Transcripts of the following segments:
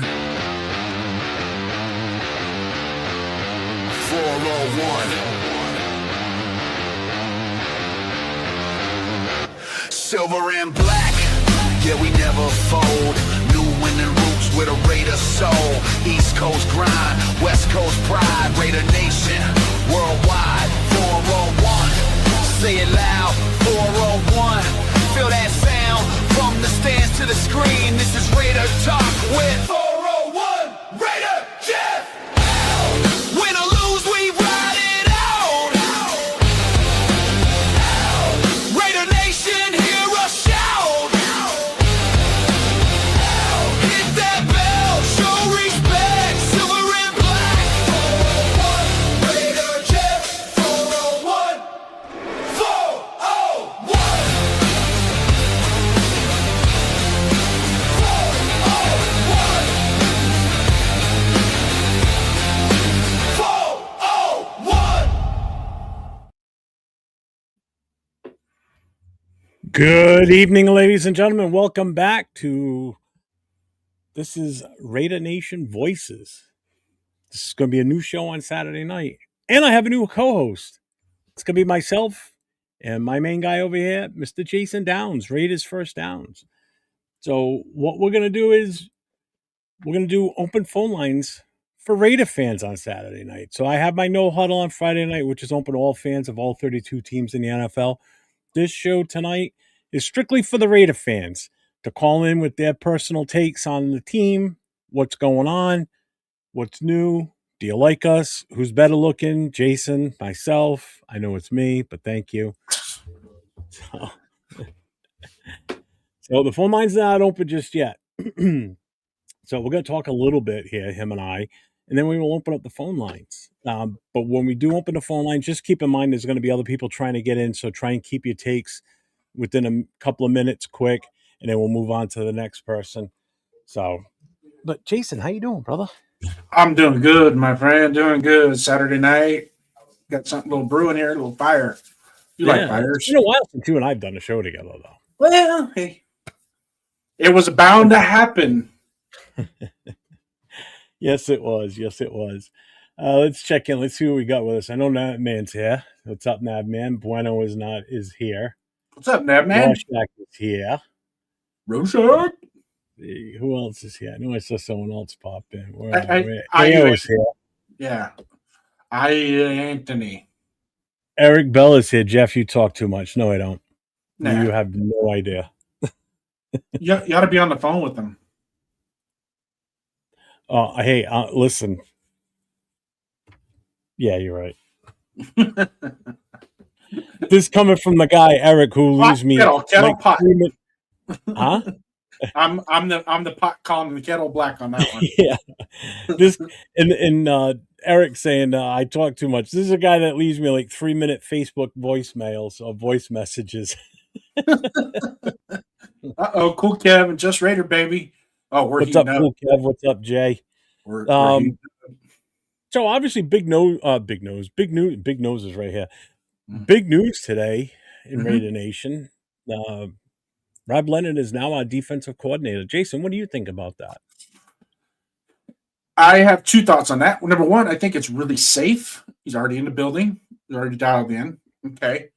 401. 401. Silver and black, yeah, we never fold. New winning roots with a Raider soul. East Coast grind, West Coast pride. Raider Nation, worldwide. 401, say it loud. 401, feel that sound from the stands to the screen. This is Raider Talk with 401 Raider Jeff. Win or lose, we ride it out. Raider Nation, hear us shout. Hit that bell, show respect. Silver and black. 401 Raider Jeff. 401. 401. 401. Good evening, ladies and gentlemen. Welcome back to this is Raider Nation Voices. This is going to be a new show on Saturday night. And I have a new co-host. It's going to be myself and my main guy over here, Mr. Jason Downs, Raiders First Downs. So what we're going to do is we're going to do open phone lines for Raider fans on Saturday night. So I have my No Huddle on Friday night, which is open to all fans of all 32 teams in the NFL. This show tonight is strictly for the Raider fans to call in with their personal takes on the team, what's going on, what's new, do you like us, who's better looking, Jason, myself. I know it's me, but thank you. So the phone line's not open just yet. So we're going to talk a little bit here, him and I, and then we will open up the phone lines. But when we do open the phone line, just keep in mind there's going to be other people trying to get in, so try and keep your takes within a couple of minutes quick, and then we'll move on to the next person. So, but Jason, how you doing, brother? I'm doing good, my friend. Doing good. Saturday night. Got something a little brewing here, a little fire. You like fires? It's been a while since you and I've done a show together, though. Well, hey. It was bound to happen. Yes, it was. Yes, it was. Let's check in. Let's see what we got with us. I know Nabman's here. What's up, Nabman? Bueno is here. What's up, Nabman? Rorschach is here. Rorschach? Who else is here? I know I saw someone else pop in. I is here. Yeah. Anthony. Eric Bell is here. Jeff, you talk too much. No, I don't. Nah. You have no idea. You ought to be on the phone with them. Hey, listen. Yeah, you're right. This coming from the guy Eric who leaves me kettle pot. Huh? I'm the pot calling the kettle black on that one. Yeah. This and Eric saying I talk too much. This is a guy that leaves me like 3-minute Facebook voicemails or voice messages. Uh-oh, Cool Kev and Just Raider, baby. Oh, what's up, Cool Kev? What's up, Jay? So obviously big nose is right here. Mm-hmm. Big news today in Raider Nation. Rob Leonard is now our defensive coordinator. Jason, what do you think about that? I have two thoughts on that. Number one, I think it's really safe. He's already in the building. He's already dialed in. Okay.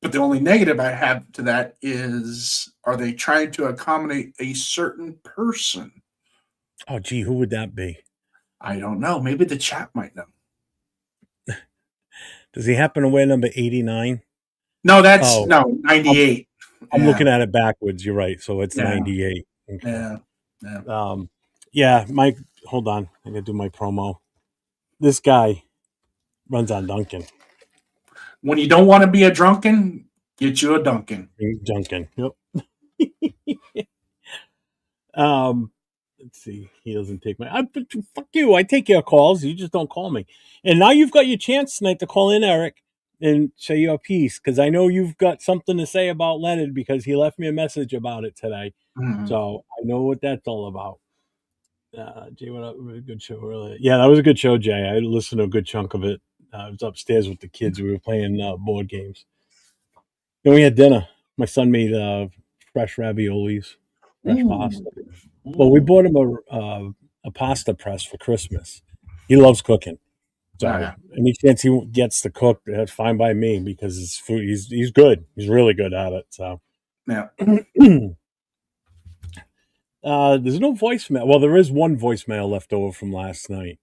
But the only negative I have to that is, are they trying to accommodate a certain person? Oh, gee, who would that be? I don't know. Maybe the chat might know. Does he happen to wear number 89? No, 98. I'm looking at it backwards. You're right. So it's 98. Okay. Yeah. Mike, hold on. I got to do my promo. This guy runs on Duncan. When you don't want to be a drunken, get you a Duncan. Duncan. Yep. Let's see. He doesn't take my. Fuck you. I take your calls. You just don't call me. And now you've got your chance tonight to call in, Eric, and say your piece, because I know you've got something to say about Leonard because he left me a message about it today. Mm-hmm. So I know what that's all about. Jay, what up? A good show, really. Yeah, that was a good show, Jay. I listened to a good chunk of it. I was upstairs with the kids. We were playing board games. Then we had dinner. My son made fresh raviolis. fresh pasta. Ooh. Well, we bought him a pasta press for Christmas. He loves cooking. So Yeah. any chance he gets to cook, that's fine by me because his food, he's good. He's really good at it. So Yeah. there's no voicemail. Well, there is one voicemail left over from last night.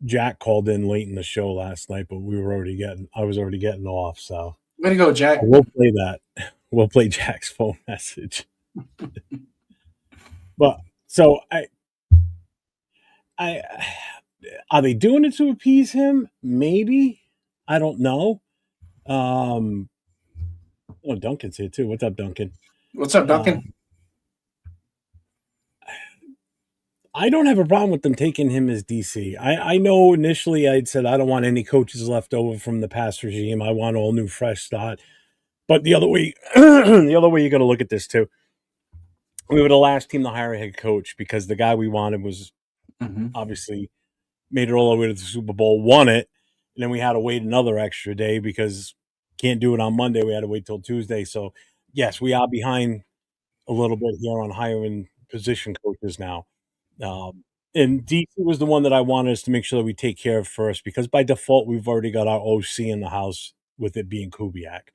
Jack called in late in the show last night, but I was already getting off. So Way to go, Jack. we'll play that. We'll play Jack's phone message. But so I are they doing it to appease him? Maybe. I don't know. Oh, Duncan's here too. What's up, Duncan? What's up, Duncan? I don't have a problem with them taking him as DC. I know initially I'd said I don't want any coaches left over from the past regime. I want all new, fresh start. But the other way, the other way you got to look at this too. We were the last team to hire a head coach because the guy we wanted was obviously made it all the way to the Super Bowl, won it, and then we had to wait another extra day because can't do it on Monday. We had to wait till Tuesday. So yes, we are behind a little bit here on hiring position coaches now. And DC was the one that I wanted us to make sure that we take care of first because by default we've already got our OC in the house with it being Kubiak.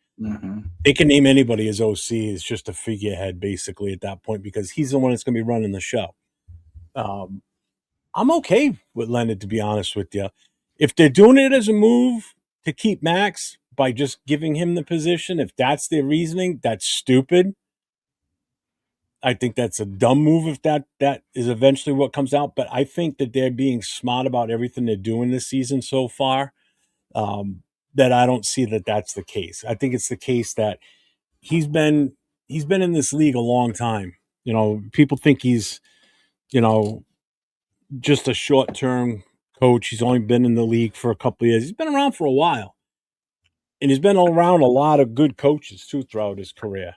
They can name anybody as OC. It's just a figurehead basically at that point because he's the one that's going to be running the show. I'm okay with Leonard, to be honest with you. If they're doing it as a move to keep Max by just giving him the position, if that's their reasoning, that's stupid. I think that's a dumb move if that is eventually what comes out. But I think that they're being smart about everything they're doing this season so far. That I don't see that that's the case. I think it's the case that he's been in this league a long time. You know, people think he's, you know, just a short term coach. He's only been in the league for a couple of years. He's been around for a while. And he's been around a lot of good coaches too throughout his career.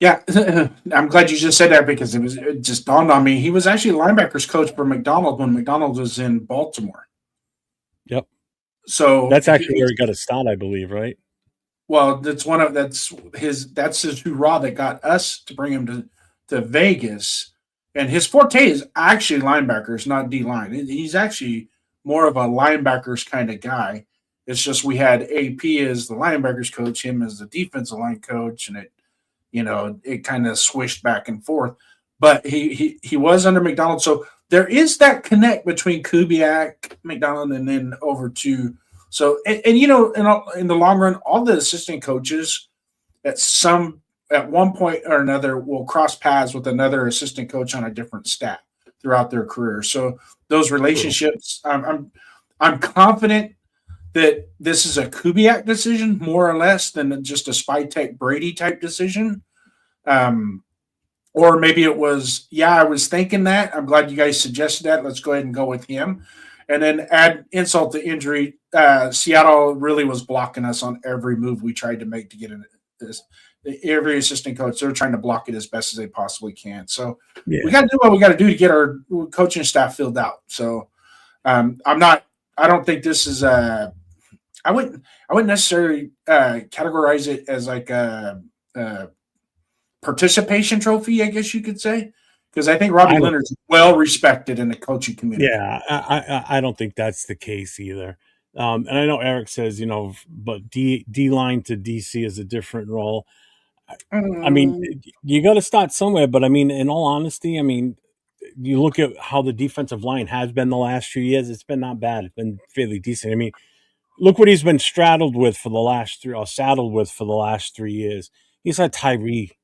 Yeah, I'm glad you just said that because it just dawned on me. He was actually a linebackers coach for McDonald when McDonald was in Baltimore. Yep. So that's actually where he got his start, I believe, right? Well, that's his hoorah that got us to bring him to Vegas. And his forte is actually linebackers, not D line. He's actually more of a linebackers kind of guy. It's just we had AP as the linebackers coach, him as the defensive line coach, and it kind of swished back and forth. But he was under McDonald, so there is that connect between Kubiak, McDonald, and then over to so in the long run, all the assistant coaches at one point or another will cross paths with another assistant coach on a different staff throughout their career. So those relationships, I'm confident that this is a Kubiak decision more or less than just a Spytek Brady type decision. Or maybe it was, I was thinking that. I'm glad you guys suggested that. Let's go ahead and go with him. And then add insult to injury. Seattle really was blocking us on every move we tried to make to get in this. Every assistant coach, they're trying to block it as best as they possibly can. So we got to do what we got to do to get our coaching staff filled out. So I don't think this is I wouldn't necessarily categorize it as like a participation trophy, I guess you could say, because I think Robbie Leonard's well respected in the coaching community. Yeah, I don't think that's the case either. And I know Eric says, but D line to DC is a different role. I mean, you got to start somewhere. But I mean, in all honesty, I mean, you look at how the defensive line has been the last few years. It's been not bad. It's been fairly decent. I mean, look what he's been saddled with for the last 3 years. He's had Tyree.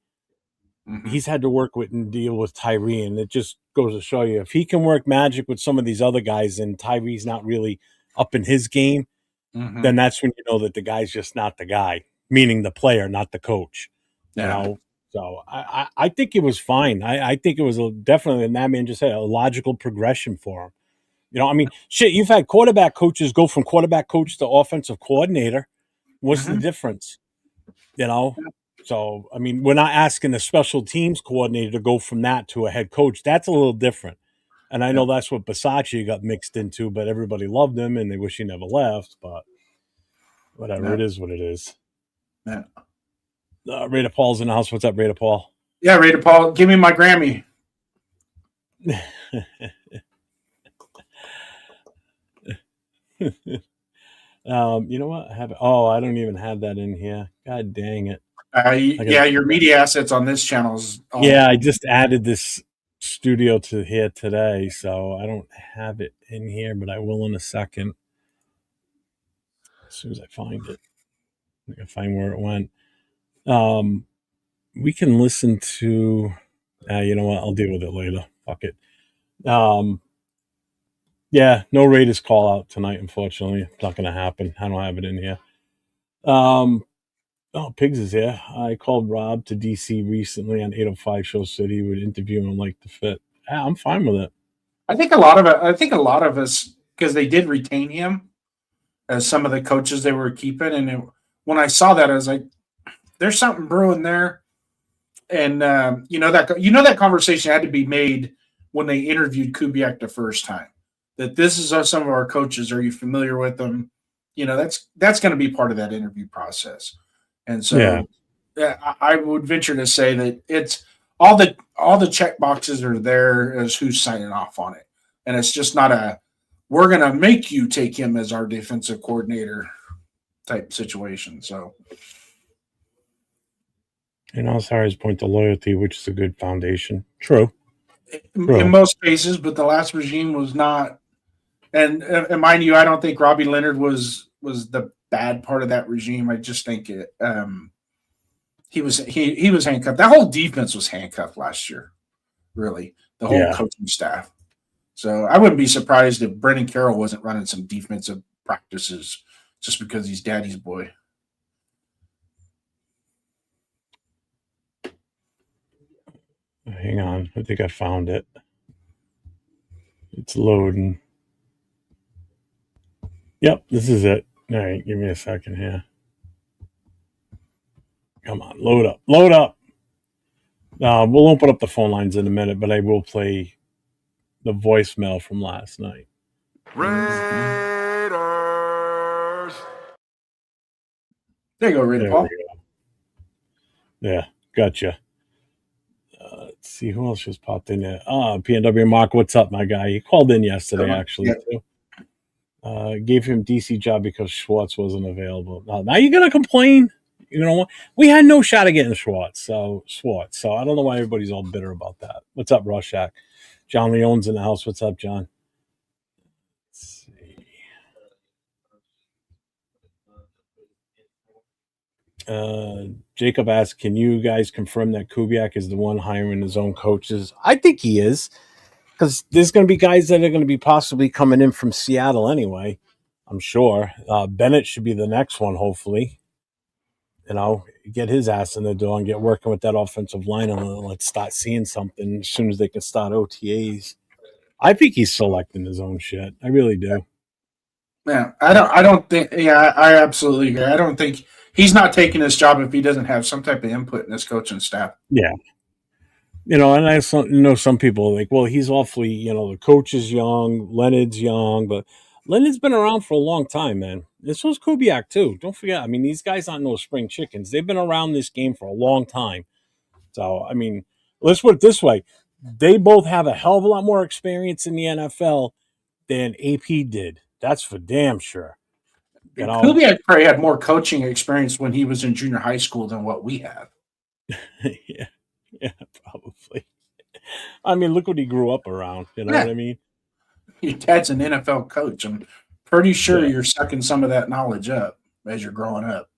He's had to work with and deal with Tyree, and it just goes to show you if he can work magic with some of these other guys, and Tyree's not really up in his game, then that's when you know that the guy's just not the guy, meaning the player, not the coach. Yeah. So I think it was fine. I think it was definitely, and that man just said, a logical progression for him. I mean, shit, you've had quarterback coaches go from quarterback coach to offensive coordinator. What's the difference? So, I mean, we're not asking a special teams coordinator to go from that to a head coach. That's a little different. And I know that's what Bisaccia got mixed into, but everybody loved him and they wish he never left. But whatever, it is what it is. Yeah. Raider Paul's in the house. What's up, Raider Paul? Yeah, Raider Paul, give me my Grammy. You know what? I have. Oh, I don't even have that in here. God dang it! I got. Yeah, your media assets on this channel is Yeah, all. I just added this studio to here today, so I don't have it in here, but I will in a second as soon as I find it. I can find where it went. Um, we can listen to. You know what? I'll deal with it later. Fuck it. Um, yeah, no Raiders call out tonight. Unfortunately, it's not going to happen. I don't have it in here. Um, oh, Pigs is here. I called Rob to DC recently on 805 Show City. Would interview him like the fit. Yeah, I'm fine with it. I think a lot of it. I think a lot of us because they did retain him as some of the coaches they were keeping, and when I saw that, I was like, "There's something brewing there." And that conversation had to be made when they interviewed Kubiak the first time. That this is some of our coaches. Are you familiar with them? That's going to be part of that interview process. And Yeah. so, yeah, I would venture to say that it's all the check boxes are there as who's signing off on it, and it's just not a we're going to make you take him as our defensive coordinator type situation. So And also always point to loyalty, which is a good foundation. True. in True. most cases, but the last regime was not. And mind you, I don't think Robbie Leonard was the bad part of that regime. I just think he was handcuffed. That whole defense was handcuffed last year. Really, the whole Yeah. coaching staff. So I wouldn't be surprised if Brendan Carroll wasn't running some defensive practices just because he's daddy's boy. Hang on. I think I found it. It's loading. Yep, this is it. All right, give me a second here. Come on, load up. Load up. We'll open up the phone lines in a minute, but I will play the voicemail from last night. Raiders. There you go, Rita There we Paul. go. Yeah, gotcha. Let's see who else just popped in there. PNW Mark, what's up, my guy? He called in yesterday, actually, Yeah. too. Gave him DC job because Schwartz wasn't available. Now you're gonna complain. You know what? We had no shot of getting Schwartz. So I don't know why everybody's all bitter about that. What's up, Rorschach? John Leone's in the house. What's up, John? Let's see. Jacob asked, "Can you guys confirm that Kubiak is the one hiring his own coaches?" I think he is, because there's going to be guys that are going to be possibly coming in from Seattle anyway. I'm sure Bennett should be the next one. Hopefully, get his ass in the door and get working with that offensive line, and let's start seeing something as soon as they can start OTAs. I think he's selecting his own shit. I really do. Yeah, I don't think. Yeah, I absolutely agree. I don't think he's not taking this job if he doesn't have some type of input in his coaching staff. Yeah. And I know some people are like, well, he's awfully, the coach is young, Leonard's young, but Leonard's been around for a long time, man. And so's Kubiak, too. Don't forget, I mean, these guys aren't no spring chickens. They've been around this game for a long time. So, I mean, let's put it this way. They both have a hell of a lot more experience in the NFL than AP did. That's for damn sure. Kubiak probably had more coaching experience when he was in junior high school than what we have. yeah, probably. I mean, look what he grew up around. You know what I mean? Your dad's an NFL coach. I'm pretty sure Yeah. you're sucking some of that knowledge up as you're growing up.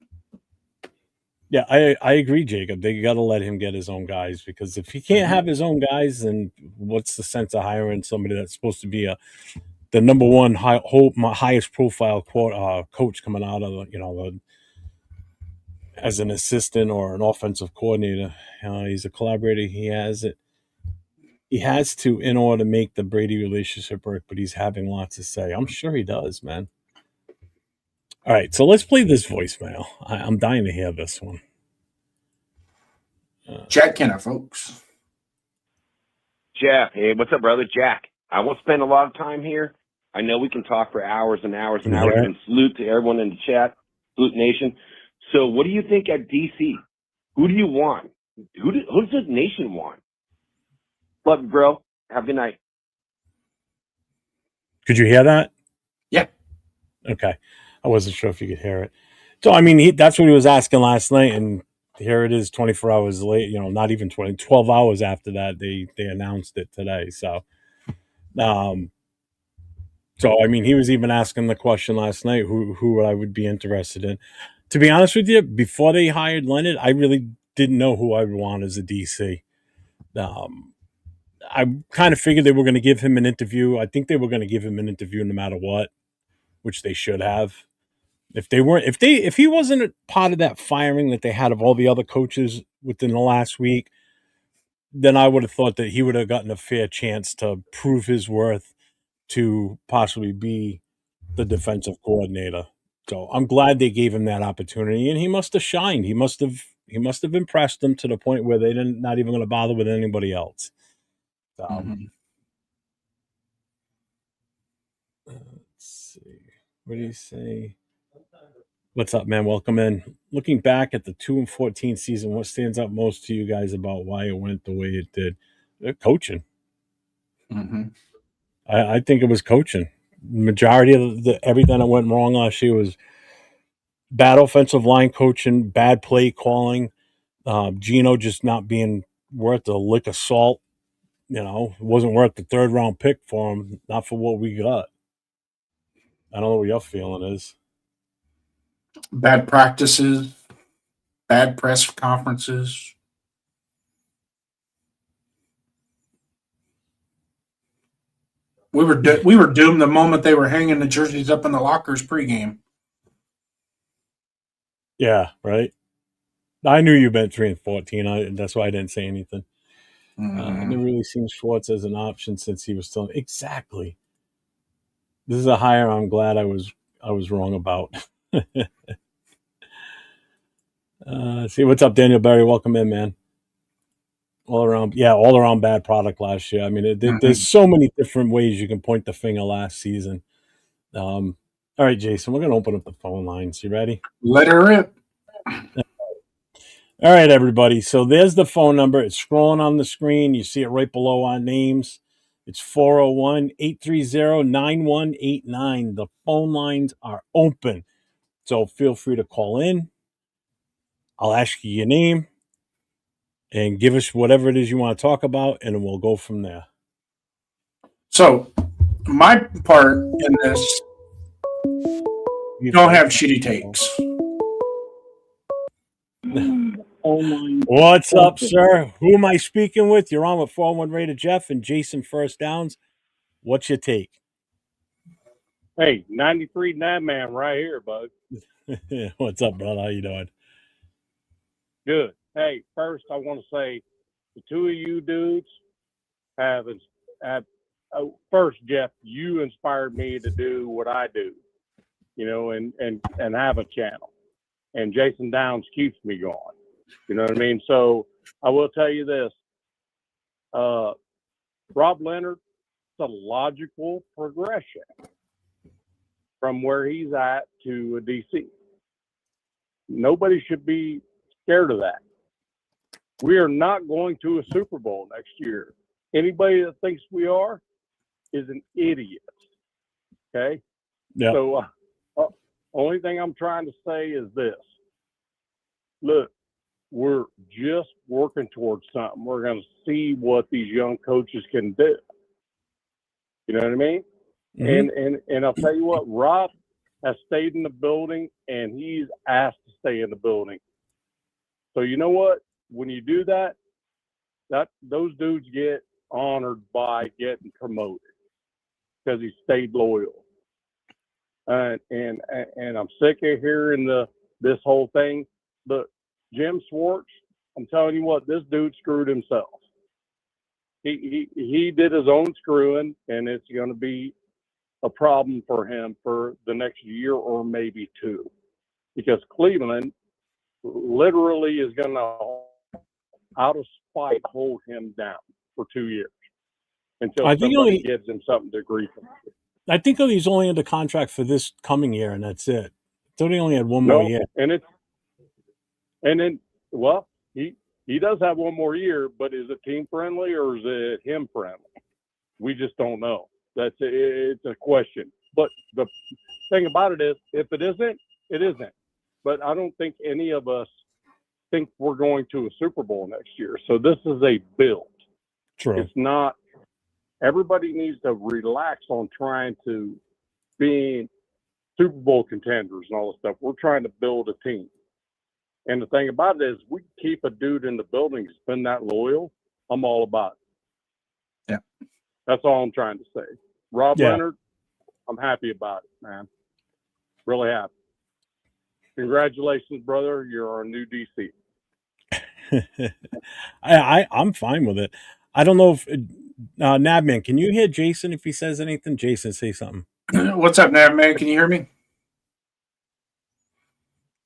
Yeah, I agree, Jacob. They got to let him get his own guys, because if he can't have his own guys, then what's the sense of hiring somebody that's supposed to be the number one highest profile coach coming out of as an assistant or an offensive coordinator? He's a collaborator. He has to in order to make the Brady relationship work, but he's having lots to say. I'm sure he does, man. All right, so let's play this voicemail. I'm dying to hear this one. Jack Kenna, folks. Jeff, hey, what's up, brother? Jack. I won't spend a lot of time here. I know we can talk for hours and hours and hours. Yeah. And salute to everyone in the chat, salute nation. So what do you think at DC? Who do you want? Who does the nation want? Love you, bro. Have a good night. Could you hear that? Yeah. Okay. I wasn't sure if you could hear it. So, I mean, that's what he was asking last night. And here it is 24 hours late, not even 12 hours after that, they announced it today. Um, I mean, he was even asking the question last night, who I would be interested in. To be honest with you, before they hired Leonard, I really didn't know who I would want as a DC. I kind of figured they were going to give him an interview. I think they were going to give him an interview no matter what, which they should have. If he wasn't a part of that firing that they had of all the other coaches within the last week, then I would have thought that he would have gotten a fair chance to prove his worth to possibly be the defensive coordinator. So I'm glad they gave him that opportunity, and he must have shined. He must have impressed them to the point where they're not even going to bother with anybody else. So Mm-hmm. let's see. What do you say? What's up, man? Welcome in. Looking back at the 2-14 season, what stands out most to you guys about why it went the way it did? Coaching. Mm-hmm. I think it was coaching. Majority of everything that went wrong last year was bad offensive line coaching, bad play calling, Gino just not being worth a lick of salt. It wasn't worth the 3rd-round pick for him, not for what we got. I don't know what your feeling is. Bad practices, bad press conferences. We were doomed the moment they were hanging the jerseys up in the lockers pregame. Yeah, right. I knew you meant 3-14. That's why I didn't say anything. I never really seen Schwartz as an option since he was still exactly. This is a hire I'm glad I was wrong about. See what's up, Daniel Berry. Welcome in, man. All around bad product last year. I mean, there's so many different ways you can point the finger last season. All right, Jason, we're gonna open up the phone lines. You ready? Let her rip. All right, everybody. So there's the phone number. It's scrolling on the screen. You see it right below our names. It's 401-830-9189. The phone lines are open. So feel free to call in. I'll ask you your name and give us whatever it is you want to talk about, and we'll go from there. So, my part in this, you don't have shitty takes. What's up, sir? Who am I speaking with? You're on with 401 Raider Jeff and Jason First Downs. What's your take? Hey, 93 Nine Man right here, bud. What's up, brother? How you doing? Good. Hey, first I want to say the two of you dudes have first, Jeff, you inspired me to do what I do, and have a channel. And Jason Downs keeps me going. You know what I mean? So I will tell you this. Rob Leonard, it's a logical progression from where he's at to a DC. Nobody should be scared of that. We are not going to a Super Bowl next year. Anybody that thinks we are is an idiot. Okay? Yeah. So only thing I'm trying to say is this. Look, we're just working towards something. We're going to see what these young coaches can do. You know what I mean? Mm-hmm. And I'll tell you what, Rob has stayed in the building, and he's asked to stay in the building. So you know what? When you do that those dudes get honored by getting promoted because he stayed loyal. And I'm sick of hearing this whole thing. But Jim Schwartz, I'm telling you what, this dude screwed himself. He did his own screwing, and it's going to be a problem for him for the next year or maybe two, because Cleveland literally is going to, out of spite, hold him down for 2 years until somebody gives him something to agree to. I think he's only under contract for this coming year, and that's it. I thought he only had one more year. And then, well, he does have one more year, but is it team friendly or is it him friendly? We just don't know. It's a question. But the thing about it is, if it isn't, it isn't. But I don't think any of us think we're going to a Super Bowl next year. So this is a build. True. It's not. Everybody needs to relax on trying to be Super Bowl contenders and all this stuff. We're trying to build a team. And the thing about it is, we keep a dude in the building who's been that loyal. I'm all about it. Yeah. That's all I'm trying to say. Rob Yeah. Leonard, I'm happy about it, man. Really happy. Congratulations, brother. You're our new DC. I'm fine with it. I don't know if Nabman, can you hear Jason if he says anything? Jason, say something. What's up, Nav man? Can you hear me?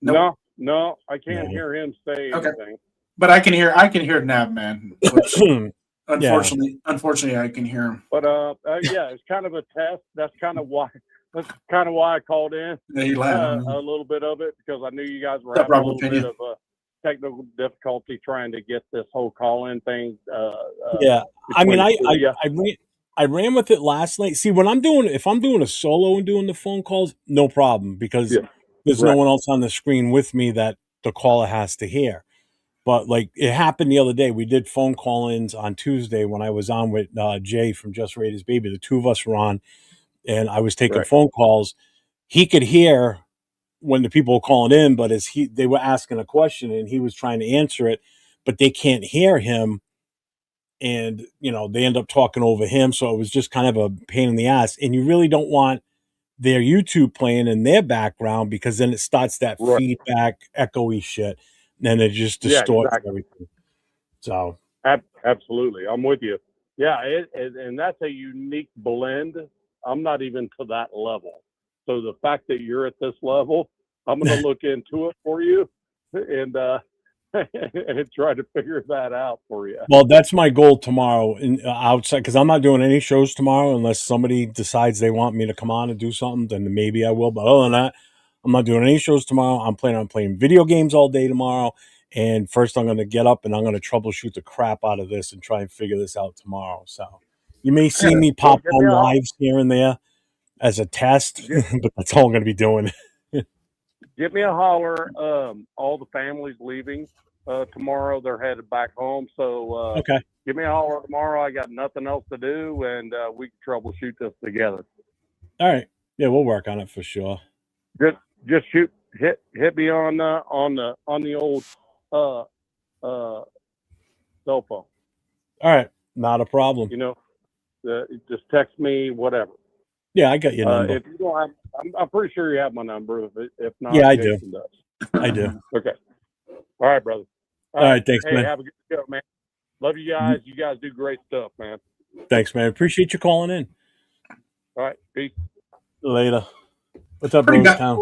Nope. No, I can't No. hear him say Okay. anything. But I can hear Nav man. Unfortunately, I can hear him. But yeah, it's kind of a test. That's kind of why I called in. Yeah, he laughed. A little bit of it because I knew you guys were What's up, having a Robert little bit Pena? of a technical difficulty trying to get this whole call-in thing. Yeah, I mean, between I ran with it last night. See, if I'm doing a solo and doing the phone calls, no problem because Yeah. there's Right. no one else on the screen with me that the caller has to hear. But like it happened the other day, we did phone call-ins on Tuesday when I was on with Jay from Just Raiders Baby. The two of us were on, and I was taking Right. phone calls. He could hear when the people were calling in, but they were asking a question and he was trying to answer it, but they can't hear him. And, they end up talking over him. So it was just kind of a pain in the ass. And you really don't want their YouTube playing in their background because then it starts that Right. feedback, echoey shit. And it just distorts everything. So. Absolutely. I'm with you. Yeah. And that's a unique blend. I'm not even to that level. So the fact that you're at this level, I'm going to look into it for you and try to figure that out for you. Well, that's my goal tomorrow outside because I'm not doing any shows tomorrow unless somebody decides they want me to come on and do something. Then maybe I will. But other than that, I'm not doing any shows tomorrow. I'm planning on playing video games all day tomorrow. And first, I'm going to get up and I'm going to troubleshoot the crap out of this and try and figure this out tomorrow. So you may see me pop on lives here and there as a test, but that's all I'm going to be doing. Give me a holler. All the family's leaving tomorrow. They're headed back home. So okay. Give me a holler tomorrow. I got nothing else to do, and we can troubleshoot this together. All right. Yeah, we'll work on it for sure. Just hit me on the old cell phone. All right, not a problem. Just text me, whatever. Yeah, I got your number. If you don't have, I'm pretty sure you have my number. If not, yeah, I Jason do. Does. I do. Okay. All right, brother. All right, thanks, hey, man. Have a good show, man. Love you guys. You guys do great stuff, man. Thanks, man. Appreciate you calling in. All right, peace. Later. What's up, Pretty Rosetown?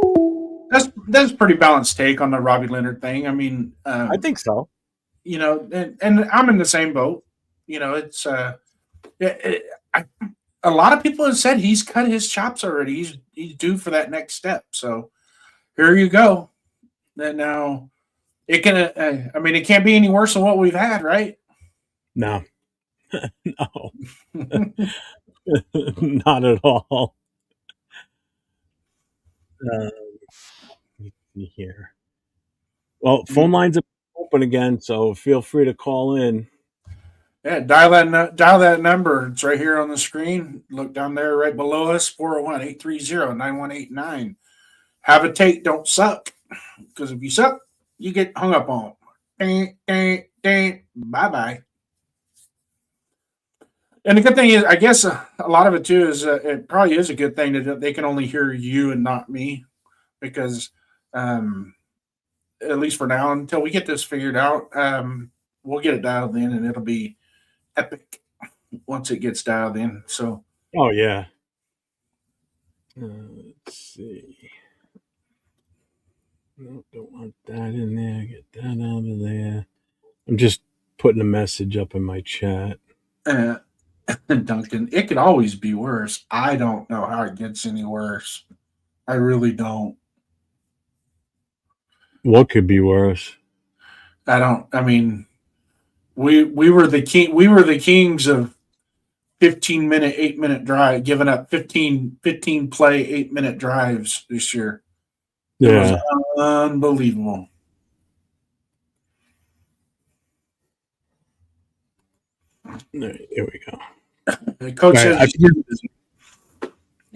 That's a pretty balanced take on the Robbie Leonard thing. I mean, I think so. And I'm in the same boat. It's a lot of people have said he's cut his chops already. He's due for that next step. So here you go. And now it can. I mean, it can't be any worse than what we've had, right? No, no, not at all. Let me see here. Well, phone lines are open again, so feel free to call in. Yeah, dial that number. It's right here on the screen. Look down there right below us, 401-830-9189. Have a take, don't suck. Because if you suck, you get hung up on. Bye-bye. And the good thing is, I guess a lot of it too is it probably is a good thing that they can only hear you and not me. Because at least for now, until we get this figured out, we'll get it dialed in and it'll be epic once it gets dialed in. So, oh yeah. Let's see. No, don't want that in there. Get that out of there. I'm just putting a message up in my chat. Duncan, it could always be worse. I don't know how it gets any worse. I really don't. What could be worse? I mean, We were the king. We were the kings of 15-minute, 8-minute drive, giving up 15 play 8-minute drives this year. It was Yeah. unbelievable. Here we go. The coach Right, says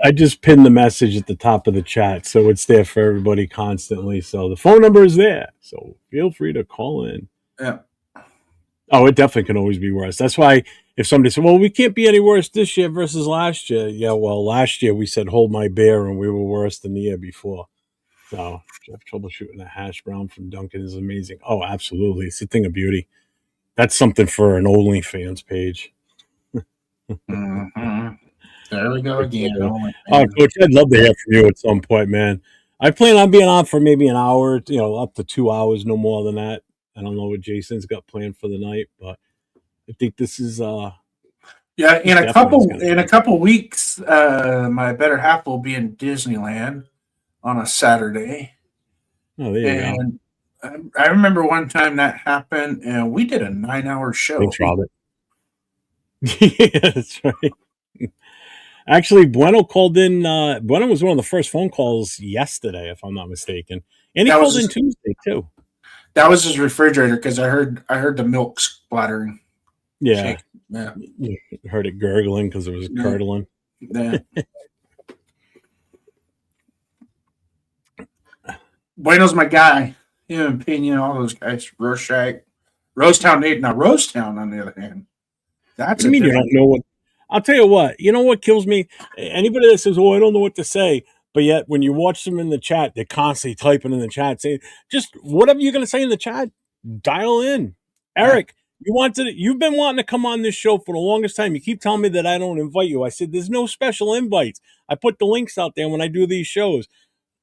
I just pinned the message at the top of the chat, so it's there for everybody constantly. So the phone number is there, so feel free to call in. yeah. Oh, it definitely can always be worse. That's why if somebody said, "Well, we can't be any worse this year versus last year," yeah, well, last year we said "hold my beer" and we were worse than the year before. So Jeff troubleshooting a hash brown from Duncan is amazing. Oh, absolutely, it's a thing of beauty. That's something for an OnlyFans page. Mm-hmm. There we go again. Oh, Coach, I'd love to hear from you at some point, man. I plan on being on for maybe an hour, up to 2 hours, no more than that. I don't know what Jason's got planned for the night, but I think this is Yeah, in a definitely couple weeks, my better half will be in Disneyland on a Saturday, oh, there you go. and I remember one time that happened, and we did a 9-hour show. Thanks, Robert. Yeah, that's right. Actually, Bueno called in. Bueno was one of the first phone calls yesterday, if I'm not mistaken, and he That was called in his- Tuesday too. That was his refrigerator because I heard the milk splattering. Yeah, Yeah, you heard it gurgling because it was Yeah. curdling. yeah. Bueno's my guy. Him and Pena, all those guys. Rorschach, Rosetown Nate. Now Rosetown, on the other hand, that's What do you mean you different- don't know what? I'll tell you what. You know what kills me? Anybody that says, "Oh, I don't know what to say," but yet when you watch them in the chat, they're constantly typing in the chat saying, "Just whatever you're going to say in the chat, dial in." Eric, you've been wanting to come on this show for the longest time. You keep telling me that I don't invite you. I said, "There's no special invites." I put the links out there when I do these shows.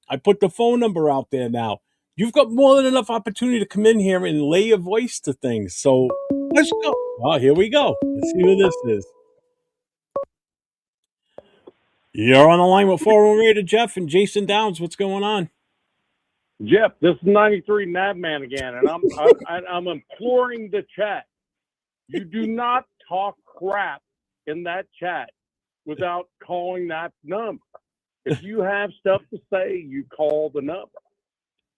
I put the phone number out there now. You've got more than enough opportunity to come in here and lay your voice to things. So let's go. Oh, here we go. Let's see who this is. You're on the line with 401 Raider Jeff and Jason Downs. What's going on? Jeff, this is 93 Nabman again, and I'm imploring the chat. You do not talk crap in that chat without calling that number. If you have stuff to say, you call the number.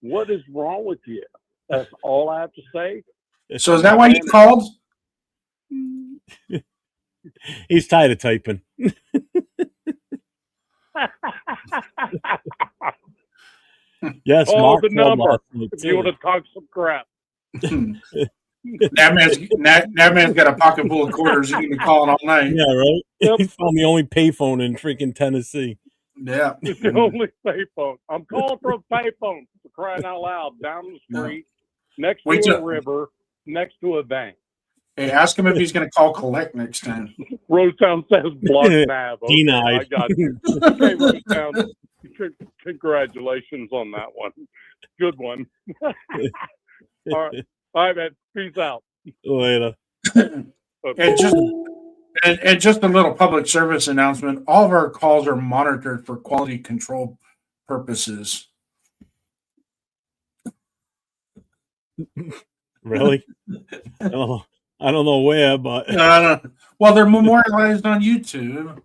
What is wrong with you? That's all I have to say. So is that why you called? He's tired of typing. Yes, Call Mark the number last night, if you want to talk some crap. That man's got a pocket full of quarters. He's been calling all night. Yeah, right? Yep. He found the only payphone in freaking Tennessee. Yeah. It's the only payphone. I'm calling for a payphone, for crying out loud, down the street, next Wait to a till- river, next to a bank. Hey, ask him if he's going to call collect next time. Rosetown says block nav. Okay, Denied. I got you. Okay, Rosetown. Congratulations on that one. Good one. All right, man. Peace out. Later. And just a little public service announcement. All of our calls are monitored for quality control purposes. Really? I don't know where, but Well, they're memorialized on YouTube.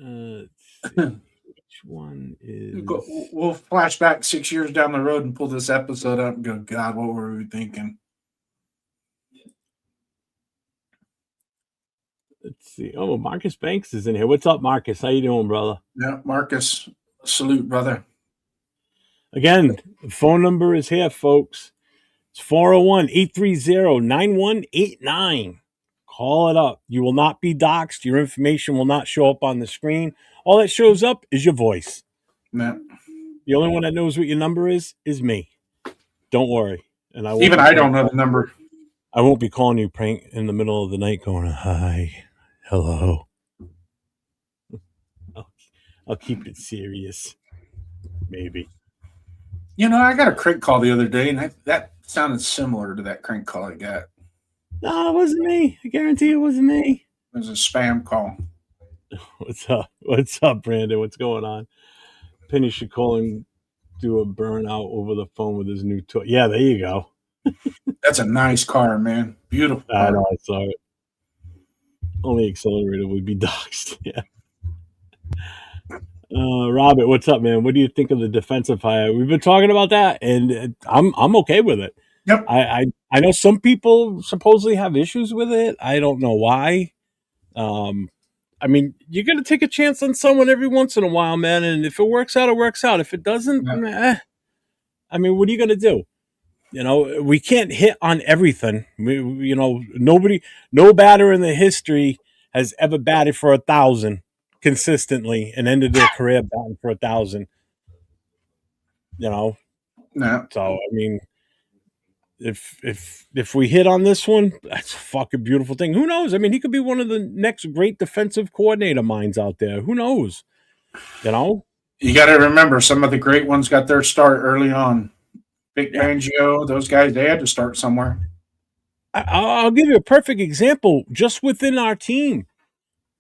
let's see. Which one is? We'll flash back 6 years down the road and pull this episode up and go, God, what were we thinking? Let's see. Oh, Marcus Banks is in here. What's up, Marcus? How you doing, brother? Yeah, Marcus, salute, brother. Again, the phone number is here, folks. It's 401-830-9189. Call it up. You will not be doxxed. Your information will not show up on the screen. All that shows up is your voice. Yeah. The only one that knows what your number is me. Don't worry. And I don't know the number. I won't be calling you prank in the middle of the night going, hi, hello. I'll keep it serious. Maybe. You know, I got a crank call the other day, and that sounded similar to that crank call I got. No, it wasn't me. I guarantee it wasn't me. It was a spam call. What's up? What's up, Brandon? What's going on? Penny should call and do a burnout over the phone with his new toy. Yeah, there you go. That's a nice car, man. Beautiful I car. know, I saw it. Only accelerator would be doxed. Yeah. Robert, what's up, man? What do you think of the defensive hire? We've been talking about that, and I'm okay with it. Yep. I know some people supposedly have issues with it. I don't know why. Um, I mean, you're gonna take a chance on someone every once in a while, man. And if it works out, it works out. If it doesn't, Yeah. I mean, what are you gonna do? You know, we can't hit on everything. You know, no batter in the history has ever batted for 1,000 consistently and ended their career batting for 1,000. You know, No. so I mean, if we hit on this one, that's a fucking beautiful thing. Who knows? I mean, he could be one of the next great defensive coordinator minds out there. Who knows? You know? You got to remember, some of the great ones got their start early on. Big Yeah. Fangio, those guys, they had to start somewhere. I'll give you a perfect example. Just within our team,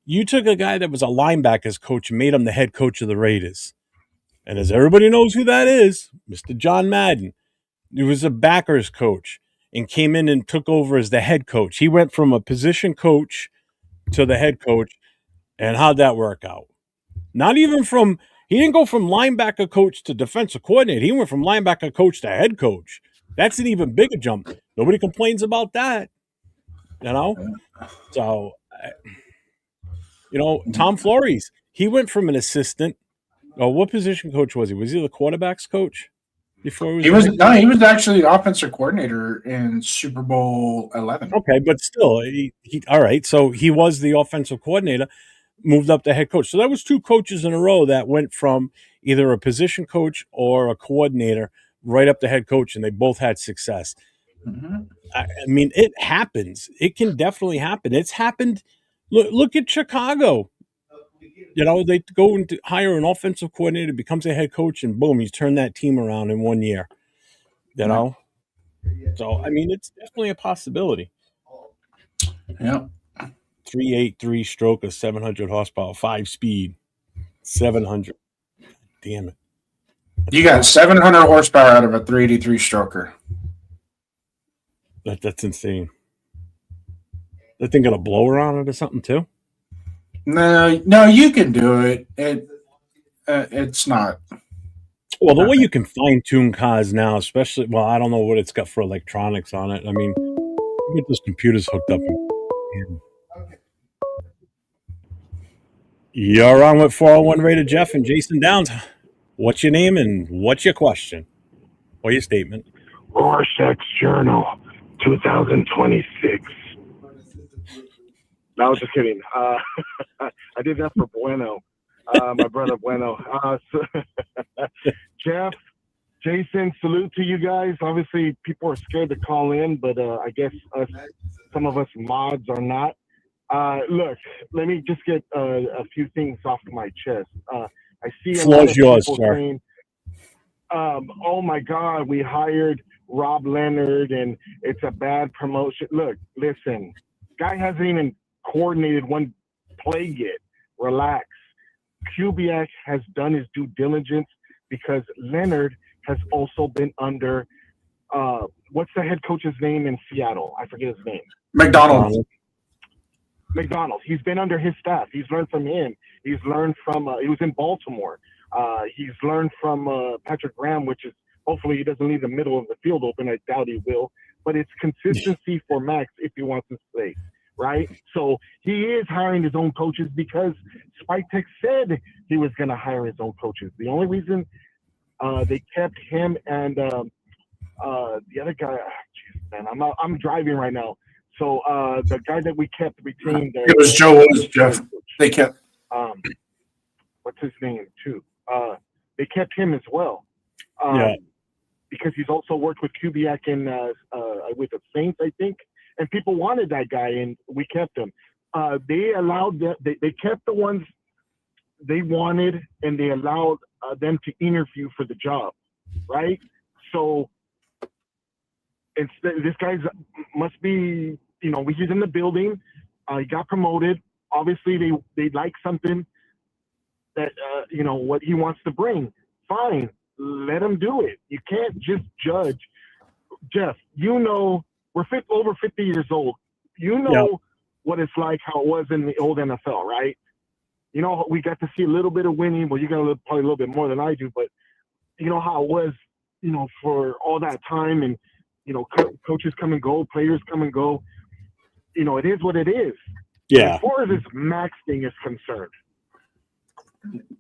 you took a guy that was a linebackers coach and made him the head coach of the Raiders. And as everybody knows who that is, Mr. John Madden. He was a backers coach and came in and took over as the head coach. He went from a position coach to the head coach. And how'd that work out? Not even he didn't go from linebacker coach to defensive coordinator. He went from linebacker coach to head coach. That's an even bigger jump. Nobody complains about that, you know? So, Tom Flores, he went from an assistant. Oh, what position coach was he? Was he the quarterback's coach before he was? He was actually the offensive coordinator in Super Bowl 11. Okay, but still, he all right. So he was the offensive coordinator, moved up to head coach. So that was two coaches in a row that went from either a position coach or a coordinator right up to head coach, and they both had success. Mm-hmm. I mean, it happens. It can definitely happen. It's happened. Look at Chicago. You know, they go and hire an offensive coordinator, becomes a head coach, and boom, he's turned that team around in 1 year. You know? So, I mean, it's definitely a possibility. Yeah. 383 stroke of 700 horsepower, 5-speed, 700. Damn it. You got 700 horsepower out of a 383 stroker. That's insane. That thing got a blower on it or something too? No, you can do it. It's not. Well, the way you can fine tune cars now, especially, well, I don't know what it's got for electronics on it. I mean, you get those computers hooked up. You're on with 401 Raider Jeff and Jason Downs. What's your name and what's your question or your statement? Rorschach's Journal 2026. No, I was just kidding. I did that for Bueno, my brother Bueno. Jeff, Jason, salute to you guys. Obviously, people are scared to call in, but I guess some of us mods are not. Look, let me just get a few things off my chest. I see a lot of yours, people sir. saying, oh my God, we hired Rob Leonard and it's a bad promotion. Look, listen, guy hasn't even coordinated one play yet. Relax. Kubiak has done his due diligence because Leonard has also been under, what's the head coach's name in Seattle? I forget his name. McDonald. He's been under his staff. He's learned from him. He's learned from, he was in Baltimore. He's learned from Patrick Graham, which is, hopefully he doesn't leave the middle of the field open. I doubt he will. But it's consistency for Max if he wants to stay, right? So he is hiring his own coaches because Spike Tech said he was going to hire his own coaches. The only reason they kept him and the other guy, man, I'm driving right now. So the guy that we kept retained. It was Joe Woods, Jeff. They kept. What's his name too? They kept him as well. Yeah. Because he's also worked with Kubiak and with the Saints, I think. And people wanted that guy, and we kept him. They allowed they kept the ones they wanted, and they allowed them to interview for the job, right? So this guy must be, he's in the building. He got promoted. Obviously, they like something that what he wants to bring. Fine. Let him do it. You can't just judge Jeff, we're over 50 years old. You know what it's like, how it was in the old NFL, right? You know, we got to see a little bit of winning. Well, you got probably a little bit more than I do, but you know how it was, you know, for all that time, and you know, coaches come and go, players come and go. You know, it is what it is. Yeah. As far as this Max thing is concerned,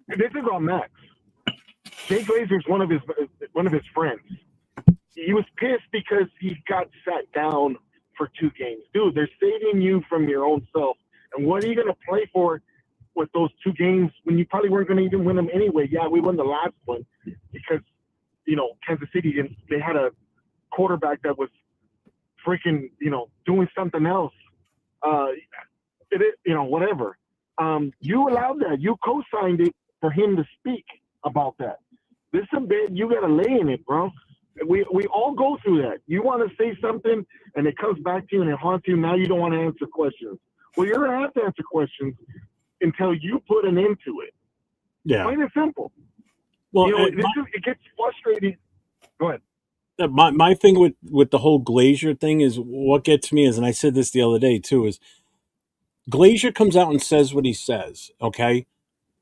this is on Max. Jay Glazer's one of his friends. He was pissed because he got sat down for 2 games. Dude, they're saving you from your own self. And what are you going to play for with those 2 games when you probably weren't going to even win them anyway? Yeah, we won the last one because, you know, Kansas City, they had a quarterback that was freaking, you know, doing something else. You know, whatever. You allowed that. You co-signed it for him to speak about that. This is a bit, you got to lay in it, bro. We all go through that. You want to say something, and it comes back to you, and it haunts you. Now you don't want to answer questions. Well, you're going to have to answer questions until you put an end to it. Yeah. Plain and simple. Well, you know, it gets frustrating. Go ahead. My thing with the whole Glazier thing is what gets me is, and I said this the other day too, is Glazier comes out and says what he says, okay?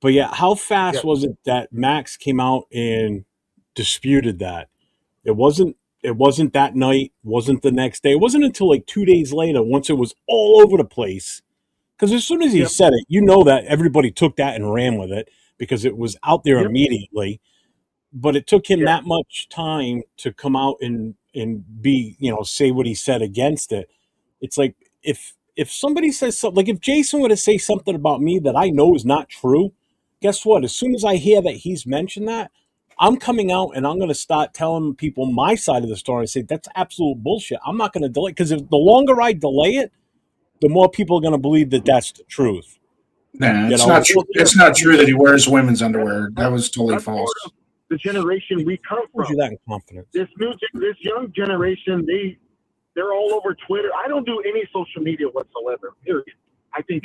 But yeah, how fast was it that Max came out and disputed that? It wasn't that night, wasn't the next day. It wasn't until like 2 days later, once it was all over the place. Because as soon as he said it, you know that everybody took that and ran with it because it was out there immediately. But it took him that much time to come out and be, you know, say what he said against it. It's like if somebody says something, like if Jason were to say something about me that I know is not true, guess what? As soon as I hear that he's mentioned that, I'm coming out and I'm going to start telling people my side of the story. I say, that's absolute bullshit. I'm not going to delay, because if the longer I delay it, the more people are going to believe that that's the truth. Nah, it's not true. It's not true that he wears women's underwear. That was totally false. The generation we come from. You that in confidence. This young generation, they're all over Twitter. I don't do any social media whatsoever. Period. I think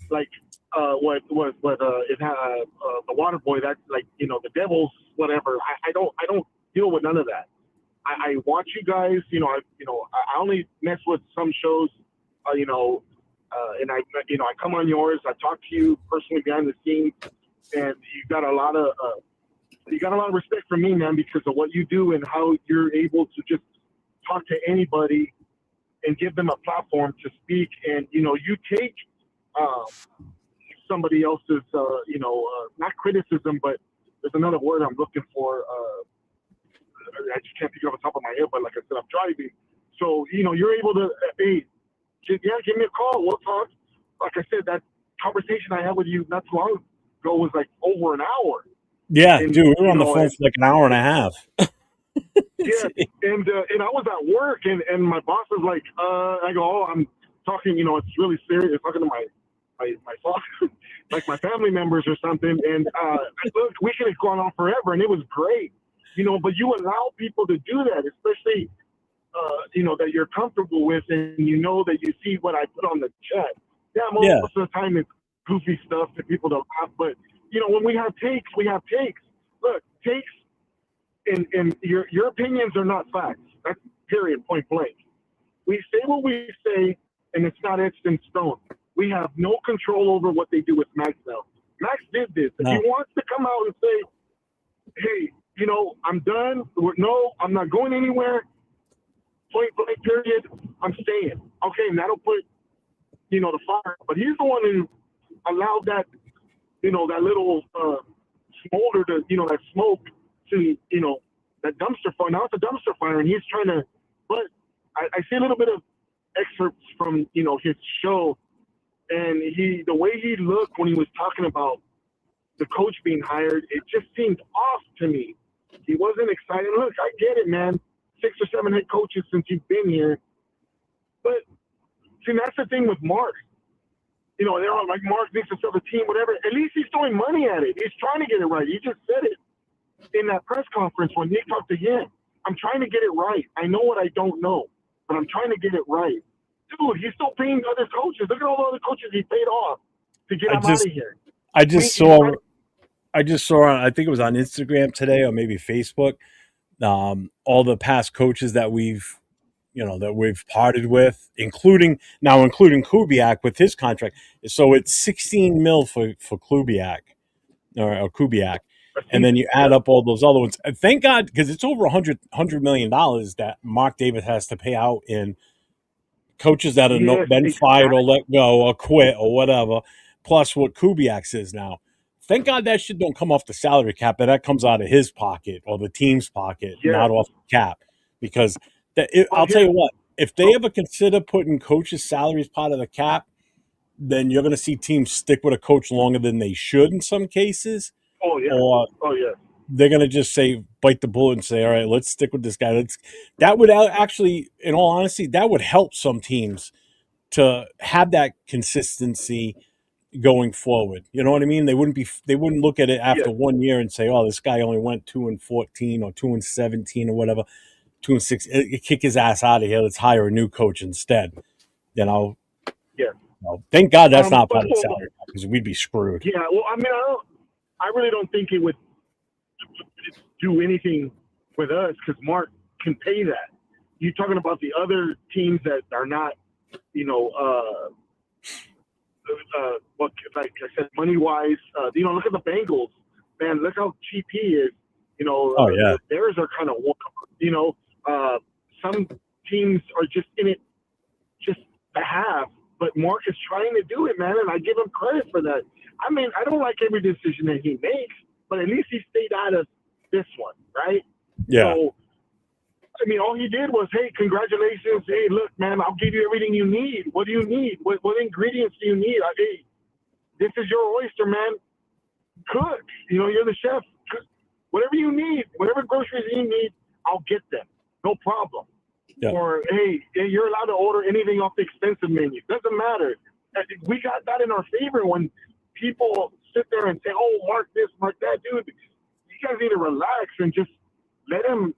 like the water boy. That's like, you know, the Devils, whatever. I don't deal with none of that. I watch you guys. You know, I only mess with some shows. You know, and I come on yours. I talk to you personally behind the scenes, and you got a lot of respect for me, man, because of what you do and how you're able to just talk to anybody and give them a platform to speak. And, you know, you take somebody else's, not criticism, but there's another word I'm looking for. I just can't think of it off the top of my head, but like I said, I'm driving. So, you know, you're able to, hey, give me a call. We'll talk. Like I said, that conversation I had with you not too long ago was like over an hour. Yeah, dude, we were on the phone for like an hour and a half. And I was at work, and my boss was like, I go, oh, I'm talking, you know, it's really serious, talking to my like my family members or something, and look, we could have gone on forever, and it was great, you know, but you allow people to do that, especially, you know, that you're comfortable with, and you know that you see what I put on the chat. Yeah, most of the time it's goofy stuff that people don't laugh, but you know, when we have takes, we have takes. Look, takes and your opinions are not facts. That's period, point blank. We say what we say, and it's not etched in stone. We have no control over what they do with Max now. Max did this. If he wants to come out and say, hey, you know, I'm done. No, I'm not going anywhere. Point blank, period. I'm staying. Okay, and that'll put, you know, the fire. But he's the one who allowed that, you know, that little smolder to, you know, that smoke to, you know, that dumpster fire. Now it's a dumpster fire, and he's trying to, but I see a little bit of excerpts from, you know, his show, and the way he looked when he was talking about the coach being hired, it just seemed off to me. He wasn't excited. Look, I get it, man. 6 or 7 head coaches since you've been here. But, see, that's the thing with Mark. You know, they're all like, Mark needs to sell the team, whatever. At least he's throwing money at it. He's trying to get it right. He just said it in that press conference when Nick talked to him. I'm trying to get it right. I know what I don't know, but I'm trying to get it right. Dude, he's still paying other coaches. Look at all the other coaches he paid off to get him out of here. I just saw, I think it was on Instagram today or maybe Facebook, all the past coaches that we've parted with, including Kubiak with his contract. So it's 16 mil for Kubiak or Kubiak. And then you add up all those other ones. And thank God, because it's over $100 million that Mark David has to pay out in coaches that have Yes, been fired exactly. or let go or quit or whatever, plus what Kubiak's is now. Thank God that shit don't come off the salary cap, but that comes out of his pocket or the team's pocket, Yes. not off the cap. Because But I'll tell here, you what, if they ever consider putting coaches' salaries part of the cap, then you're going to see teams stick with a coach longer than they should in some cases, oh yeah, or oh yeah, they're going to just say bite the bullet and say, all right, let's stick with this guy. That would actually, in all honesty, that would help some teams to have that consistency going forward. You know what I mean? They wouldn't look at it yes, after 1 year and say, oh, this guy only went 2-14 or 2-17 or whatever, 2-6. Kick his ass out of here. Let's hire a new coach instead. You know, yes. Thank God that's not But part of the salary because we'd be screwed. yeah. Well, I mean, I really don't think it would do anything with us because Mark can pay that. You're talking about the other teams that are not, what like I said, money wise. Look at the Bengals, man. Look how cheap he is. Oh yeah, theirs are kind of, some teams are just in it just to have. But Mark is trying to do it, man, and I give him credit for that. I mean, I don't like every decision that he makes, but at least he stayed out of this one, right? yeah, So, I mean, all he did was, hey, congratulations. Hey, look, man, I'll give you everything you need. What do you need? What ingredients do you need? Hey, this is your oyster, man. Cook. You're the chef. Cook. Whatever you need, whatever groceries you need, I'll get them. No problem. yeah. Or, hey, you're allowed to order anything off the expensive menu. Doesn't matter. We got that in our favor when people sit there and say, oh, mark this, mark that. Dude, you guys need to relax and just let him.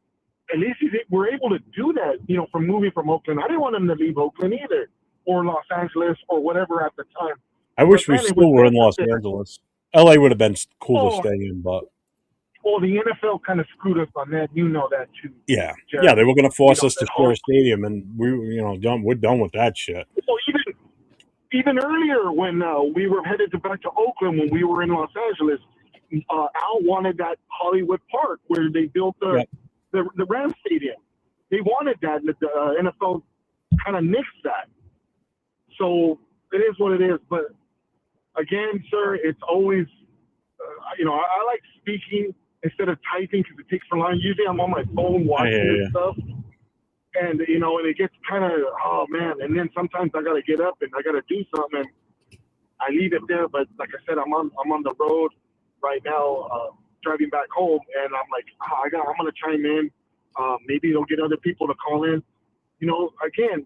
At least we're able to do that, from moving from Oakland. I didn't want him to leave Oakland either, or Los Angeles, or whatever at the time. I wish we man, it was still were in Los fantastic. Angeles. LA would have been cool to Oh. stay in, but Well, the NFL kind of screwed us on that. You know that too. yeah, Jared. yeah, they were going to force us to that share whole- a stadium, and we're done with that shit. Well, even earlier when we were headed back to Oakland when we were in Los Angeles, Al wanted that Hollywood Park where they built the Rams Stadium. They wanted that. The NFL kind of nixed that. So it is what it is. But again, sir, it's always, I like speaking instead of typing because it takes so long. Usually I'm on my phone watching this stuff. And, and it gets kind of, oh, man. And then sometimes I got to get up and I got to do something. And I leave it there. But like I said, I'm on the road right now, driving back home. And I'm like, I'm going to chime in. Maybe they'll get other people to call in. Again,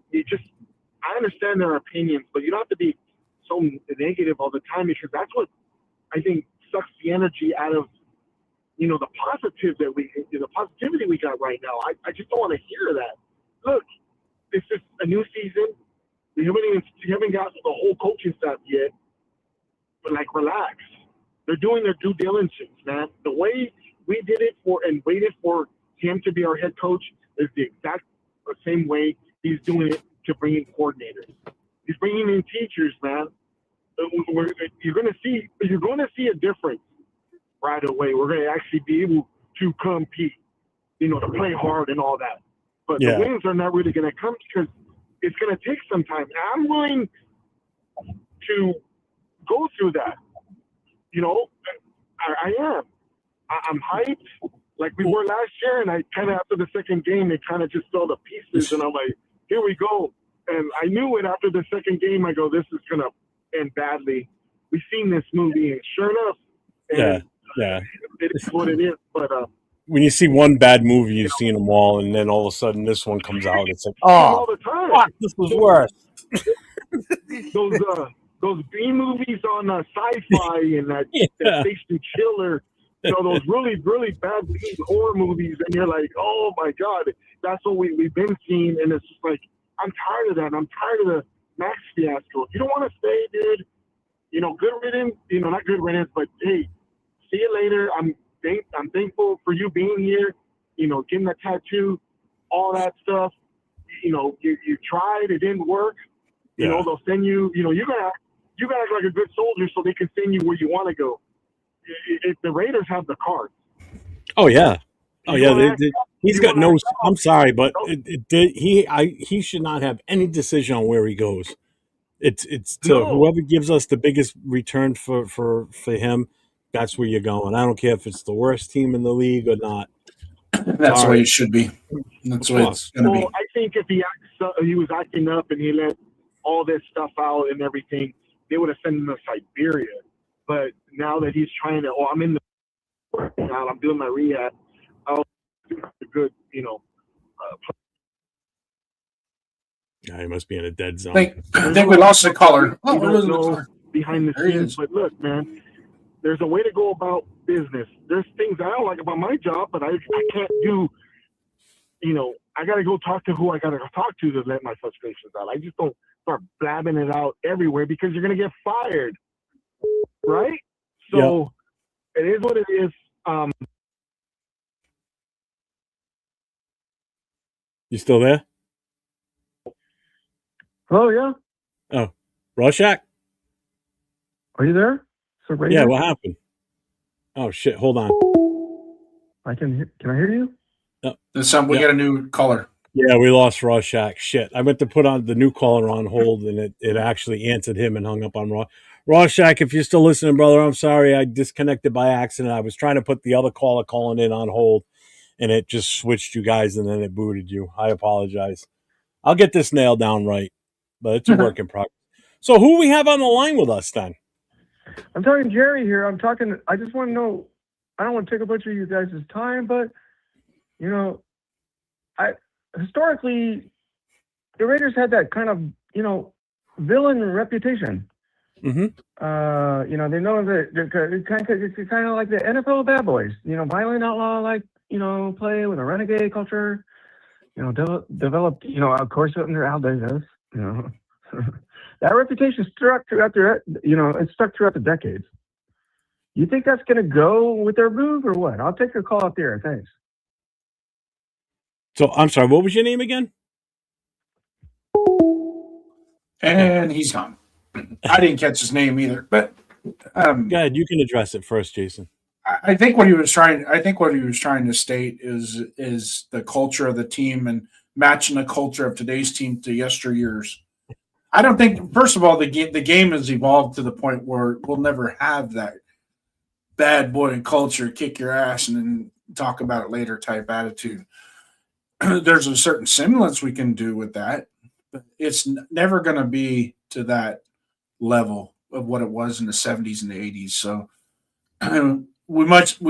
I understand their opinions, but you don't have to be so negative all the time because that's what I think sucks the energy out of, the positivity we got right now. I just don't want to hear that. Look, this is a new season. We haven't got the whole coaching staff yet, but relax. They're doing their due diligence, man. The way we did it and waited for him to be our head coach is the exact same way he's doing it to bring in coordinators. He's bringing in teachers, man. You're going to see a difference right away. We're going to actually be able to compete, to play hard and all that. But the wins are not really going to come because it's going to take some time. And I'm willing to go through that. I am. I'm hyped like we were last year, and I kind of after the second game, it kind of just fell to pieces, and I'm like, here we go. And I knew it after the second game. I go, this is going to end badly. We've seen this movie, and sure enough, it is what it is. But when you see one bad movie, you've seen them all, and then all of a sudden this one comes out. It's like, all the time. Fuck, this was worse. Those B movies on sci-fi and that Station Chiller, those really, really bad B horror movies, and you're like, oh my God, that's what we've been seeing, and it's just like, I'm tired of that. I'm tired of the Max fiasco. If you don't want to stay, dude, good riddance, not good riddance, but hey, see you later. I'm thankful for you being here. getting a tattoo, all that stuff. You tried, it didn't work. They'll send you. You gotta act like a good soldier so they can send you where you want to go. If the Raiders have the cards. Oh yeah. Oh yeah. He's got no. I'm sorry, but he should not have any decision on where he goes. It's to whoever gives us the biggest return for him. That's where you're going. I don't care if it's the worst team in the league or not. That's the way it should be. That's the way it's going to be. I think if he was acting up and he let all this stuff out and everything, they would have sent him to Siberia. But now that he's trying to, I'm in the working out, I'm doing my rehab. I'll do a good, Yeah, he must be in a dead zone. I think we lost the caller. Oh, we're losing the caller behind the scenes. But look, man, there's a way to go about business. There's things I don't like about my job, but I can't do. I got to go talk to who I got to talk to let my frustrations out. I just don't start blabbing it out everywhere because you're going to get fired, right? So It is what it is. You still there? Oh yeah. Oh, Rorschach? Are you there? So yeah. What happened? Oh shit! Hold on. Can I hear you? We got a new caller. Yeah, we lost Rorschach. Shit. I went to put on the new caller on hold, and it actually answered him and hung up on Rorschach. If you're still listening, brother, I'm sorry. I disconnected by accident. I was trying to put the other caller calling in on hold, and it just switched you guys, and then it booted you. I apologize. I'll get this nailed down right, but it's a work in progress. So who we have on the line with us then? I'm talking Jerry here. I just want to know, I don't want to take a bunch of you guys' time, but, historically, the Raiders had that kind of, villain reputation. Mm-hmm. They know that it's kind of like the NFL bad boys, violent outlaw, like, play with a renegade culture, developed, of course, under Al Davis, that reputation stuck throughout it stuck throughout the decades. You think that's going to go with their move or what? I'll take your call up there. Thanks. So I'm sorry. What was your name again? And he's gone. I didn't catch his name either, but go ahead. You can address it first, Jason. I think what he was trying to state is the culture of the team and matching the culture of today's team to yesteryears. I don't think, first of all, the game has evolved to the point where we'll never have that bad boy culture, kick your ass and then talk about it later type attitude. There's a certain semblance we can do with that, but it's never going to be to that level of what it was in the 70s and the 80s. So we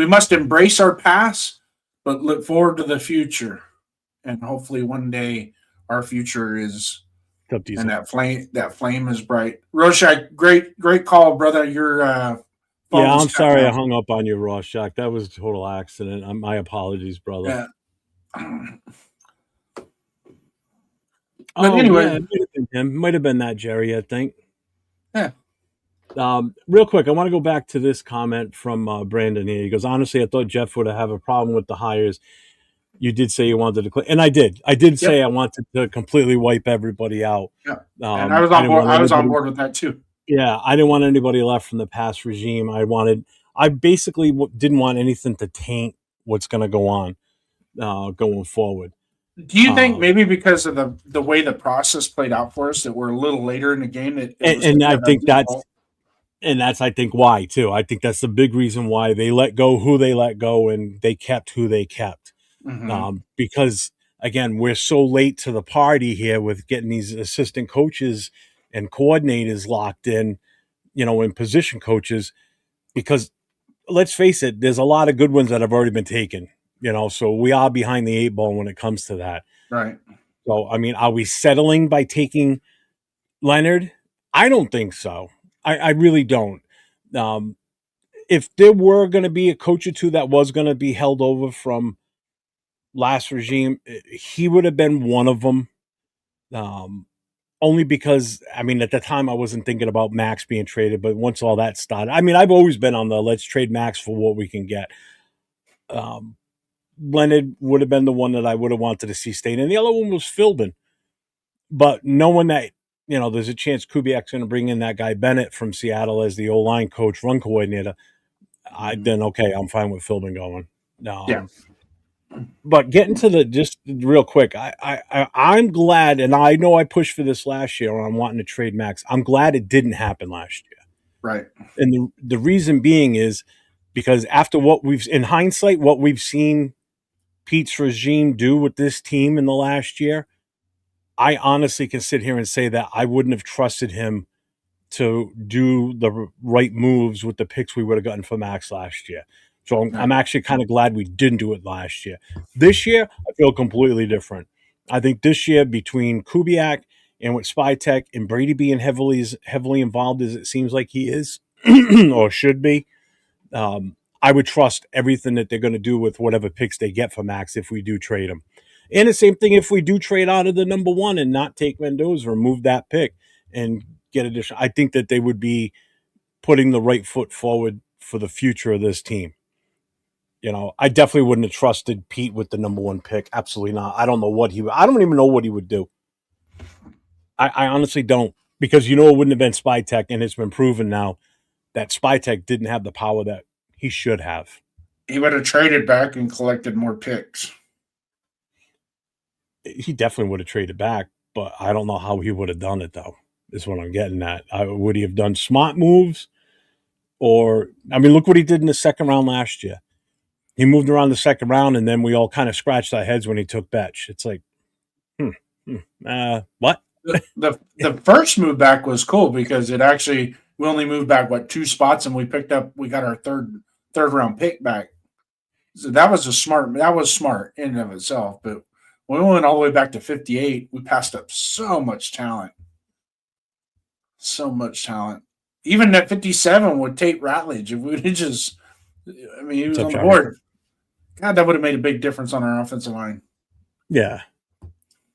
must embrace our past, but look forward to the future. And hopefully one day our future is and that flame is bright. Rorschach, great call, brother. You're I'm sorry I hung up on you, Rorschach. That was a total accident. My apologies, brother. Yeah. But anyway, it might have been that, Jerry, I think. Yeah. Real quick, I want to go back to this comment from Brandon here. He goes, honestly, I thought Jeff would have a problem with the hires. You did say you wanted to, and I did. I did say I wanted to completely wipe everybody out. Yeah, and I was on board. I was on board with that too. Yeah, I didn't want anybody left from the past regime. I basically didn't want anything to taint what's going to go on going forward. Do you think maybe because of the way the process played out for us that we're a little later in the game? That's I think why too. I think that's the big reason why they let go who they let go and they kept who they kept. Mm-hmm. Because again, we're so late to the party here with getting these assistant coaches and coordinators locked in, and position coaches, because let's face it, there's a lot of good ones that have already been taken, so we are behind the 8 ball when it comes to that. Right. So, I mean, are we settling by taking Leonard? I don't think so. I really don't. If there were going to be a coach or two that was going to be held over from last regime, he would have been one of them. Only because, I mean, at the time I wasn't thinking about Max being traded, but once all that started, I mean, I've always been on the let's trade Max for what we can get. Leonard would have been the one that I would have wanted to see staying, and the other one was Philbin. But knowing that, there's a chance Kubiak's going to bring in that guy Bennett from Seattle as the O-line coach, run coordinator, okay, I'm fine with Philbin going. Yeah. But getting to just real quick, I'm glad, and I know I pushed for this last year, and I'm wanting to trade Max. I'm glad it didn't happen last year. Right. And the reason being is because after what we've seen Pete's regime do with this team in the last year, I honestly can sit here and say that I wouldn't have trusted him to do the right moves with the picks we would have gotten for Max last year. So I'm actually kind of glad we didn't do it last year. This year, I feel completely different. I think this year, between Kubiak and with Spytek and Brady being heavily involved as it seems like he is or should be, I would trust everything that they're going to do with whatever picks they get for Max if we do trade him. And the same thing if we do trade out of the number one and not take Mendoza or move that pick and get additional. I think that they would be putting the right foot forward for the future of this team. I definitely wouldn't have trusted Pete with the number one pick. Absolutely not. I don't even know what he would do. I honestly don't, because it wouldn't have been Spytek, and it's been proven now that Spytek didn't have the power that he should have. He would have traded back and collected more picks. He definitely would have traded back, but I don't know how he would have done it, though, is what I'm getting at. Would he have done smart moves? Look what he did in the second round last year. He moved around the second round, and then we all kind of scratched our heads when he took Betch. It's like, what? The first move back was cool because it actually, we only moved back 2 spots, and we got our third round pick back. So that was smart in and of itself. But when we went all the way back to 58, we passed up so much talent. So much talent. Even at 57 with Tate Ratledge, if we would just, he was on the board. God, that would have made a big difference on our offensive line. Yeah.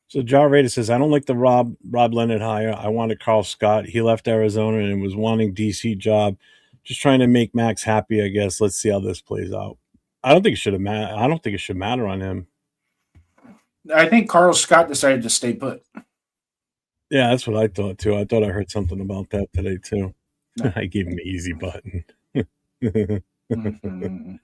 So Jar Raider says, I don't like the Rob Leonard hire. I wanted Carl Scott. He left Arizona and was wanting DC job. Just trying to make Max happy, I guess. Let's see how this plays out. I don't think it should matter on him. I think Carl Scott decided to stay put. Yeah, that's what I thought too. I thought I heard something about that today too. No. I gave him the easy button. Mm-hmm.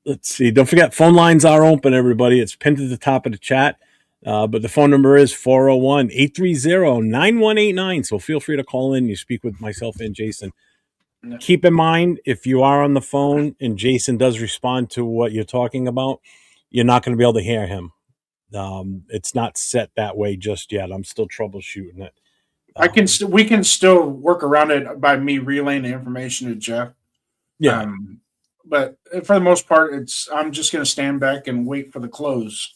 Let's see. Don't forget, phone lines are open, everybody. It's pinned at the top of the chat. But the phone number is 401-830-9189. So feel free to call in. You speak with myself and Jason. No. Keep in mind, if you are on the phone and Jason does respond to what you're talking about, you're not going to be able to hear him. It's not set that way just yet. I'm still troubleshooting it. We can still work around it by me relaying the information to Jeff. Yeah. But for the most part, I'm just going to stand back and wait for the close.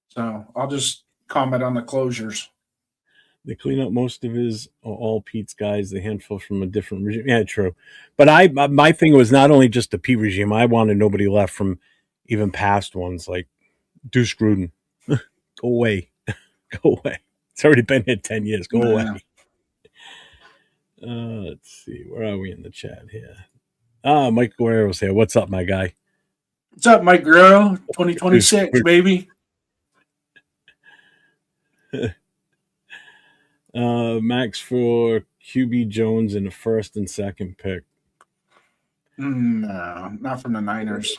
So I'll just comment on the closures. They clean up most of all Pete's guys, the handful from a different regime. Yeah, true. But my thing was not only just the Pete regime. I wanted nobody left from even past ones like Deuce Gruden. Go away. Go away. It's already been here 10 years. Go away. Let's see. Where are we in the chat here? Mike Guerrero's here. What's up, my guy? What's up, Mike Guerrero? 2026, baby. Max for QB Jones in the first and second pick. No, not from the Niners.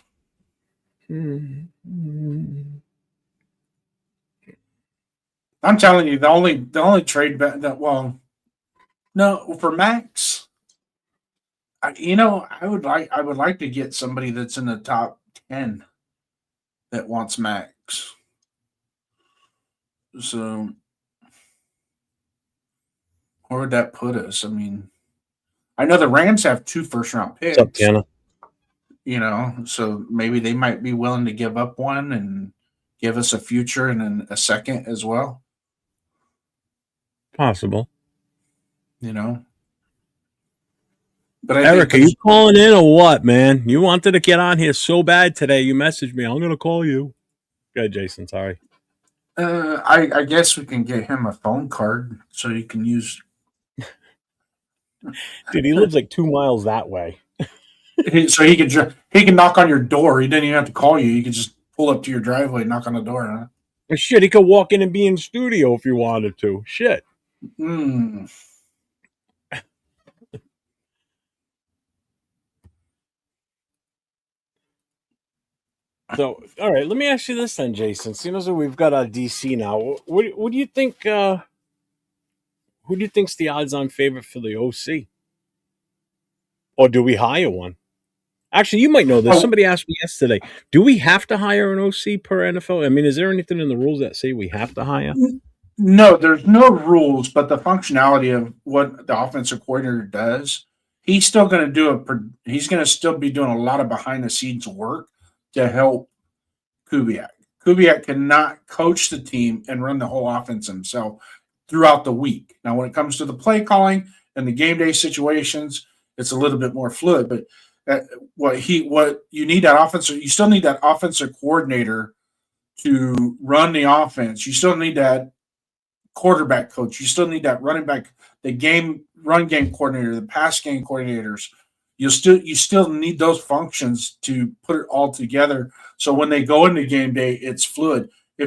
I'm telling you, the only trade bet for Max. I would like to get somebody that's in the top 10 that wants Max. So where would that put us? I know the Rams have 2 first-round picks. What's up, Tanner? So maybe they might be willing to give up one and give us a future and then a second as well. Possible. But Eric, are you calling in or what, man? You wanted to get on here so bad today. You messaged me. I'm going to call you. Go ahead, Jason. Sorry. I guess we can get him a phone card so he can use. Dude, he lives like 2 miles that way. So he can knock on your door. He didn't even have to call you. He could just pull up to your driveway, knock on the door. Huh? Shit, he could walk in and be in studio if he wanted to. Shit. Mm. So, all right, let me ask you this then, Jason. Seeing as we've got our DC now, what do you think? Who do you think's the odds-on favorite for the OC? Or do we hire one? Actually, you might know this. Oh, Somebody asked me yesterday, do we have to hire an OC per NFL? I mean, is there anything in the rules that say we have to hire? no, there's no rules, but the functionality of what the offensive coordinator does, he's still going to do he's going to still be doing a lot of behind the scenes work to help Kubiak. Kubiak cannot coach the team and run the whole offense himself throughout the week. Now, when it comes to the play calling and the game day situations, it's a little bit more fluid. But what you need that offensive, you still need that offensive coordinator to run the offense. You still need that quarterback coach. You still need that running back, the run game coordinator, the pass game coordinators. You still need those functions to put it all together. So when they go into game day, it's fluid. I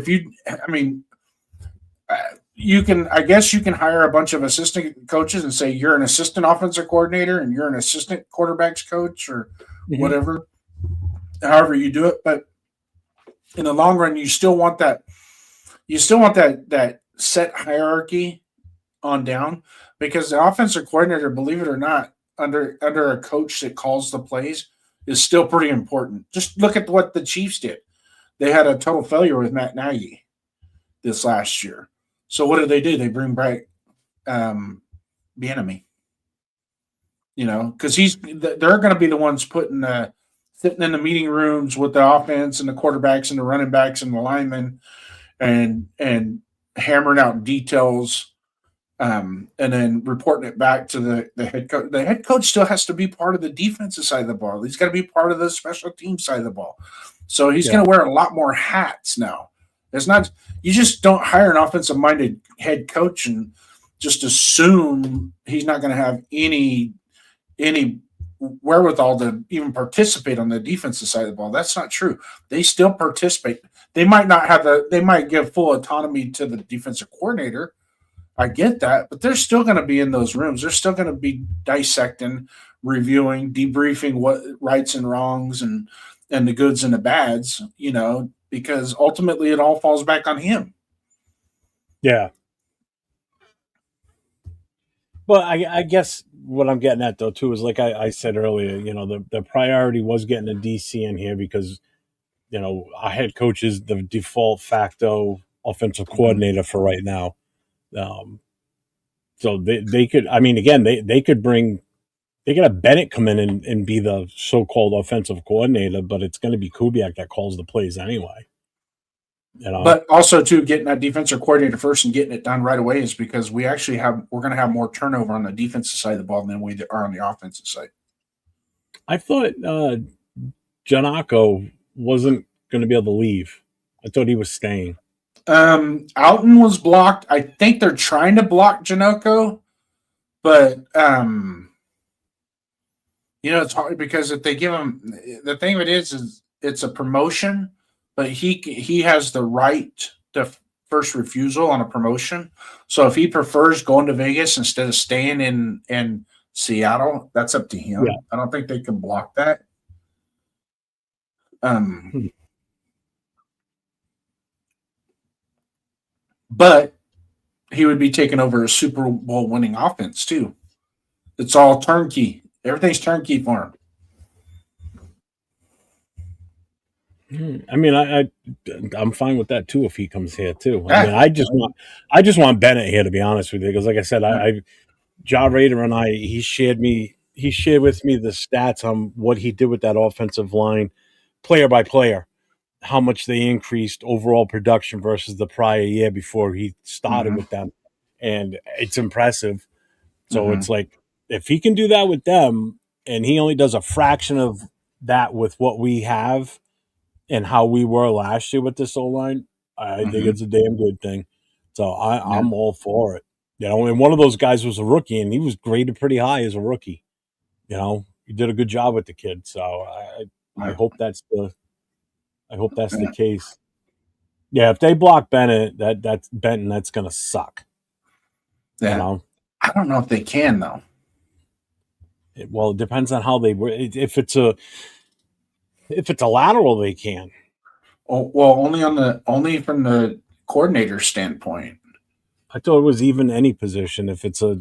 guess you can hire a bunch of assistant coaches and say you're an assistant offensive coordinator and you're an assistant quarterbacks coach or whatever, however you do it. But in the long run, you still want that set hierarchy on down, because the offensive coordinator, believe it or not, under a coach that calls the plays is still pretty important. Just look at what the Chiefs did. They had a total failure with Matt Nagy this last year. So what do? They bring back Bieniemy. Because they're going to be the ones sitting in the meeting rooms with the offense and the quarterbacks and the running backs and the linemen and hammering out details, and then reporting it back to the head coach. The head coach still has to be part of the defensive side of the ball. He's got to be part of the special team side of the ball. So he's going to wear a lot more hats now. It's not, you just don't hire an offensive minded head coach and just assume he's not going to have any wherewithal to even participate on the defensive side of the ball. That's not true. They still participate. They might give full autonomy to the defensive coordinator. I get that, but they're still going to be in those rooms. They're still going to be dissecting, reviewing, debriefing what rights and wrongs and the goods and the bads, because ultimately it all falls back on him. Yeah. Well, I guess what I'm getting at, though, too, is like I said earlier, the priority was getting a DC in here because, our head coach is the default facto offensive coordinator for right now. So they could, again, they could have Bennett come in and be the so-called offensive coordinator, but it's going to be Kubiak that calls the plays anyway. But also, too, getting that defensive coordinator first and getting it done right away is because we're going to have more turnover on the defensive side of the ball than we are on the offensive side. I thought Janako wasn't going to be able to leave. I thought he was staying. Alton was blocked. I think they're trying to block Janoko, but it's hard because if they give him, the thing of it is it's a promotion, but he has the right to first refusal on a promotion. So if he prefers going to Vegas instead of staying in Seattle, that's up to him. Yeah. I don't think they can block that. But he would be taking over a Super Bowl winning offense too. It's all turnkey. Everything's turnkey for him. I'm fine with that too if he comes here too. I just want Bennett here, to be honest with you, because like I said, RAIDER and he shared with me the stats on what he did with that offensive line, player by player, how much they increased overall production versus the prior year before he started with them, and it's impressive. So it's like, if he can do that with them, and he only does a fraction of that with what we have and how we were last year with this O-line, I think it's a damn good thing. So I'm all for it. And one of those guys was a rookie, and he was graded pretty high as a rookie. you did a good job with the kid. So I hope that's the case. Yeah, if they block Bennett, that's Benton, that's gonna suck. Yeah. You know, I don't know if they can though. well, it depends on how they. If it's a lateral, they can. Oh, well, only from the coordinator standpoint. I thought it was even any position. If it's a,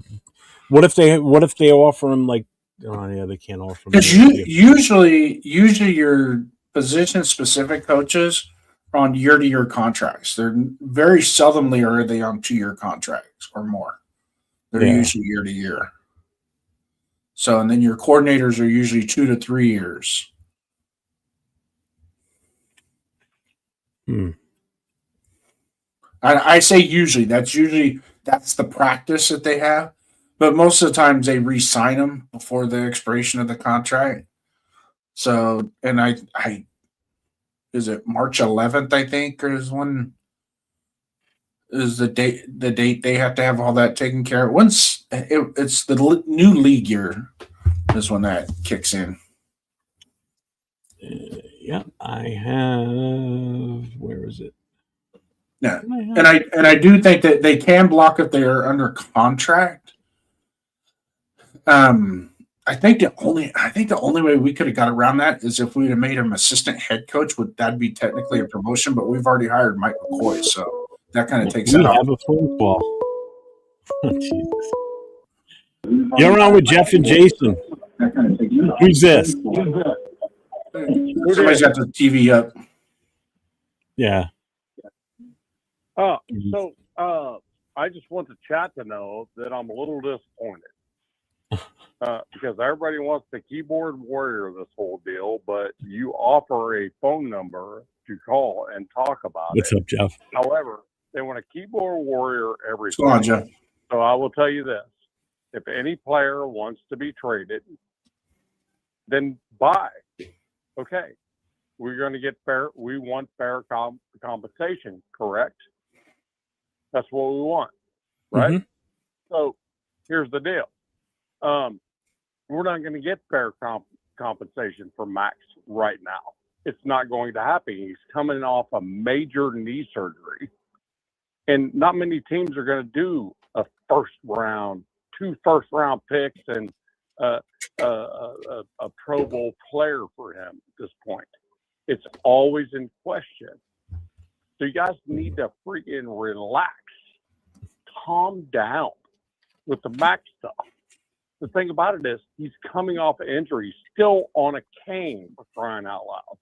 what if they offer him like, oh yeah, they can't offer him. Because usually your position specific coaches are on year-to-year contracts. They're very seldomly are they on 2-year contracts or more. They're usually year-to-year. So, and then your coordinators are usually 2 to 3 years. I say usually. That's the practice that they have. But most of the times they re-sign them before the expiration of the contract. So, and I is it March 11th? I think is when is the date they have to have all that taken care of. Once it's the new league year is when that kicks in. Yeah, I have. Where is it? Yeah, and I do think that they can block if they are under contract. I think the only way we could have got around that is if we'd have made him assistant head coach. Would that be technically a promotion? But we've already hired Mike McCoy, so that kind of takes We it have off. a phone call. Oh, Jesus. You're on with Jeff and Jason. Who's this? Somebody's got the TV up. Yeah. So I just want the chat to know that I'm a little disappointed because everybody wants the keyboard warrior this whole deal, but you offer a phone number to call and talk about What's up, Jeff? However, they want a keyboard warrior everything. Go on, Jeff. So I will tell you this: if any player wants to be traded, then buy. Okay, we're going to get fair. We want fair compensation, correct? That's what we want, right? Mm-hmm. So here's the deal. We're not going to get fair compensation for Max right now. It's not going to happen. He's coming off a major knee surgery. And not many teams are going to do a 2 first-round picks, and a Pro Bowl player for him at this point. It's always in question. So you guys need to freaking relax. Calm down with the Max stuff. The thing about it is he's coming off an injury. He's still on a cane, for crying out loud.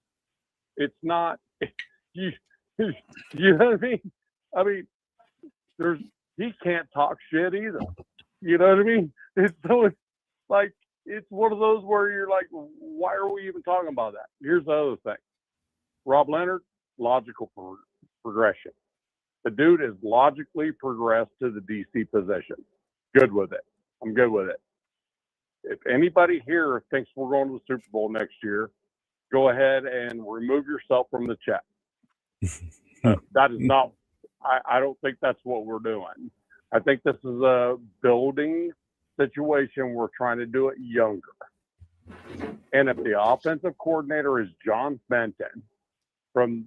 It's not you know what I mean? I mean, he can't talk shit either. You know what I mean? It's one of those where you're like, why are we even talking about that? Here's the other thing. Rob Leonard, logical progression. The dude is logically progressed to the DC position. Good with it. I'm good with it. If anybody here thinks we're going to the Super Bowl next year, go ahead and remove yourself from the chat. That is not, I don't think that's what we're doing. I think this is a building situation. We're trying to do it younger. And if the offensive coordinator is John Benton from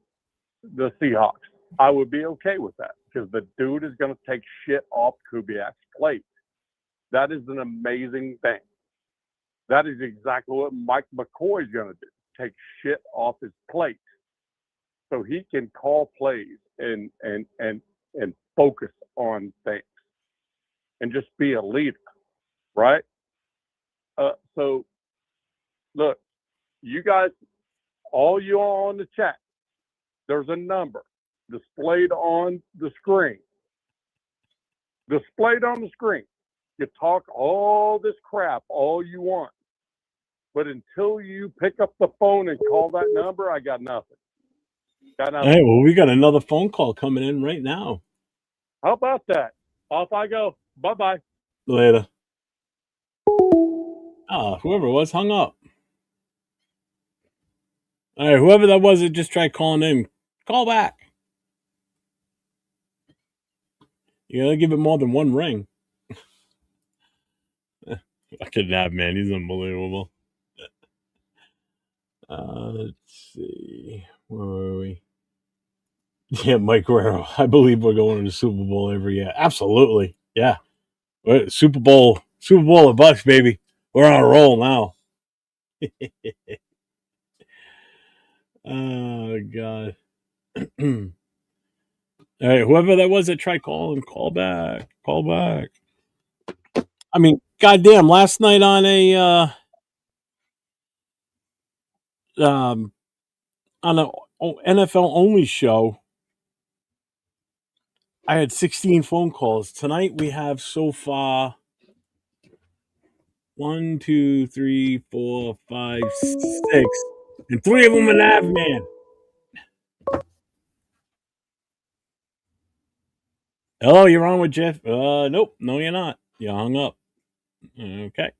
the Seahawks, I would be okay with that because the dude is going to take shit off Kubiak's plate. That is an amazing thing. That is exactly what Mike McCoy is going to do. Take shit off his plate so he can call plays and focus on things and just be a leader, right? So, look, you guys, all you all on the chat, there's a number displayed on the screen. Displayed on the screen. You talk all this crap all you want. But until you pick up the phone and call that number, I got nothing. Hey, well, we got another phone call coming in right now. How about that? Off I go. Bye-bye. Later. Whoever it was hung up. All right, whoever that was that just tried calling in, call back. You gotta give it more than one ring. I could nab, man. He's unbelievable. Let's see. Where were we? Yeah, Mike Guerrero. I believe we're going to the Super Bowl every year. Absolutely. Yeah. Super Bowl of Bucks, baby. We're on a roll now. Oh God. All right, whoever that was that tried calling, call back. Call back. I mean, goddamn, last night on a um on a NFL only show, I had 16 phone calls. Tonight we have so far 1, 2, 3, 4, 5, 6, and 3 of them are Nav Man. Hello, you're on with Jeff. Nope, no, you're not. You hung up. Okay.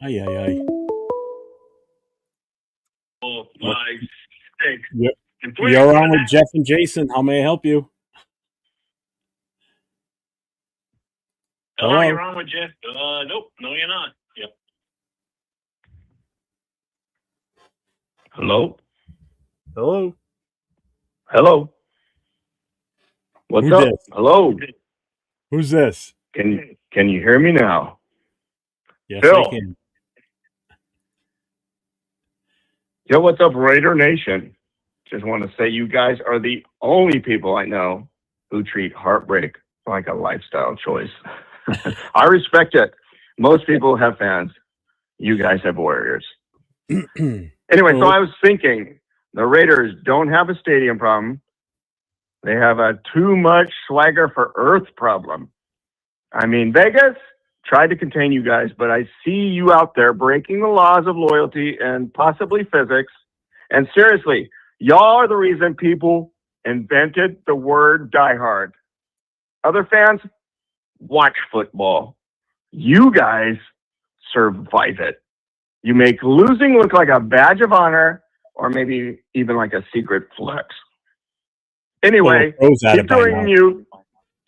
Ay, ay, ay. 4, 5, 6. Yep. And 3 You're on with Jeff and Jason. How may I help you? Hello, Hello? you're on with Jeff. Nope, no, you're not. Yep. Hello? Hello? Hello? What's Who up? this? Hello? Who's this? Can you hear me now? Yes, Phil. I can. Yo, what's up, Raider Nation? Just want to say you guys are the only people I know who treat heartbreak like a lifestyle choice. I respect it. Most people have fans. You guys have warriors. Anyway, so I was thinking the Raiders don't have a stadium problem. They have a too much swagger for Earth problem. I mean, Vegas tried to contain you guys, but I see you out there breaking the laws of loyalty and possibly physics. And seriously, y'all are the reason people invented the word diehard. Other fans watch football. You guys survive it. You make losing look like a badge of honor or maybe even like a secret flex. Anyway, keep doing you.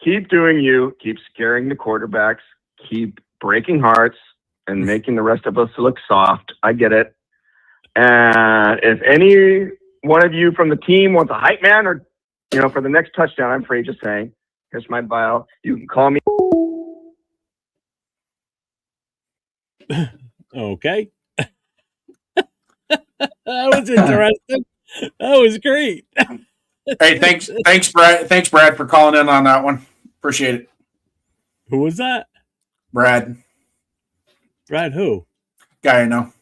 Keep doing you. Keep scaring the quarterbacks. Keep breaking hearts and making the rest of us look soft. I get it. And if any one of you from the team wants a hype man or, for the next touchdown, I'm free. Just saying. Here's my bio. You can call me. Okay. That was interesting. That was great. Hey, thanks, Brad. Thanks, Brad, for calling in on that one. Appreciate it. Who was that? Brad. Brad who? Guy I know.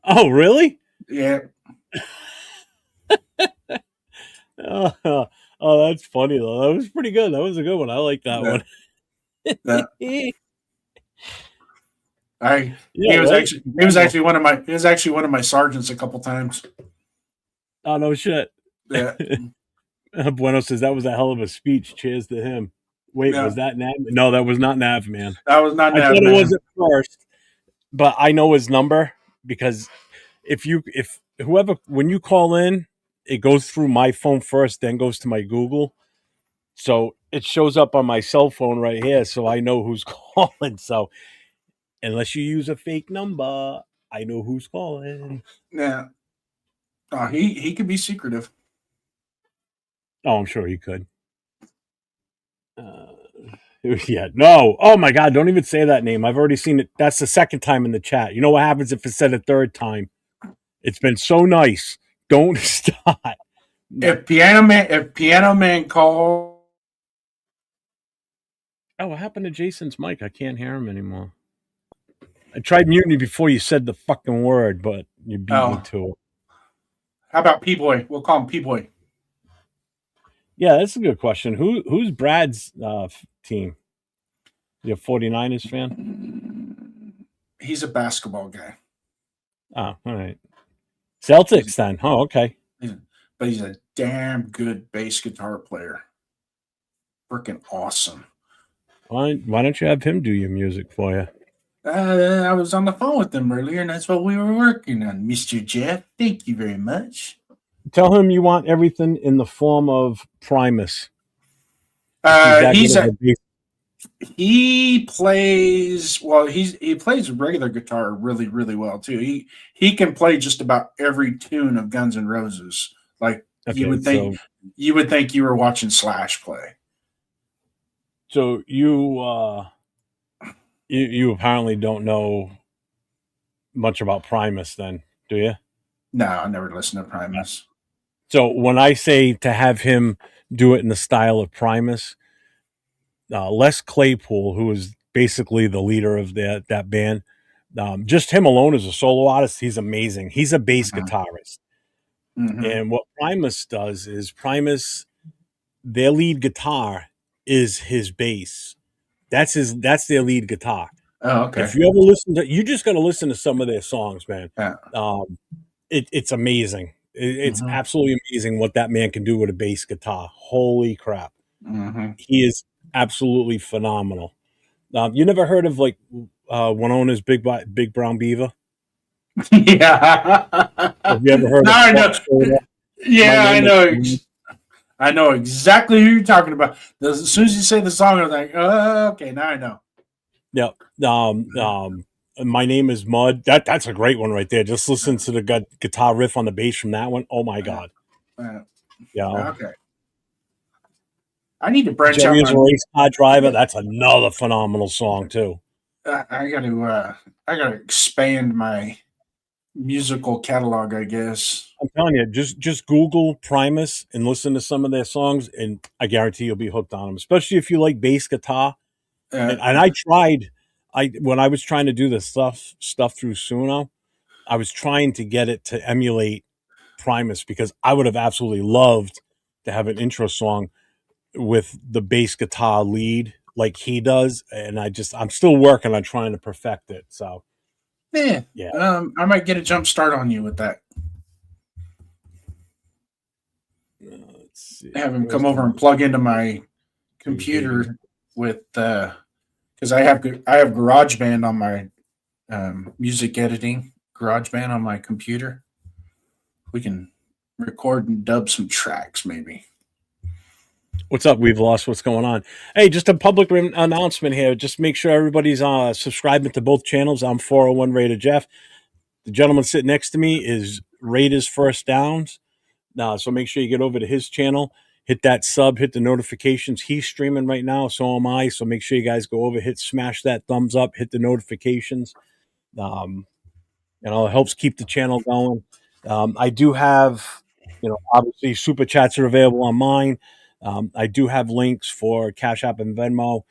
Oh, really? Yeah. Oh, that's funny though. That was pretty good. That was a good one. I like that one. He was actually one of my sergeants a couple times. Oh no shit. Yeah. Bueno says that was a hell of a speech. Cheers to him. Wait, was that Nav? No, that was not Nav Man. That was not Nav Man. I thought it was at first, but I know his number because when you call in, it goes through my phone first, then goes to my Google. So it shows up on my cell phone right here, so I know who's calling. So unless you use a fake number, I know who's calling. Yeah. Oh, he could be secretive. Oh, I'm sure he could. Yeah. No. Oh my God. Don't even say that name. I've already seen it. That's the second time in the chat. You know what happens if it's said a third time? It's been so nice. Don't stop. No. If Piano Man called. Oh, what happened to Jason's mic? I can't hear him anymore. I tried muting you before you said the fucking word, but you beat me to it. How about P-Boy? We'll call him P-Boy. Yeah, that's a good question. Who's Brad's team? You a 49ers fan? He's a basketball guy. Oh, all right. Celtics then. Oh, okay. But he's a damn good bass guitar player. Freaking awesome. Why don't you have him do your music for you? I was on the phone with him earlier, and that's what we were working on, Mr. Jeff. Thank you very much. Tell him you want everything in the form of Primus. He plays well. He plays regular guitar really, really well too. He can play just about every tune of Guns N' Roses. Like Okay, so you would think you were watching Slash play. you apparently don't know much about Primus, then, do you? No, I never listened to Primus. So when I say to have him do it in the style of Primus, Les Claypool, who is basically the leader of that band, just him alone as a solo artist, he's amazing. He's a bass guitarist, Mm-hmm. and what Primus does is Primus, their lead guitar is his bass. That's their lead guitar. Oh, okay. If you ever listen to, you just got to listen to some of their songs, man. Yeah. It's amazing. It's Mhm. absolutely amazing what that man can do with a bass guitar. Holy crap. Mm-hmm. He is absolutely phenomenal. You never heard of like Winona's Big Brown Beaver? Yeah. Have you ever heard Now I of know. Fuck Soda? Yeah, My I name know. is I know exactly who you're talking about. As soon as you say the song, I was like, oh, okay, now I know. Yeah. My name is Mud. That's a great one right there. Just listen to the guitar riff on the bass from that one. Oh my god. Yeah. Okay. I need to branch out Jerry is my. a race car driver. That's another phenomenal song too. I got to expand my musical catalog, I guess. I'm telling you, just Google Primus and listen to some of their songs, and I guarantee you'll be hooked on them. Especially if you like bass guitar. And I tried, when I was trying to do the stuff through Suno, I was trying to get it to emulate Primus because I would have absolutely loved to have an intro song with the bass guitar lead like he does, and I'm still working on trying to perfect it. So Yeah. yeah, I might get a jump start on you with that. let's see. Have him come over and plug into my computer with because I have GarageBand on my music editing GarageBand on my computer. We can record and dub some tracks, maybe. What's up? We've lost what's going on. Hey, just a public announcement here. Just make sure everybody's subscribing to both channels. I'm 401 Raider Jeff. The gentleman sitting next to me is Raiders First Downs. So make sure you get over to his channel, hit that sub, hit the notifications. He's streaming right now, so am I. So make sure you guys go over, smash that thumbs up, hit the notifications. It helps keep the channel going. I do have, obviously super chats are available on mine. I do have links for Cash App and Venmo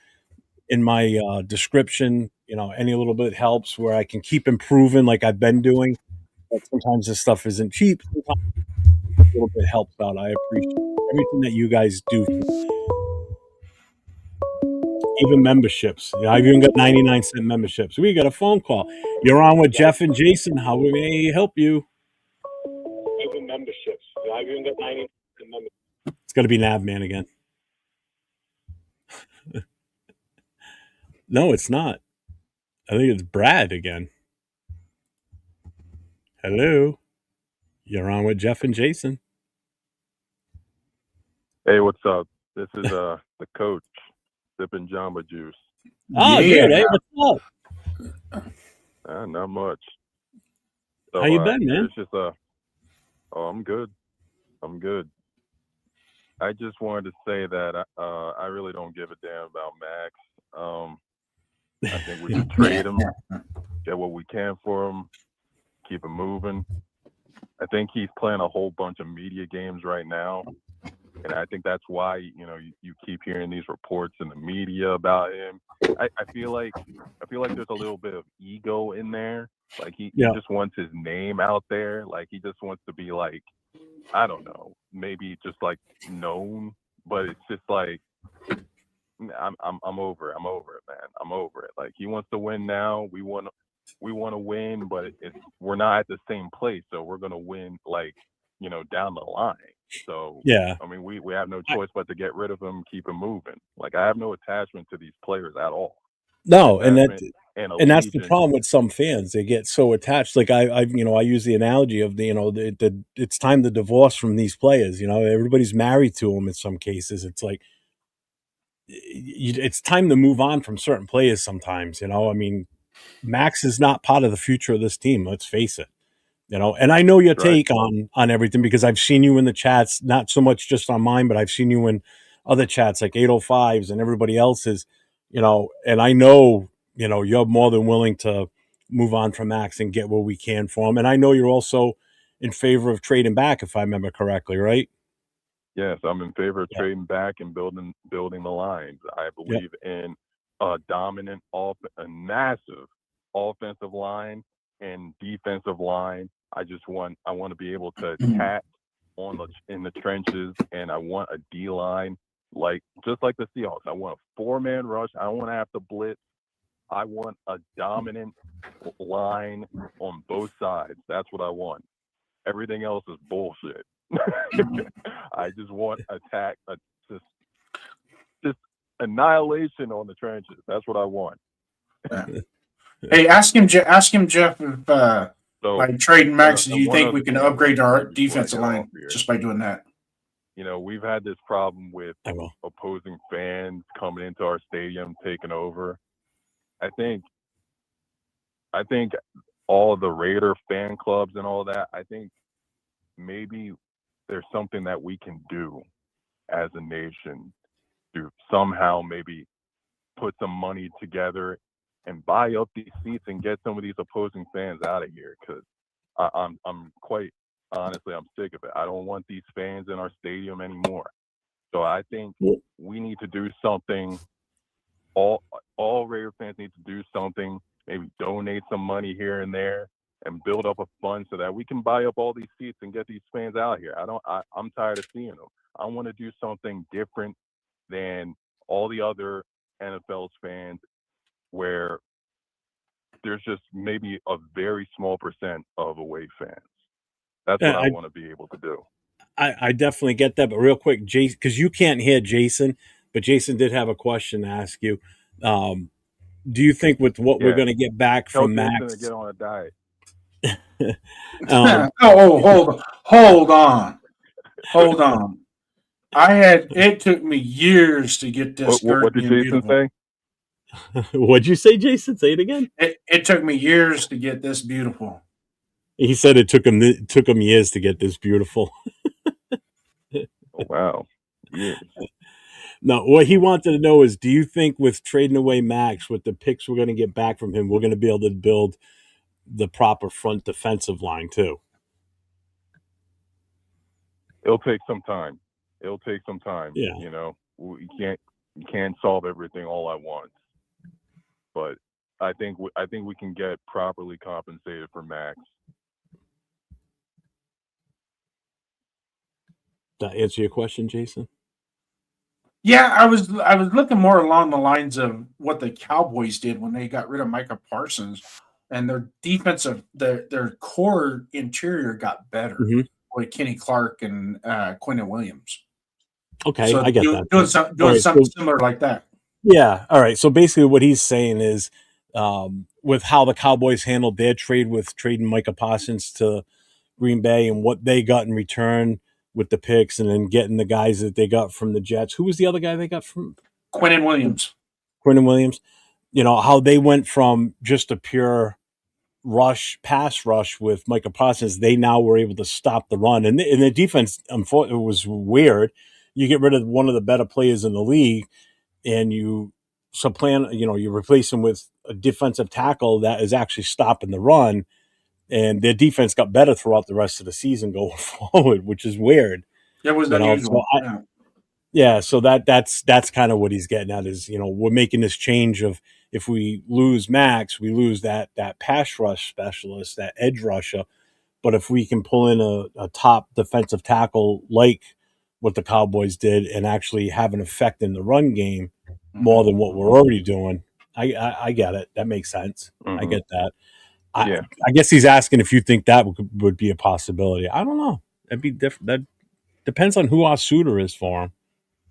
in my description. Any little bit helps where I can keep improving like I've been doing. But sometimes this stuff isn't cheap. Sometimes a little bit helps out. I appreciate everything that you guys do. Even memberships. I've even got 99-cent memberships. We got a phone call. You're on with Jeff and Jason. How may I help you? Even memberships. I've even got 90 memberships. It's going to be Navman again. No, it's not. I think it's Brad again. Hello. You're on with Jeff and Jason. Hey, what's up? This is the coach sipping Jamba Juice. Oh, Yeah. good. Hey, what's up? Not much. So, How you been, man? It's just I'm good. I'm good. I just wanted to say that I really don't give a damn about Max. I think we should trade him, get what we can for him, keep him moving. I think he's playing a whole bunch of media games right now. And I think that's why, you keep hearing these reports in the media about him. I feel like there's a little bit of ego in there. Like he just wants his name out there. Like he just wants to be like, I don't know, maybe just like known. But it's just like I'm over it. I'm over it, man. I'm over it. Like he wants to win now. We want to win, but we're not at the same place. So we're gonna win down the line. So yeah, I mean, we have no choice but to get rid of him, keep him moving. Like I have no attachment to these players at all. No, and that's the allegiance. problem with some fans. They get so attached. Like I use the analogy of it's time to divorce from these players. Everybody's married to them in some cases. It's like it's time to move on from certain players sometimes. I mean, Max is not part of the future of this team. Let's face it. And I know your Right. take on everything because I've seen you in the chats, not so much just on mine, but I've seen you in other chats like 805s and everybody else's. And I know you're more than willing to move on from Max and get what we can for him. And I know you're also in favor of trading back, if I remember correctly, right? Yes, I'm in favor of Yeah. trading back and building the lines. I Yep. believe in a dominant, a massive offensive line and defensive line. I want to be able to attack in the trenches, and I want a D line just like the Seahawks. I want a 4-man rush. I don't want to have to blitz. I want a dominant line on both sides. That's what I want. Everything else is bullshit. I just want attack, just annihilation on the trenches. That's what I want. Hey, ask him, Jeff, if So, by trading Max, do you one think other we can thing I want upgrade to our say before I defensive get off line here, just by doing that? we've had this problem with I will. opposing fans coming into our stadium, taking over. I think all the Raider fan clubs and all that, I think maybe there's something that we can do as a nation to somehow maybe put some money together and buy up these seats and get some of these opposing fans out of here, because I'm quite honestly, I'm sick of it. I don't want these fans in our stadium anymore. So I think we need to do something. All Raider fans need to do something. Maybe donate some money here and there and build up a fund so that we can buy up all these seats and get these fans out here. I'm tired of seeing them. I want to do something different than all the other NFL's fans, where there's just maybe a very small percent of away fans. That's what I want to be able to do. I definitely get that, but real quick, Jason, because you can't hear Jason, but Jason did have a question to ask you. Do you think with what we're Yeah. going to get back Tell from Jason Max? to get on a diet. Hold on. It took me years to get this What did being Jason beautiful. say? What'd you say, Jason? Say it again. It took me years to get this beautiful. He said it took him years to get this beautiful. Oh, wow. Years. No, what he wanted to know is, do you think with trading away Max, with the picks we're going to get back from him, we're going to be able to build the proper front defensive line too? It'll take some time. Yeah. You can't solve everything all at once. But I think we can get properly compensated for Max. Does that answer your question, Jason? Yeah, I was looking more along the lines of what the Cowboys did when they got rid of Micah Parsons, and their their core interior got better with Kenny Clark and Quentin Williams. Okay, So I get that. doing something similar like that. Yeah. All right. So basically, what he's saying is, with how the Cowboys handled their trade with trading Micah Parsons to Green Bay and what they got in return with the picks, and then getting the guys that they got from the Jets. Who was the other guy they got from? Quentin Williams. Quentin Williams. How they went from just a pure pass rush with Micah Parsons. They now were able to stop the run, and the defense, unfortunately, it was weird. You get rid of one of the better players in the league, and you you replace him with a defensive tackle that is actually stopping the run, and their defense got better throughout the rest of the season going forward, which is weird. It was unusual. So that's kind of what he's getting at is, we're making this change of, if we lose Max, we lose that pass rush specialist, that edge rusher. But if we can pull in a top defensive tackle like what the Cowboys did and actually have an effect in the run game more than what we're already doing, I get it. That makes sense. I get that. I guess he's asking if you think that would be a possibility. I don't know. That'd be different. That depends on who our suitor is for him.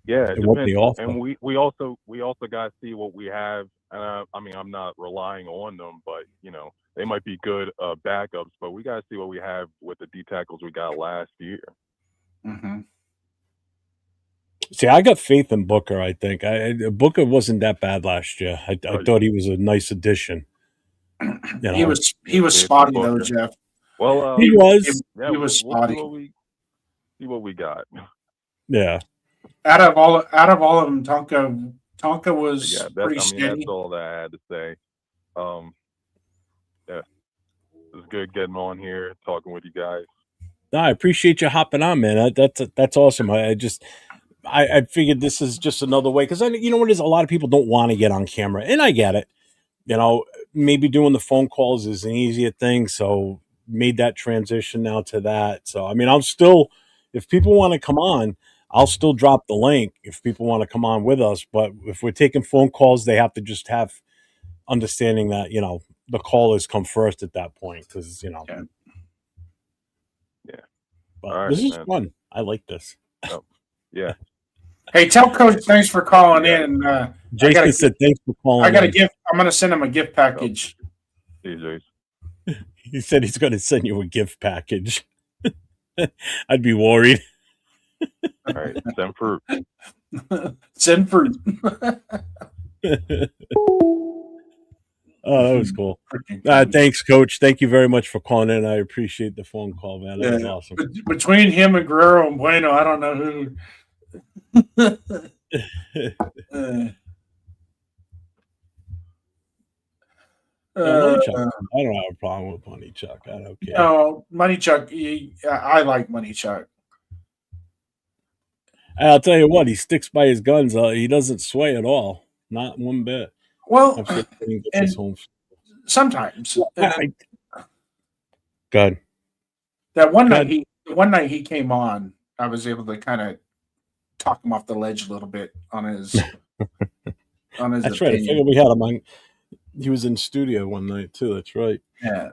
Yeah, it and what they depends. offer. And we also got to see what we have. I mean, I'm not relying on them, but they might be good backups. But we got to see what we have with the D tackles we got last year. See, I got faith in Booker. I think Booker wasn't that bad last year. I Right. thought he was a nice addition. You know, He was Yeah, spotty though, Booker. Jeff. Well, he was. yeah, He was we'll see spotty. see what we got. Yeah. Out of all of them, Tonka was Yeah, pretty that's steady. all that I had to say. Yeah, it was good getting on here, talking with you guys. No, I appreciate you hopping on, man. That's awesome. I figured this is just another way because you know what it is. A lot of people don't want to get on camera, and I get it. You know, maybe doing the phone calls is an easier thing, so made that transition now to that. So I mean, I'll still, if people want to come on, I'll still drop the link if people want to come on with us. But if we're taking phone calls, they have to just have understanding that the callers come first at that point because Yeah. Yeah. But All right, this is man. fun. I like this. Oh, yeah. Hey, tell Coach thanks for calling Yeah. in. Jason said thanks for calling. I got a in. gift. I'm going to send him a gift package. See you, Jason. He said he's going to send you a gift package. I'd be worried. All right, send fruit. Send fruit. Oh, that was cool. Thanks, Coach. Thank you very much for calling in. I appreciate the phone call, man. That was awesome. Between him and Guerrero and Bueno, I don't know who. Money Chuck. I don't have a problem with Money Chuck. I don't care. No, Money Chuck. I like Money Chuck. I'll tell you what, he sticks by his guns. He doesn't sway at all. Not one bit. Well, I'm sure he gets and his home. sometimes. Good. That one night he came on, I was able to kind of talk him off the ledge a little bit on his That's right. I figured we had him on. He was in studio one night too. That's right. Yeah.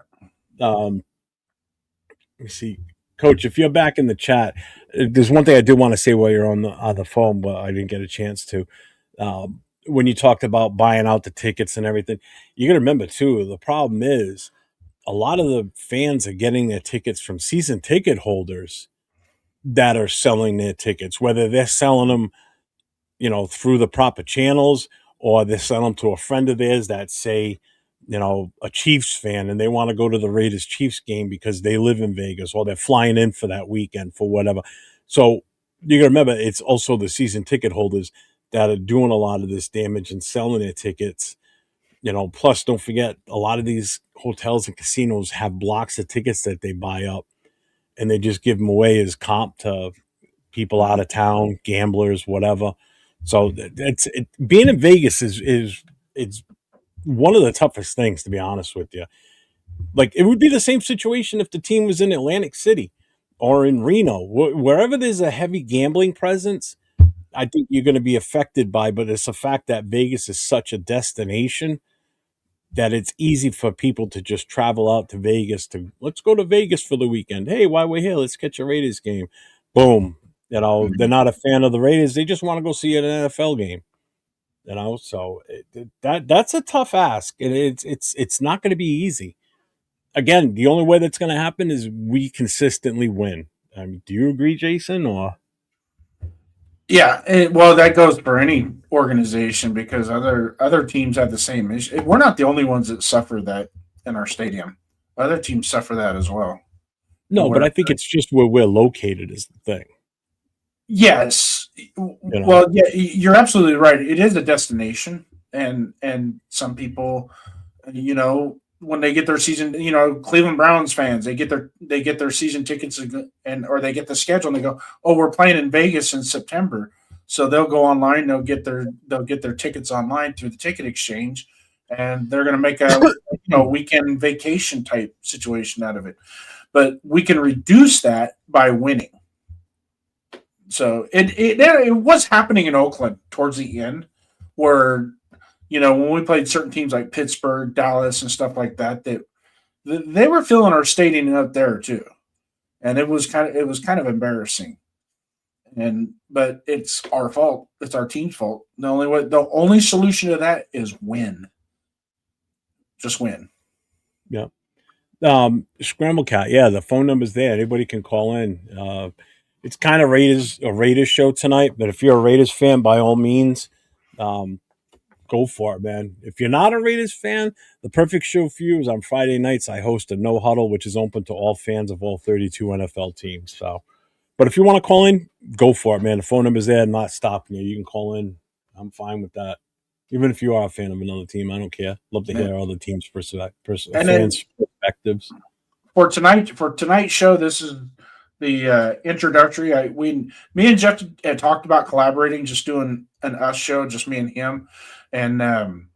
Let me see, Coach. If you're back in the chat, there's one thing I do want to say while you're on the phone, but I didn't get a chance to. When you talked about buying out the tickets and everything, you got to remember too. The problem is a lot of the fans are getting their tickets from season ticket holders that are selling their tickets, whether they're selling them, through the proper channels, or they sell them to a friend of theirs that say, a Chiefs fan and they want to go to the Raiders Chiefs game because they live in Vegas or they're flying in for that weekend for whatever. So you got to remember, it's also the season ticket holders that are doing a lot of this damage and selling their tickets. Plus don't forget, a lot of these hotels and casinos have blocks of tickets that they buy up and they just give them away as comp to people out of town, gamblers, whatever. So being in Vegas is it's one of the toughest things, to be honest with you. Like, it would be the same situation if the team was in Atlantic City or in Reno, wherever there's a heavy gambling presence. I think you're going to be affected by, but it's a fact that Vegas is such a destination that it's easy for people to just travel out to Vegas let's go to Vegas for the weekend. Hey, while we're here, let's catch a Raiders game. Boom. They're not a fan of the Raiders. They just want to go see an NFL game. So that's a tough ask, and it's not going to be easy. Again, the only way that's going to happen is we consistently win. I mean, do you agree, Jason? Or yeah, well, that goes for any organization because other teams have the same issue. We're not the only ones that suffer that in our stadium. Other teams suffer that as well. No, but I think it's just where we're located is the thing. Yes. Well, yeah, you're absolutely right. It is a destination, and some people, when they get their season, Cleveland Browns fans, they get their season tickets or they get the schedule and they go, oh, we're playing in Vegas in September, so they'll go online, they'll get their tickets online through the ticket exchange, and they're going to make a weekend vacation type situation out of it. But we can reduce that by winning. So it was happening in Oakland towards the end, where when we played certain teams like Pittsburgh, Dallas, and stuff like that, they were filling our stadium up there too, and it was kind of embarrassing. But it's our fault. It's our team's fault. The only solution to that is win. Just win. Yeah. Scramble Cat. Yeah, the phone number's there. Anybody can call in. it's kind of a Raiders show tonight. But if you're a Raiders fan, by all means, go for it, man. If you're not a Raiders fan, the perfect show for you is on Friday nights. I host a No Huddle, which is open to all fans of all 32 NFL teams. So, but if you want to call in, go for it, man. The phone number's there. I'm not stopping you. You can call in. I'm fine with that. Even if you are a fan of another team, I don't care. Love to hear other teams' And fans' perspectives. For tonight's show, this is the introductory. Me and Jeff had talked about collaborating, just doing an us show, just me and him, and then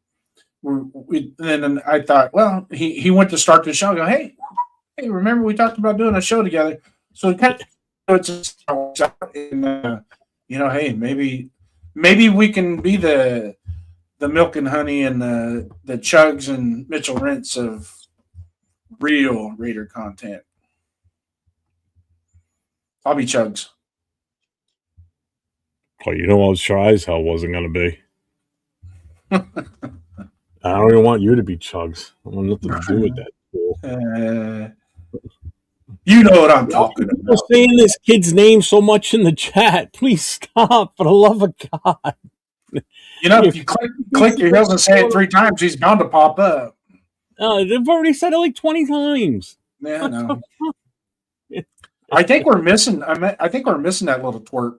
I thought, well, he went to start the show. I go, hey, remember we talked about doing a show together? So it kind of just and hey, maybe we can be the milk and honey and the Chugs and Mitchell Rents of real Raider content. I'll be Chugs. Oh, you know, I was sure as hell wasn't going to be. I don't even want you to be Chugs. I want nothing to do with that. You know what I'm talking about. You're saying this kid's name so much in the chat. Please stop, for the love of God. You know, if you click your heels and say it 3 times, he's bound to pop up. They've already said it like 20 times. Yeah, no. I think we're missing. I think we're missing that little twerp.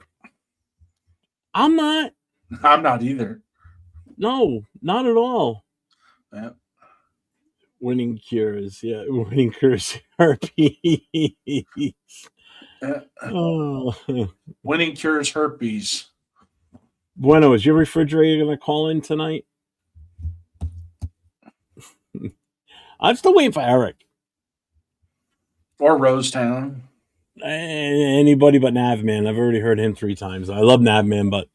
I'm not. I'm not either. No, not at all. Yeah. Winning cures. Yeah, winning cures herpes. Oh. Winning cures herpes. Bueno, is your refrigerator going to call in tonight? I'm still waiting for Eric. Or Rosetown. Anybody but Navman. I've already heard him 3 times. I love Navman, but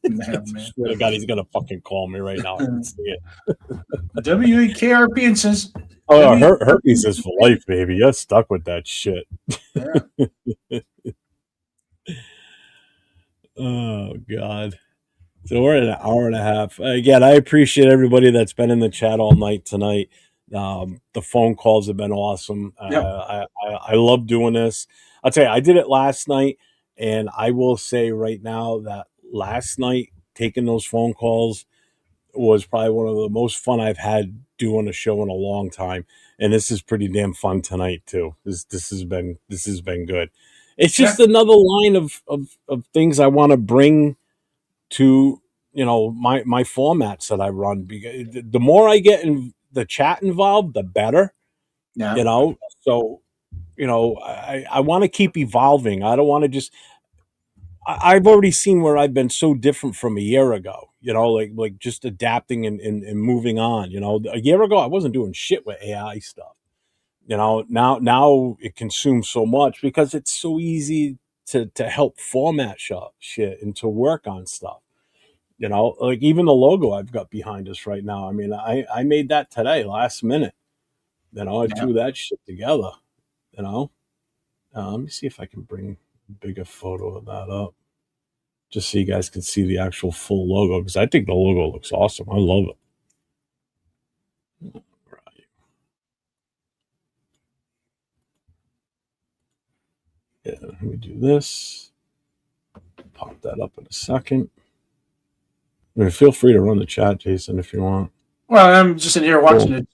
Navman. Swear to God, he's going to fucking call me right now. I can see it. WEKRP and says, oh, herpes is for life, baby. You're stuck with that shit. Yeah. Oh, God. So we're at an hour and a half. Again, I appreciate everybody that's been in the chat all night tonight. The phone calls have been awesome. I love doing this. I'll tell you, I did it last night, and I will say right now that last night, taking those phone calls was probably one of the most fun I've had doing a show in a long time. And this is pretty damn fun tonight too. This has been good. It's just another line of things I want to bring to my formats that I run. Because the more I get in the chat involved, the better. Yeah. So I want to keep evolving. I don't want to just. I've already seen where I've been so different from a year ago. Like just adapting and moving on. A year ago I wasn't doing shit with AI stuff. Now it consumes so much because it's so easy to help format shit and to work on stuff. Like even the logo I've got behind us right now. I mean, I made that today, last minute. I threw that shit together. Let me see if I can bring a bigger photo of that up, just so you guys can see the actual full logo, because I think the logo looks awesome. I love it. Yeah, let me do this. Pop that up in a second. I mean, feel free to run the chat, Jason, if you want. Well, I'm just in here watching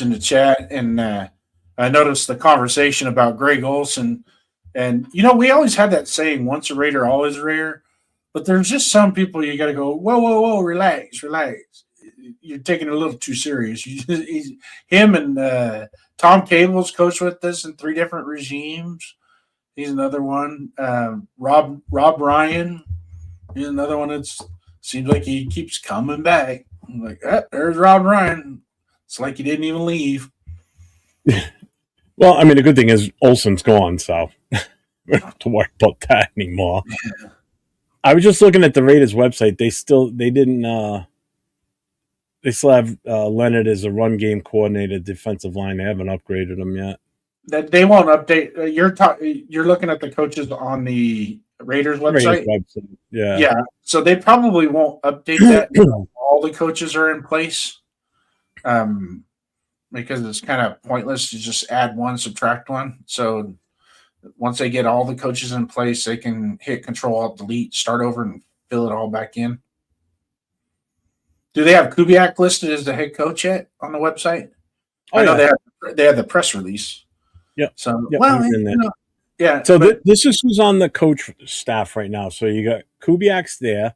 the chat, and I noticed the conversation about Greg Olson. And we always had that saying, "Once a Raider, always a Raider." But there's just some people you got to go, whoa, relax. You're taking it a little too serious. Him and Tom Cable's coached with us in 3 different regimes. He's another one. Rob Ryan is another one that seems like he keeps coming back. I'm like, there's Rob Ryan. It's like he didn't even leave. Well, I mean, the good thing is Olson's gone, so we don't have to worry about that anymore. Yeah. I was just looking at the Raiders website. They still have Leonard as a run game coordinator, defensive line. They haven't upgraded him yet. That they won't update. You're looking at the coaches on the Raiders website. Yeah. Yeah. So they probably won't update that until all the coaches are in place. Because it's kind of pointless to just add one, subtract one. So Once they get all the coaches in place, they can hit Control Alt Delete, start over, and fill it all back in. Do they have Kubiak listed as the head coach yet on the website? Oh, I know yeah. they have the press release. Yep. So Yep, well, he's in there. yeah. So but, this is who's on the coach staff right now. So you got Kubiak's there.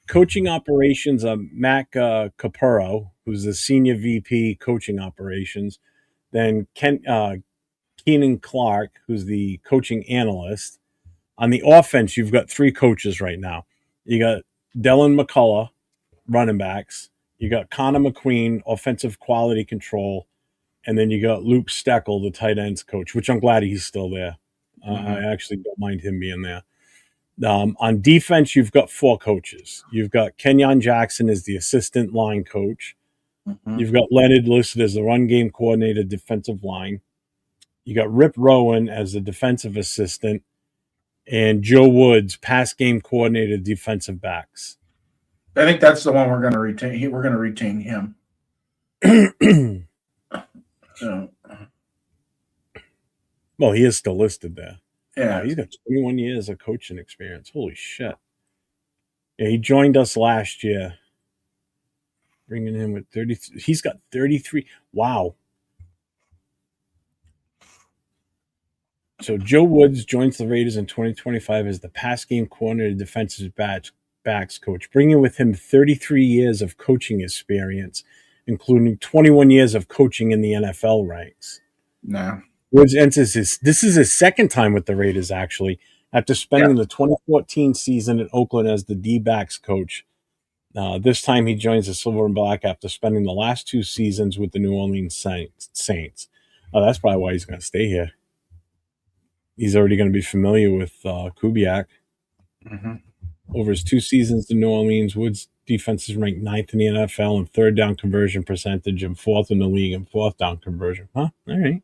Coaching operations, Mac Capurro, who's the senior VP coaching operations. Then Keenan Clark, who's the coaching analyst. On the offense, you've got 3 coaches right now. You got Dylan McCullough, running backs. You got Connor McQueen, offensive quality control. And then you got Luke Steckel, the tight ends coach, which I'm glad he's still there. I actually don't mind him being there. On defense, you've got 4 coaches. You've got Kenyon Jackson as the assistant line coach. You've got Leonard listed as the run game coordinator, defensive line. You got Rip Rowan as the defensive assistant, and Joe Woods, pass game coordinator, defensive backs. I think that's the one we're going to retain. We're going to retain him. So, well, he is still listed there. Yeah, he's got 21 years of coaching experience. Holy shit! Yeah, he joined us last year, bringing him with 30. He's got 33. Wow. So Joe Woods joins the Raiders in 2025 as the pass game coordinator, defensive backs coach, bringing with him 33 years of coaching experience, including 21 years of coaching in the NFL ranks. No. Woods enters this is his second time with the Raiders, actually, after spending the 2014 season in Oakland as the D-backs coach. This time he joins the Silver and Black after spending the last 2 seasons with the New Orleans Saints. That's probably why he's going to stay here. He's already going to be familiar with Kubiak. Over his 2 seasons in New Orleans, Woods' defense is ranked 9th in the NFL in 3rd down conversion percentage and 4th in the league in 4th down conversion. Huh? All right.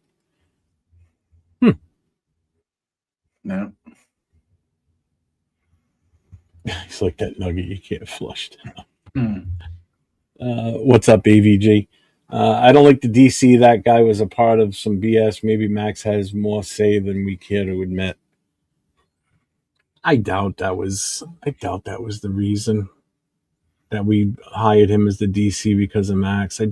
No. He's like that nugget you can't flush down. What's up, AVG? I don't like the DC. That guy was a part of some BS. Maybe Max has more say than we care to admit. I doubt that was the reason that we hired him as the DC because of Max. I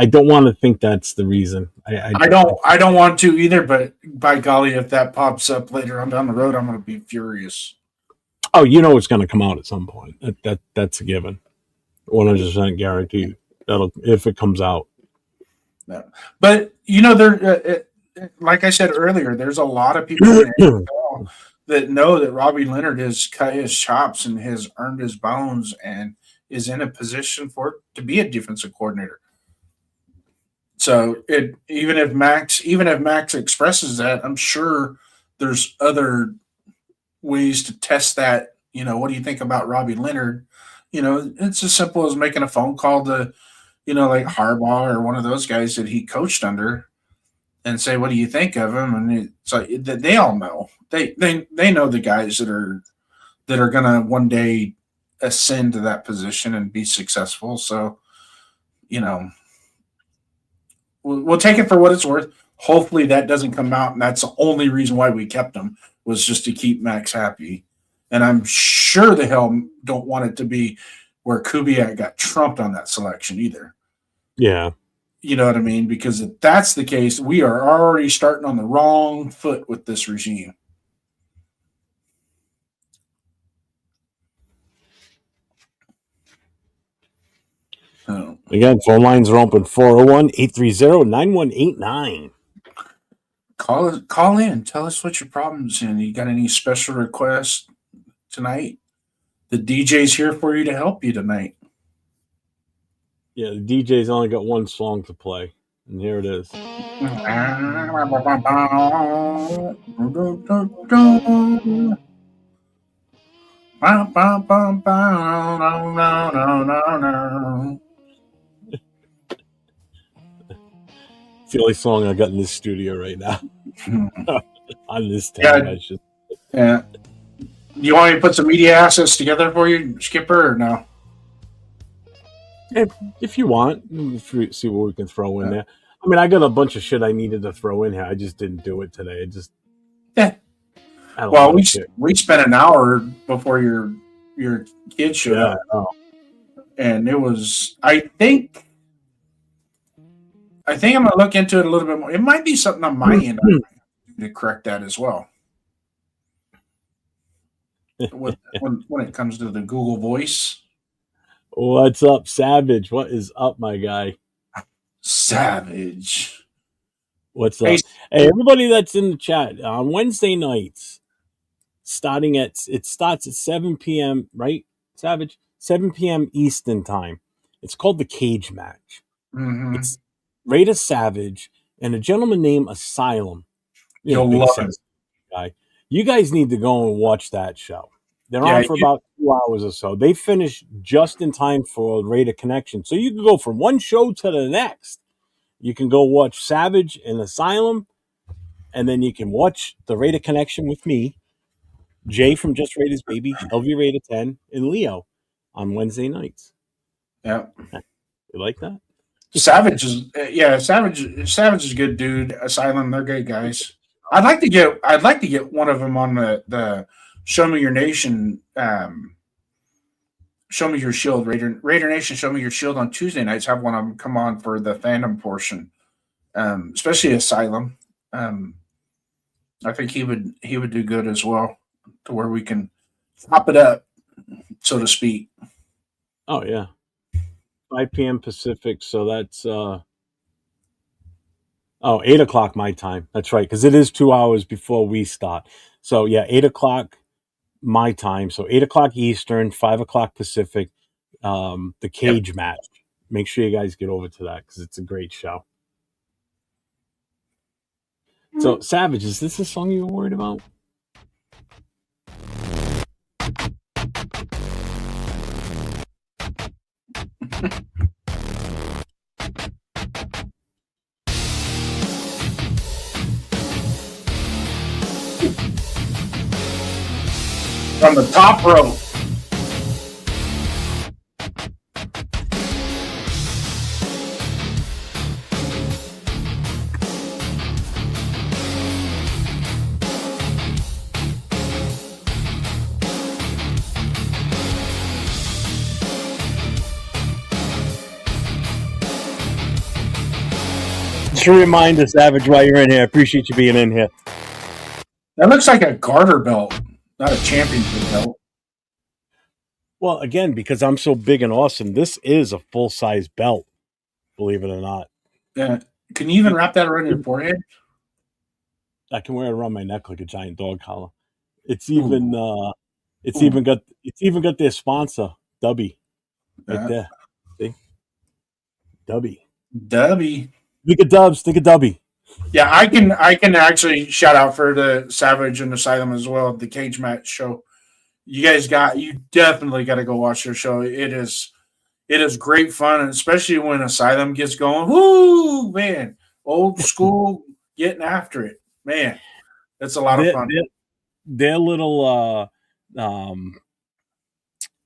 don't want to think that's the reason. I don't want to either, but by golly, if that pops up later on down the road, I'm going to be furious. Oh, you know it's going to come out at some point. That's a given. 100% guaranteed. If it comes out. No. But there, like I said earlier, there's a lot of people in the NFL that know that Robbie Leonard has cut his chops and has earned his bones and is in a position to be a defensive coordinator. So even if Max expresses that, I'm sure there's other ways to test that. What do you think about Robbie Leonard? It's as simple as making a phone call to, like Harbaugh or one of those guys that he coached under, and say, "What do you think of him?" And it's like they all know. They know the guys that are gonna one day ascend to that position and be successful. So, we'll take it for what it's worth. Hopefully that doesn't come out, and that's the only reason why we kept him, was just to keep Max happy. And I'm sure the hell don't want it to be where Kubiak got trumped on that selection either. Yeah. You know what I mean? Because if that's the case, we are already starting on the wrong foot with this regime. Again, phone lines are open 401-830-9189. Call in. Tell us what your problem's in. You got any special requests tonight? The DJ's here for you to help you tonight. Yeah, the DJ's only got one song to play, and here it is. It's the only song I got in this studio right now. On this television. Yeah. Do you want me to put some media assets together for you, Skipper, or no? If you want, see what we can throw in there. I mean, I got a bunch of shit I needed to throw in here. I just didn't do it today. Yeah. I Well, love it. we spent an hour before your kid showed Yeah, up, I know. and it was. I think I'm gonna look into it a little bit more. It might be something on my end to correct that as well. When it comes to the Google Voice, What's up, Savage? What is up, my guy? Savage. What's Hey, up? Hey, everybody that's in the chat on Wednesday nights, it starts at 7 p.m. Right, Savage? 7 p.m. Eastern time. It's called the Cage Match. mhm. It's Raider Savage and a gentleman named Asylum. You'll Big love it. sense guy. You guys need to go and watch that show. They're Yeah, on for about 2 hours or so. They finish just in time for Raider Connection. So you can go from one show to the next. You can go watch Savage and Asylum, and then you can watch the Raider Connection with me, Jay from Just Raiders Baby, LV Raider 10, and Leo on Wednesday nights. yeah. You like that? Savage is Savage is a good dude. Asylum, they're great guys. I'd like to get one of them on the Show Me Your Nation, Show Me Your Shield, Raider Nation, Show Me Your Shield on Tuesday nights. Have one of them come on for the fandom portion, especially Asylum. I think he would do good as well, to where we can top it up, so to speak. Oh, yeah. 5 p.m. Pacific, so that's 8 o'clock my time. That's right, because it is 2 hours before we start. So yeah, 8 o'clock my time. So 8 o'clock Eastern, 5 o'clock Pacific. The Cage Match. Make sure you guys get over to that because it's a great show. So Savage, is this a song you were worried about? From the top rope. Just a reminder, Savage, while you're in here. I appreciate you being in here. That looks like a garter belt, not a championship belt. Well, again, because I'm so big and awesome, this is a full-size belt, believe it or not. Yeah. Can you even wrap that around your forehead? I can wear it around my neck like a giant dog collar. It's even even got their sponsor, Dubby, right there. See? Dubby. Think of Dubs, think of Dubby. Yeah, I can actually shout out for the Savage and Asylum as well, the Cage Match show. You definitely got to go watch their show. It is great fun, and especially when Asylum gets going. Woo, man, old school, getting after it, man. It's a lot of fun. Their little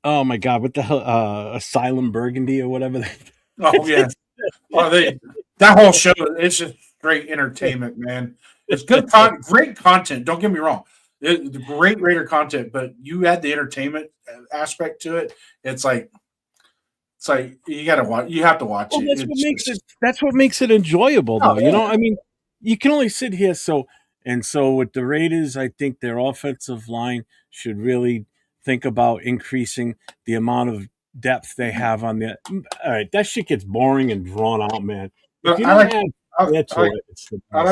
oh my god, what the hell, Asylum Burgundy or whatever. Oh yeah, that whole show, it's just great entertainment, man. It's good, great content. Don't get me wrong, the great Raider content, but you add the entertainment aspect to it. It's like you got to watch. You have to watch it. That's what makes it enjoyable, though. Yeah. You know, I mean, you can only sit here. So with the Raiders, I think their offensive line should really think about increasing the amount of depth they have on there. All right, that shit gets boring and drawn out, man. If you don't add it, it's the best. I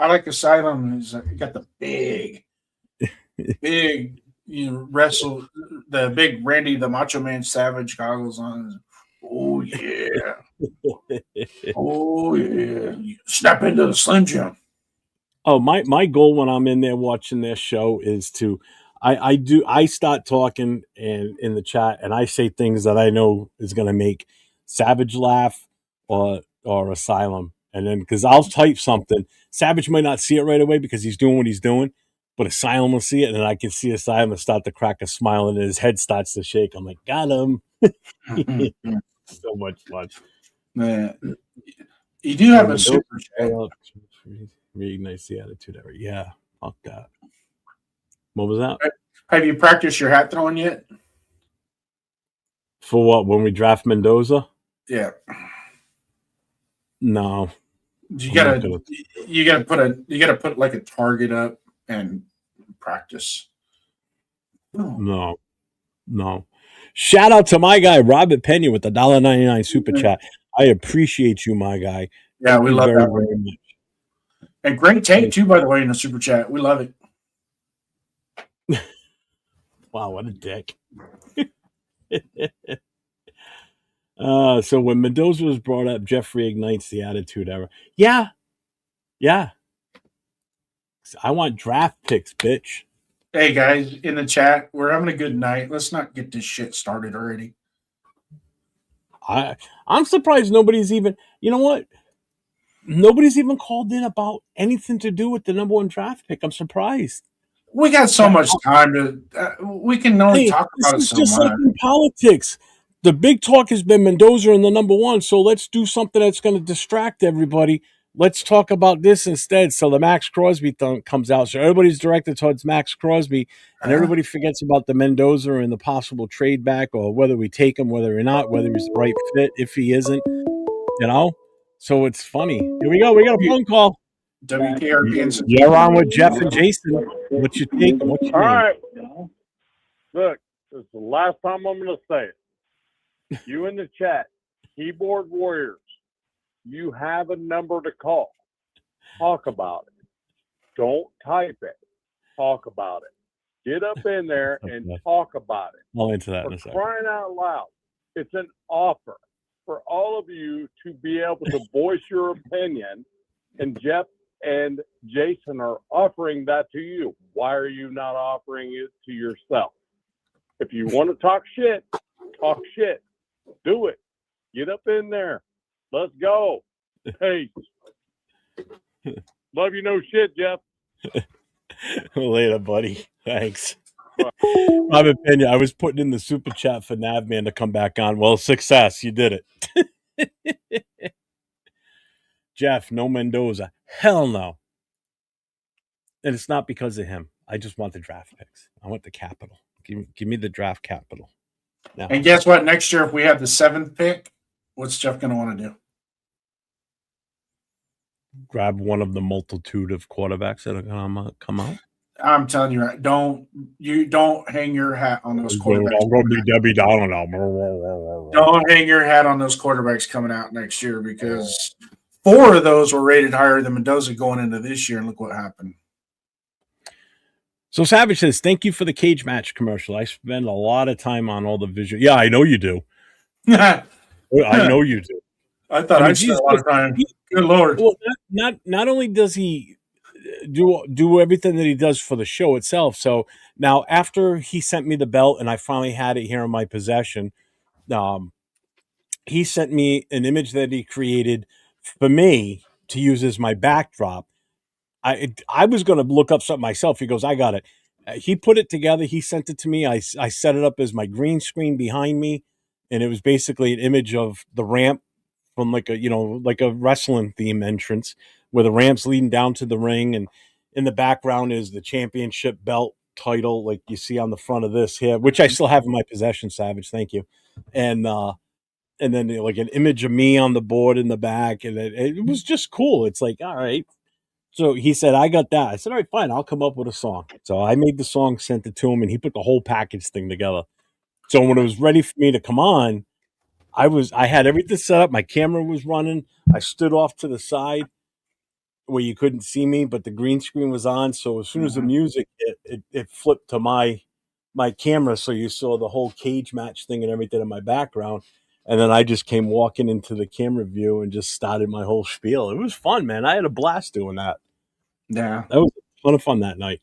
like Asylum. He's got the big, wrestle the big Randy the Macho Man Savage goggles on. Oh yeah, oh yeah. Step into the Slim Jim. Oh, my goal when I'm in there watching their show is to I start talking in the chat and I say things that I know is gonna make Savage laugh or Asylum. And then because I'll type something, Savage might not see it right away because he's doing what he's doing, but Asylum will see it, and then I can see Asylum start to crack a smile and his head starts to shake. I'm like, got him. So much fun. Man. You do have a super chat. Reignite the attitude ever. Yeah. Fuck that. What was that? Have you practiced your hat throwing yet? For what? When we draft Mendoza? Yeah. No. You I'm gotta not gonna- you gotta put like a target up and practice. No. Shout out to my guy Robert Pena with the $1.99 super chat. I appreciate you, my guy. Yeah, Thank we you love very, that one. very much. And great take too, by the way, in the super chat. We love it. Wow, what a dick. So when Mendoza was brought up, Jeffrey ignites the attitude era. Yeah. I want draft picks, bitch. Hey guys, in the chat, we're having a good night. Let's not get this shit started already. I'm surprised nobody's even, you know what? Nobody's even called in about anything to do with the number one draft pick. I'm surprised. We got so much time to. We can only Hey, talk this about it is so just like much. in politics. The big talk has been Mendoza in the number one, so let's do something that's going to distract everybody. Let's talk about this instead. So the Max Crosby thing comes out. So everybody's directed towards Max Crosby, and everybody forgets about the Mendoza and the possible trade back, or whether we take him, whether or not, whether he's the right fit, if he isn't, you know? So it's funny. Here we go. We got a phone call. WKRP. You're on with Jeff and Jason. What you think? What you All mean? right. Look, this is the last time I'm going to say it. You in the chat, keyboard warriors, you have a number to call. Talk about it. Don't type it. Talk about it. Get up in there and talk about it. I'll answer that in a For second. crying out loud, it's an offer for all of you to be able to voice your opinion, and Jeff and Jason are offering that to you. Why are you not offering it to yourself? If you want to talk shit, talk shit. Do it. Get up in there. Let's go. Hey. Love you no shit, Jeff. Later, buddy. Thanks. Robert Pena, I was putting in the super chat for Navman to come back on. Well, success. You did it. Jeff, no Mendoza. Hell no. And it's not because of him. I just want the draft picks. I want the capital. Give me the draft capital. Now. And guess what? Next year, if we have the 7th pick, what's Jeff going to want to do? Grab one of the multitude of quarterbacks that are going to come out. I'm telling you, right? Don't hang your hat on those quarterbacks. I'm going to be Debbie Downer now. Don't hang your hat on those quarterbacks coming out next year, because 4 of those were rated higher than Mendoza going into this year, and look what happened. So Savage says, thank you for the cage match commercial. I spend a lot of time on all the visual. Yeah, I know you do. I know you do. I thought I spent a lot of time. Good Lord. Well, not only does he do everything that he does for the show itself. So now after he sent me the belt and I finally had it here in my possession, he sent me an image that he created for me to use as my backdrop. I was going to look up something myself. He goes, I got it. He put it together. He sent it to me. I set it up as my green screen behind me. And it was basically an image of the ramp from like a wrestling theme entrance where the ramp's leading down to the ring. And in the background is the championship belt title, like you see on the front of this here, which I still have in my possession, Savage. Thank you. And then like an image of me on the board in the back. And it was just cool. It's like, all right. So he said, I got that. I said, all right, fine. I'll come up with a song. So I made the song, sent it to him, and he put the whole package thing together. So when it was ready for me to come on, I had everything set up. My camera was running. I stood off to the side where you couldn't see me, but the green screen was on. So as soon as the music hit, it flipped to my camera. So you saw the whole cage match thing and everything in my background. And then I just came walking into the camera view and just started my whole spiel. It was fun, man. I had a blast doing that. Yeah. That was a ton of fun that night.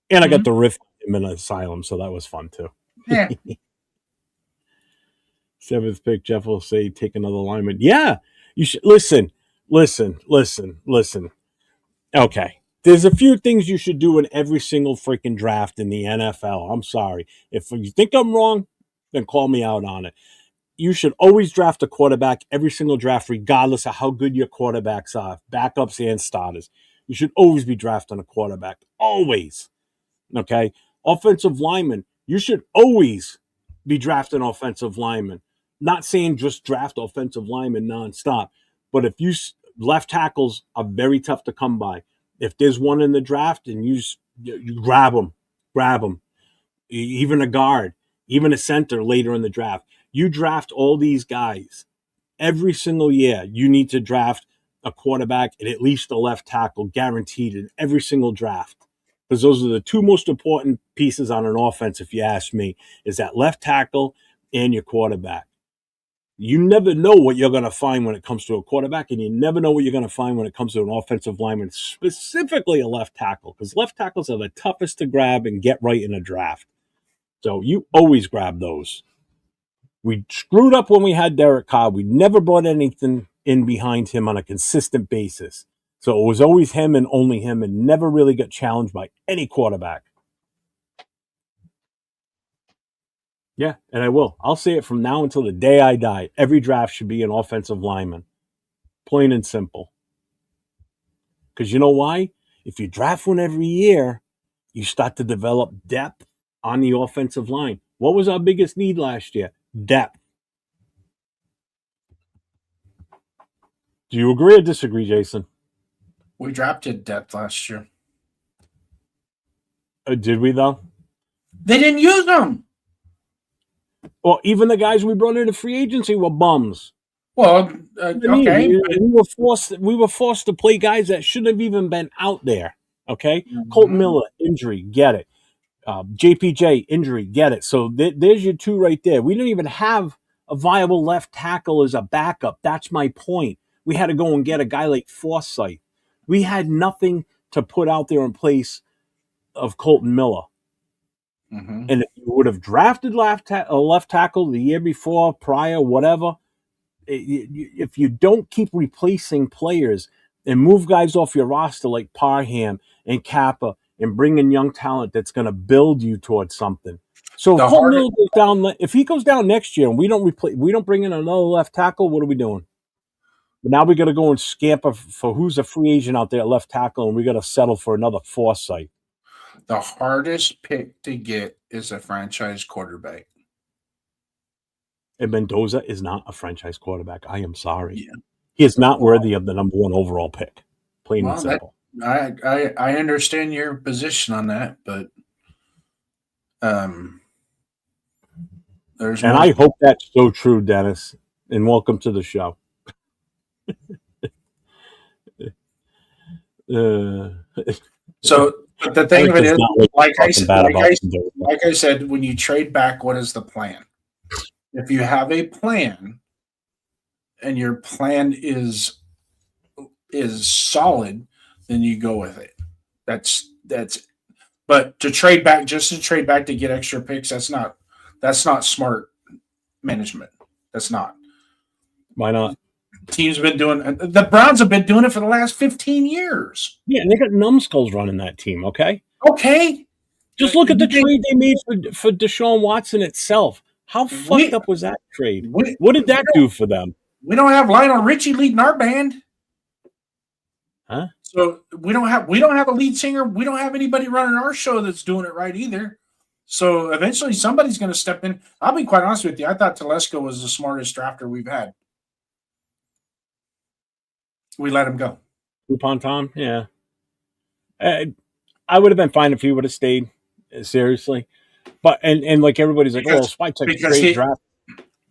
And I got the riff in an asylum, so that was fun too. Yeah. 7th pick, Jeff will say, take another lineman. Yeah. You should listen. Okay. There's a few things you should do in every single freaking draft in the NFL. I'm sorry. If you think I'm wrong, then call me out on it. You should always draft a quarterback every single draft, regardless of how good your quarterbacks are, backups and starters. You should always be drafting a quarterback. Always. Okay? Offensive lineman, you should always be drafting offensive linemen. Not saying just draft offensive linemen nonstop, but if you left tackles are very tough to come by. If there's one in the draft and you grab them. Even a guard, even a center later in the draft. You draft all these guys every single year. You need to draft a quarterback and at least a left tackle guaranteed in every single draft. Because those are the two most important pieces on an offense, if you ask me, is that left tackle and your quarterback. You never know what you're going to find when it comes to a quarterback, and you never know what you're going to find when it comes to an offensive lineman, specifically a left tackle, because left tackles are the toughest to grab and get right in a draft. So you always grab those. We screwed up when we had Derek Carr. We never brought anything in behind him on a consistent basis. So it was always him and only him, and never really got challenged by any quarterback. Yeah, and I will. I'll say it from now until the day I die. Every draft should be an offensive lineman. Plain and simple. Because you know why? If you draft one every year, you start to develop depth on the offensive line. What was our biggest need last year? Depth. Do you agree or disagree, Jason? We drafted depth last year. Did we, though? They didn't use them. Well, even the guys we brought into free agency were bums. Well, okay. We were forced to play guys that shouldn't have even been out there. Okay? Mm-hmm. Colt Miller, injury, get it. JPJ, injury, get it. So there's your two right there. We didn't even have a viable left tackle as a backup. That's my point. We had to go and get a guy like Forsythe. We had nothing to put out there in place of Colton Miller. Mm-hmm. And if you would have drafted a left tackle the year before, prior, whatever, if you don't keep replacing players and move guys off your roster like Parham and Kappa and bring in young talent that's going to build you towards something. So if Colton Miller goes down, if he goes down next year and we don't bring in another left tackle, what are we doing? But now we got to go and scamper for who's a free agent out there at left tackle, and we got to settle for another Forsythe. The hardest pick to get is a franchise quarterback. And Mendoza is not a franchise quarterback. I am sorry. Yeah. He is not worthy of the number one overall pick. Plain and simple. I understand your position on that, but there's. And I hope that's so true, Dennis. And welcome to the show. So the thing of it is, like I said, when you trade back, what is the plan? If you have a plan, and your plan is solid, then you go with it. That's. But to trade back to get extra picks, that's not smart management. That's not. Why not? The Browns have been doing it for the last 15 years. Yeah, and they got numbskulls running that team, okay? Okay. Just look at the trade they made for Deshaun Watson itself. How fucked up was that trade? What did that do for them? We don't have Lionel Richie leading our band. Huh? So we don't have a lead singer. We don't have anybody running our show that's doing it right either. So eventually somebody's going to step in. I'll be quite honest with you. I thought Telesco was the smartest drafter we've had. We let him go. Coupon Tom, yeah. I would have been fine if he would have stayed. Seriously, but and like everybody's like, Spy Tech great draft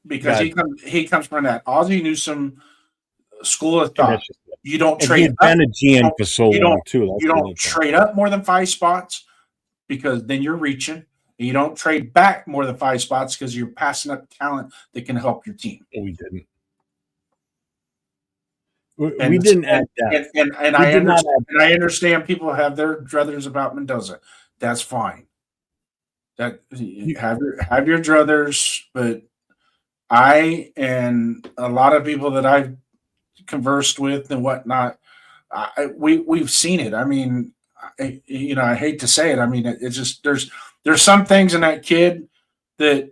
because he comes from that Ozzie Newsome school of thought. You don't trade. He's been a GM for so long too. You don't trade up more than 5 spots because then you're reaching. You don't trade back more than 5 spots because you're passing up talent that can help your team. We didn't. We didn't add that. And I understand people have their druthers about Mendoza. That's fine. That have your druthers, but I and a lot of people that I've conversed with and whatnot, we've seen it. I mean, I hate to say it. I mean, it's just there's some things in that kid that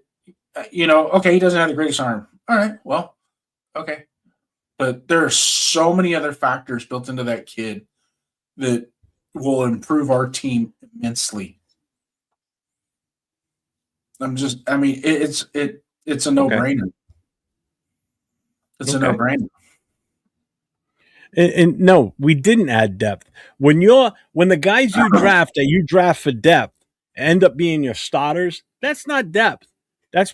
okay, he doesn't have the greatest arm. All right, well, okay. But there are so many other factors built into that kid that will improve our team immensely. It's a no-brainer. It's a no-brainer. And no, we didn't add depth. When the guys you draft for depth end up being your starters, that's not depth. That's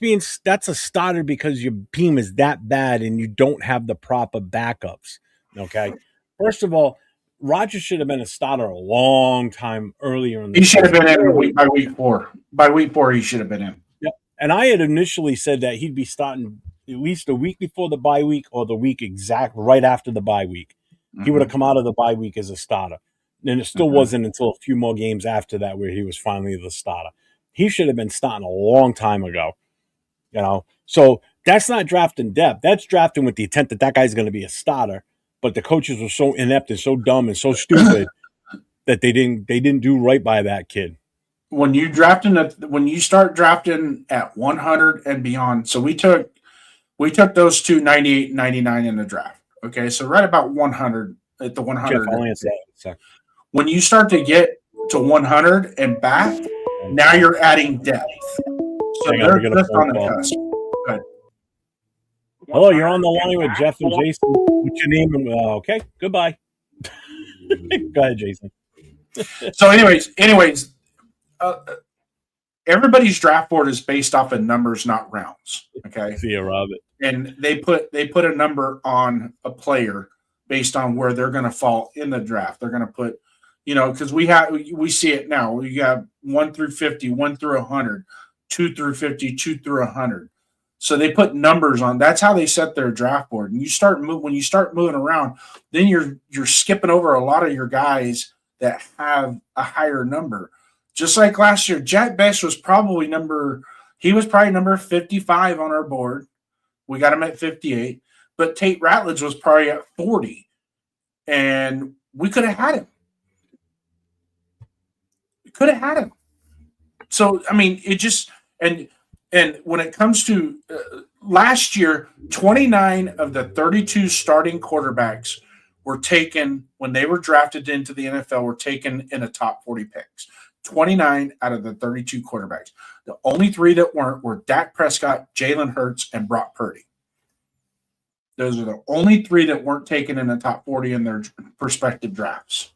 a starter because your team is that bad and you don't have the proper backups. Okay. First of all, Rodgers should have been a starter a long time earlier in the season. He should have been in by week 4. By week 4, he should have been in. Yep. And I had initially said that he'd be starting at least a week before the bye week or the week right after the bye week. He would have come out of the bye week as a starter. And it still wasn't until a few more games after that where he was finally the starter. He should have been starting a long time ago. So that's not drafting depth. That's drafting with the intent that guy's going to be a starter. But the coaches were so inept and so dumb and so stupid that they didn't do right by that kid. When you start drafting at 100 and beyond, so we took those two 98 and 99 in the draft. Okay, so right about 100 at the 100. Jeff, I'll answer that. When you start to get to 100 and back, now you're adding depth. So they're just on the cusp. Good. Hello, you're on the line with Jeff and Jason. What's your name? Okay, goodbye. Go ahead, Jason. So, anyways, everybody's draft board is based off of numbers, not rounds. Okay. See you, Robert. And they put a number on a player based on where they're going to fall in the draft. They're going to put, because we see it now. We got 1 through 50, 1 through 100, 2 through 50, 2 through 100. So they put numbers on. That's how they set their draft board. And when you start moving around, then you're skipping over a lot of your guys that have a higher number. Just like last year, Jack Best was probably number 55 on our board. We got him at 58, but Tate Ratledge was probably at 40, and we could have had him. We could have had him. So, it just and when it comes to last year, 29 of the 32 starting quarterbacks were taken when they were drafted into the NFL. Were taken in a top 40 picks. 29 out of the 32 quarterbacks. The only 3 that weren't were Dak Prescott, Jalen Hurts, and Brock Purdy. Those are the only 3 that weren't taken in the top 40 in their prospective drafts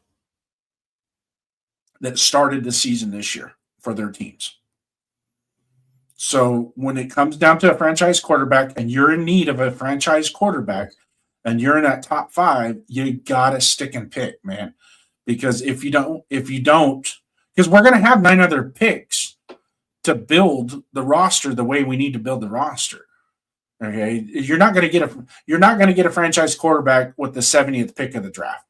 that started the season this year for their teams. So when it comes down to a franchise quarterback and you're in need of a franchise quarterback and you're in that top 5, you got to stick and pick, man. Because if you don't, because we're going to have 9 other picks to build the roster the way we need to build the roster. Okay, you're not going to get a franchise quarterback with the 70th pick of the draft.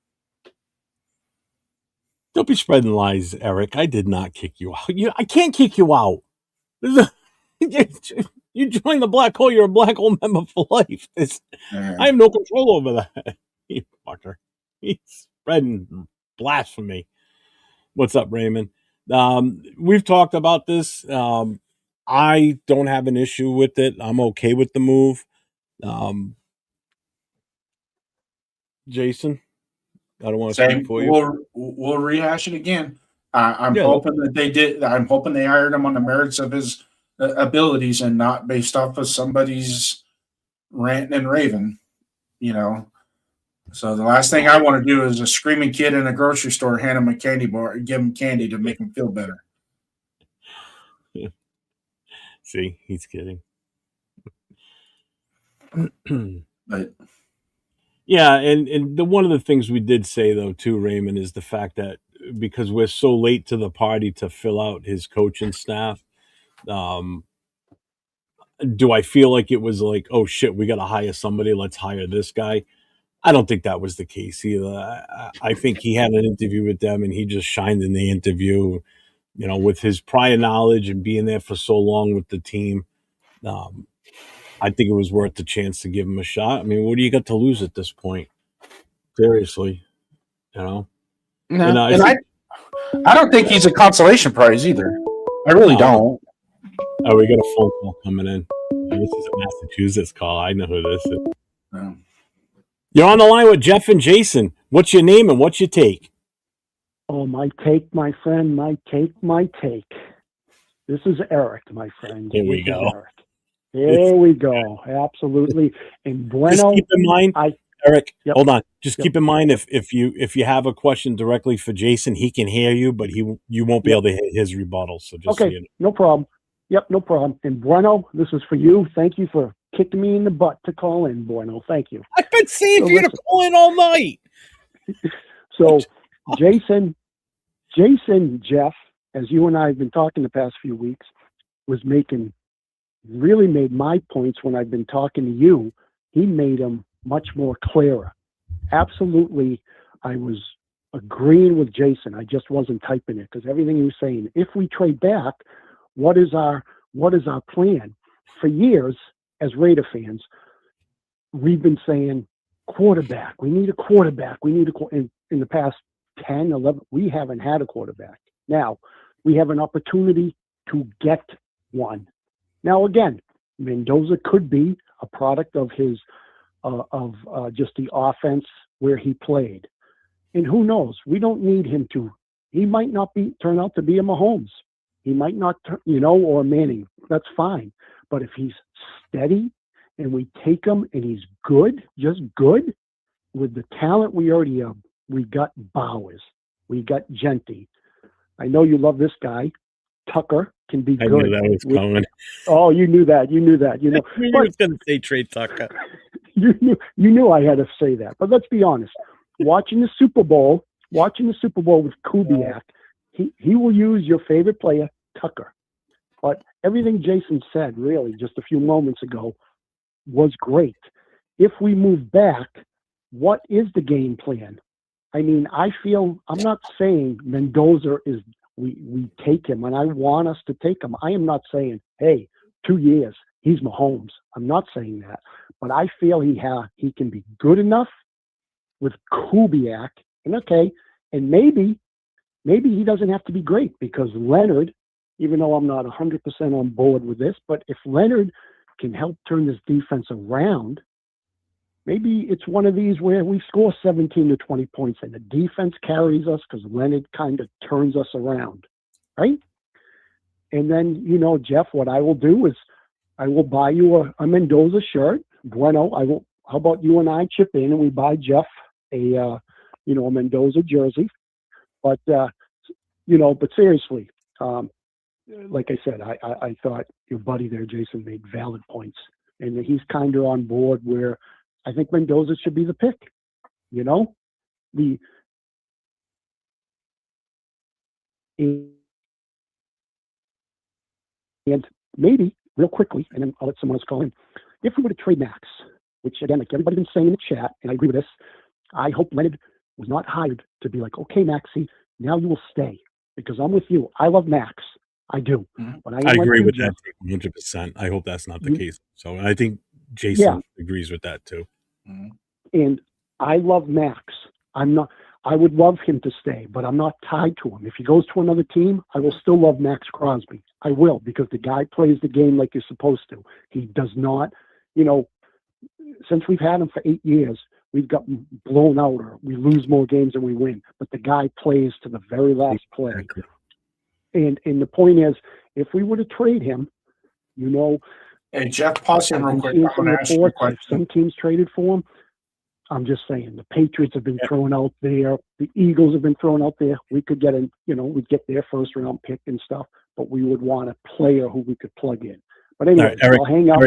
Don't be spreading lies, Eric. I did not kick you out. I can't kick you out. You join the black hole. You're a black hole member for life. I have no control over that. You fucker. He's spreading blasphemy. What's up, Raymond? We've talked about this. I don't have an issue with it. I'm okay with the move. Jason, I don't want to speak for you. We'll rehash it again. I'm hoping that they did. I'm hoping they hired him on the merits of his abilities and not based off of somebody's ranting and raving. So the last thing I want to do is a screaming kid in a grocery store hand him a candy bar and give him candy to make him feel better. See, he's kidding. But yeah, and one of the things we did say though too, Raymond, is the fact that because we're so late to the party to fill out his coaching staff, do I feel like it was like, oh shit, we got to hire somebody, let's hire this guy? I don't think that was the case either. I think he had an interview with them and he just shined in the interview, with his prior knowledge and being there for so long with the team. I think it was worth the chance to give him a shot. I mean, what do you got to lose at this point? Seriously, No, and I don't think he's a consolation prize either. I really don't. Oh, we got a phone call coming in. This is a Massachusetts call. I know who this is. Oh. You're on the line with Jeff and Jason. What's your name and what's your take? Oh, my take, my friend, my take. This is Eric, my friend. Here we This is go. Eric. There we go. Absolutely. And Just Bueno, keep in mind, Eric. Yep. Hold on. Just Yep. keep in mind if you have a question directly for Jason, he can hear you, but you won't be Yep. able to hear his rebuttal. So just so Okay, you know. no problem. Yep, no problem. And Bueno, this is for you. Thank you for kicking me in the butt to call in, Bueno. Thank you. I've been saying So for you to listen. call in all night. So, Jason, Jeff, as you and I have been talking the past few weeks, was really made my points when I've been talking to you. He made them much more clearer. Absolutely, I was agreeing with Jason. I just wasn't typing it because everything he was saying. If we trade back, what is our plan? For years, as Raider fans, we've been saying quarterback. We need a quarterback. We need in the past 10, 11, we haven't had a quarterback. Now, we have an opportunity to get one. Now, again, Mendoza could be a product of his just the offense where he played. And who knows? We don't need him to. He might not turn out to be a Mahomes. He might not, or Manning. That's fine. But if he's steady and we take him and he's good, just good, with the talent we already have, we got Bowers, we got Genty. I know you love this guy. Tucker can be I good. knew that was coming. Oh, you knew that. You knew. I knew you But was going to say trade Tucker. you knew I had to say that. But let's be honest. Watching the Super Bowl with Kubiak, he will use your favorite player, Tucker. But everything Jason said, really, just a few moments ago, was great. If we move back, what is the game plan? I mean, I'm not saying Mendoza is, we take him, and I want us to take him. I am not saying, hey, 2 years, he's Mahomes. I'm not saying that. But I feel he can be good enough with Kubiak, and maybe he doesn't have to be great, because Leonard, even though I'm not 100% on board with this, but if Leonard can help turn this defense around, maybe it's one of these where we score 17 to 20 points and the defense carries us because Leonard kind of turns us around, right? And then, Jeff, what I will do is I will buy you a Mendoza shirt. Bueno, how about you and I chip in and we buy Jeff a Mendoza jersey? But, but seriously, like I said, I thought your buddy there, Jason, made valid points, and he's kind of on board where I think Mendoza should be the pick. And maybe real quickly, and then I'll let someone else call in. If we were to trade Max, which again, like everybody's been saying in the chat, and I agree with this, I hope Leonard was not hired to be like, okay, Maxie, now you will stay, because I'm with you. I love Max. I do. But I agree with that 100%. I hope that's not the case. So I think Jason agrees with that too. And I love Max. I would love him to stay, but I'm not tied to him. If he goes to another team, I will still love Max Crosby. I will, because the guy plays the game like you're supposed to. He does not, since we've had him for 8 years, we've gotten blown out or we lose more games than we win. But the guy plays to the very last play. Exactly. And the point is, if we were to trade him, Hey, Jeff, pause him real quick. seeing I'm some going to ask you a reports, if question. some teams traded for him, I'm just saying the Patriots have been thrown out there. The Eagles have been thrown out there. We could get we'd get their first round pick and stuff, but we would want a player who we could plug in. But anyway, right, Eric, I'll hang up.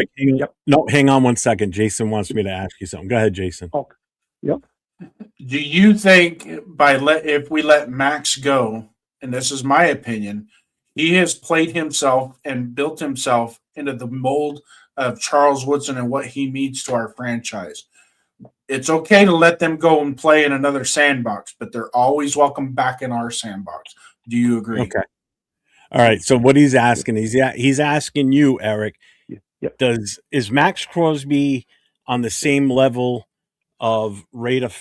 No, hang on 1 second. Jason wants me to ask you something. Go ahead, Jason. Oh, yep. Do you think if we let Max go, and this is my opinion, he has played himself and built himself into the mold of Charles Woodson and what he means to our franchise? It's okay to let them go and play in another sandbox, but they're always welcome back in our sandbox. Do you agree? Okay. All right. So what he's asking, he's asking you, Eric, is Max Crosby on the same level of rate of